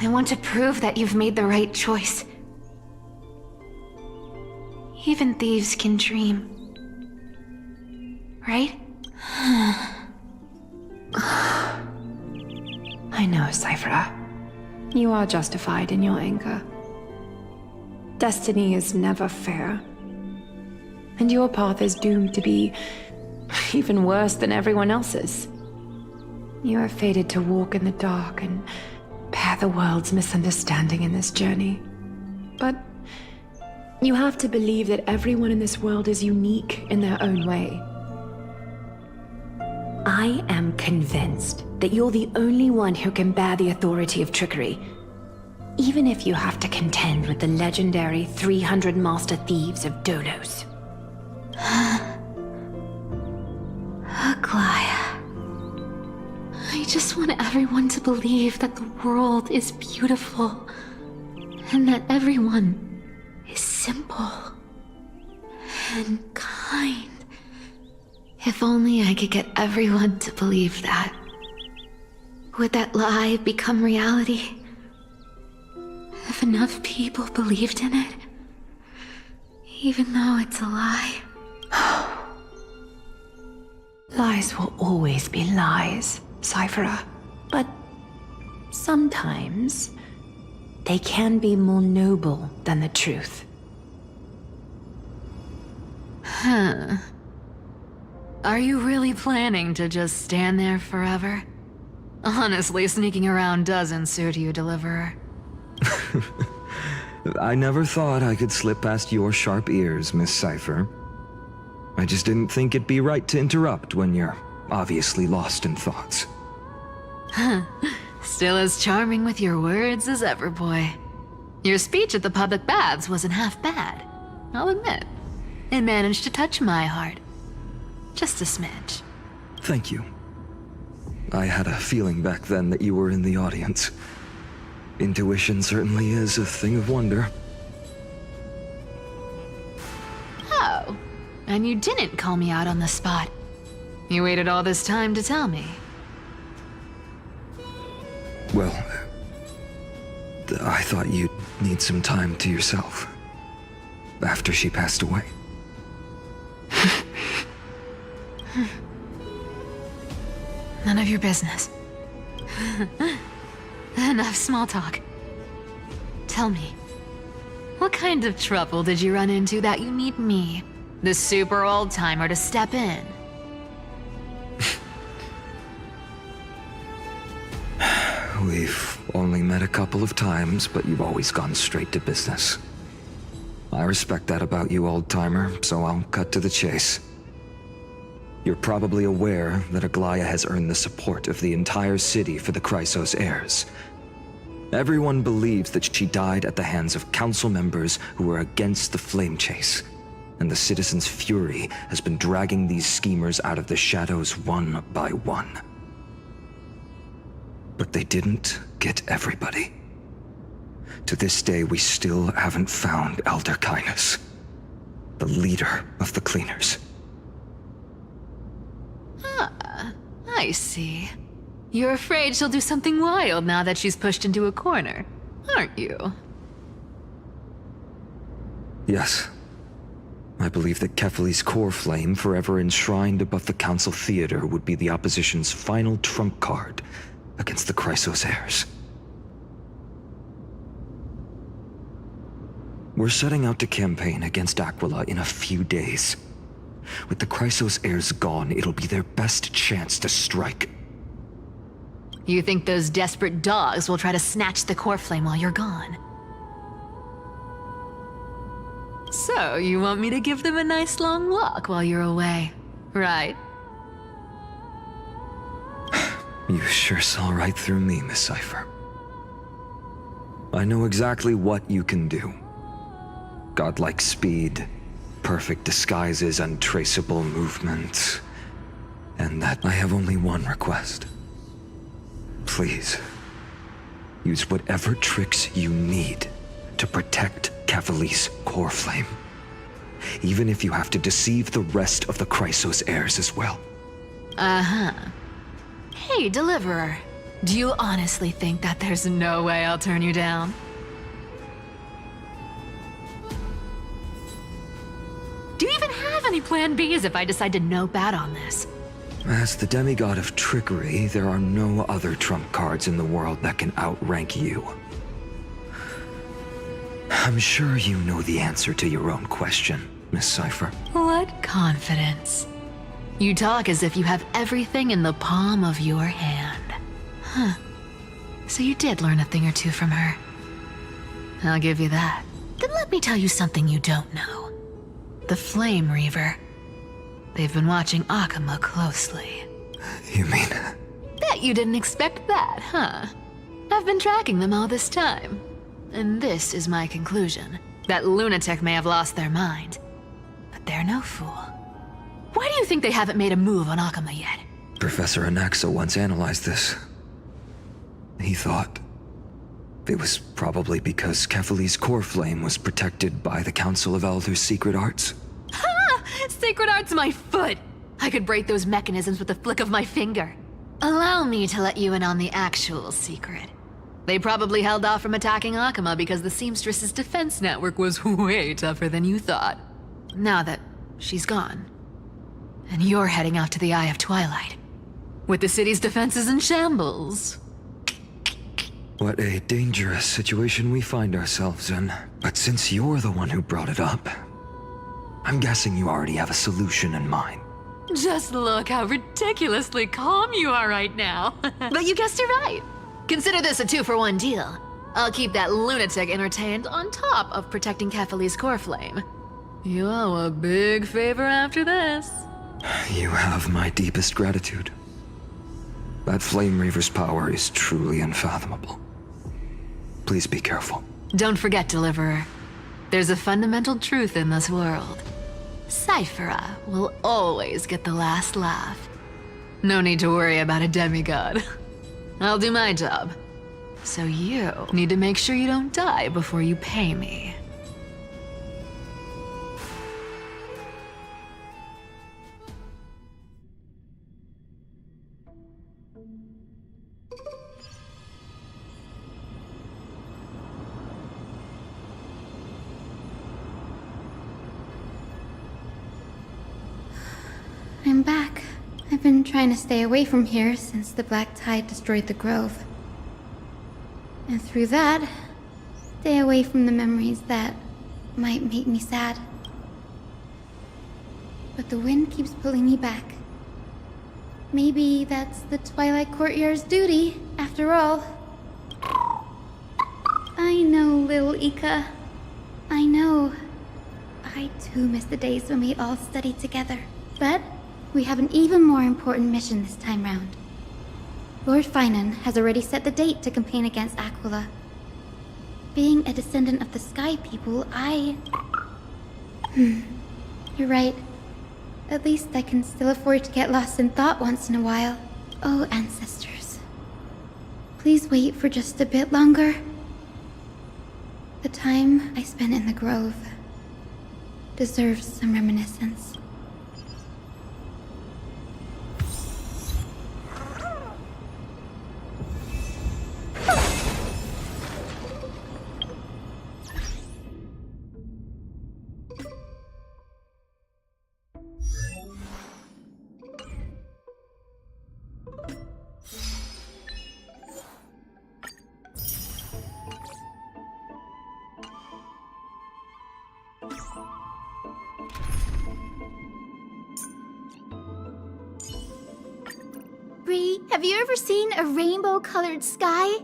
I want to prove that you've made the right choice. Even thieves can dream. Right? I know, Cyphera. You are justified in your anger. Destiny is never fair. And your path is doomed to be even worse than everyone else's. You are fated to walk in the dark and bear the world's misunderstanding in this journey. But you have to believe that everyone in this world is unique in their own way. I am convinced that you're the only one who can bear the authority of trickery, even if you have to contend with the legendary 300 master thieves of Dolos. Aglaia. I just want everyone to believe that the world is beautiful, and that everyone is simple, and kind, If only I could get everyone to believe that. Would that lie become reality? If enough people believed in it, even though it's a lie. Lies will always be lies, Cyphera. But sometimes they can be more noble than the truth. Huh. Are you really planning to just stand there forever? Honestly, sneaking around doesn't suit you, Deliverer. I never thought I could slip past your sharp ears, Miss Cypher. I just didn't think it'd be right to interrupt when you're obviously lost in thoughts. Huh. Still as charming with your words as ever, boy. Your speech at the public baths wasn't half bad, I'll admit. It managed to touch my heart. Just a smidge. Thank you. I had a feeling back then that you were in the audience. Intuition certainly is a thing of wonder. Oh, and you didn't call me out on the spot. You waited all this time to tell me. Well, I thought you'd need some time to yourself. After she passed away. None of your business. Enough small talk. Tell me, what kind of trouble did you run into that you need me, the super old-timer, to step in? We've only met a couple of times, but you've always gone straight to business. I respect that about you, old-timer, so I'll cut to the chase. You're probably aware that Aglaya has earned the support of the entire city for the Chrysos heirs. Everyone believes that she died at the hands of council members who were against the flame chase, and the citizens' fury has been dragging these schemers out of the shadows one by one. But they didn't get everybody. To this day, we still haven't found Elder Kynus, the leader of the Cleaners. Ah, I see. You're afraid she'll do something wild now that she's pushed into a corner, aren't you? Yes. I believe that Kefali's core flame, forever enshrined above the Council Theater, would be the opposition's final trump card against the Chrysos heirs. We're setting out to campaign against Aquila in a few days. With the Chrysos heirs gone, it'll be their best chance to strike. You think those desperate dogs will try to snatch the core flame while you're gone? So, you want me to give them a nice long walk while you're away, right? You sure saw right through me, Miss Cypher. I know exactly what you can do. Godlike speed, perfect disguises, untraceable movement. And that I have only one request. Please, use whatever tricks you need to protect Kefali's core flame. Even if you have to deceive the rest of the Chrysos heirs as well. Uh-huh. Hey, Deliverer. Do you honestly think that there's no way I'll turn you down? Do you even have any plan Bs if I decide to nope out on this? As the demigod of trickery, there are no other trump cards in the world that can outrank you. I'm sure you know the answer to your own question, Miss Cypher. What confidence. You talk as if you have everything in the palm of your hand. Huh. So you did learn a thing or two from her. I'll give you that. Then let me tell you something you don't know. The Flame Reaver. They've been watching Akama closely. You mean? Bet you didn't expect that, huh? I've been tracking them all this time. And this is my conclusion. That lunatic may have lost their mind. But they're no fool. Why do you think they haven't made a move on Akama yet? Professor Anaxa once analyzed this. He thought it was probably because Kefali's core flame was protected by the Council of Elders' secret arts. Ha! Sacred arts my foot! I could break those mechanisms with the flick of my finger. Allow me to let you in on the actual secret. They probably held off from attacking Akama because the Seamstress's defense network was way tougher than you thought. Now that she's gone, and you're heading out to the Eye of Twilight, with the city's defenses in shambles. What a dangerous situation we find ourselves in. But since you're the one who brought it up, I'm guessing you already have a solution in mind. Just look how ridiculously calm you are right now. But you guessed it right. Consider this a 2-for-1 deal. I'll keep that lunatic entertained on top of protecting Kefali's core flame. You owe a big favor after this. You have my deepest gratitude. That Flame Reaver's power is truly unfathomable. Please be careful. Don't forget, Deliverer. There's a fundamental truth in this world. Cyphera will always get the last laugh. No need to worry about a demigod. I'll do my job. So you need to make sure you don't die before you pay me. I'm back. I've been trying to stay away from here since the Black Tide destroyed the grove. And through that, stay away from the memories that might make me sad. But the wind keeps pulling me back. Maybe that's the Twilight Courtyard's duty, after all. I know, little Ika. I know. I too miss the days when we all studied together. But we have an even more important mission this time round. Lord Finan has already set the date to campaign against Aquila. Being a descendant of the Sky People, You're right. At least I can still afford to get lost in thought once in a while. Oh, ancestors. Please wait for just a bit longer. The time I spent in the grove deserves some reminiscence. Bree, have you ever seen a rainbow-colored sky?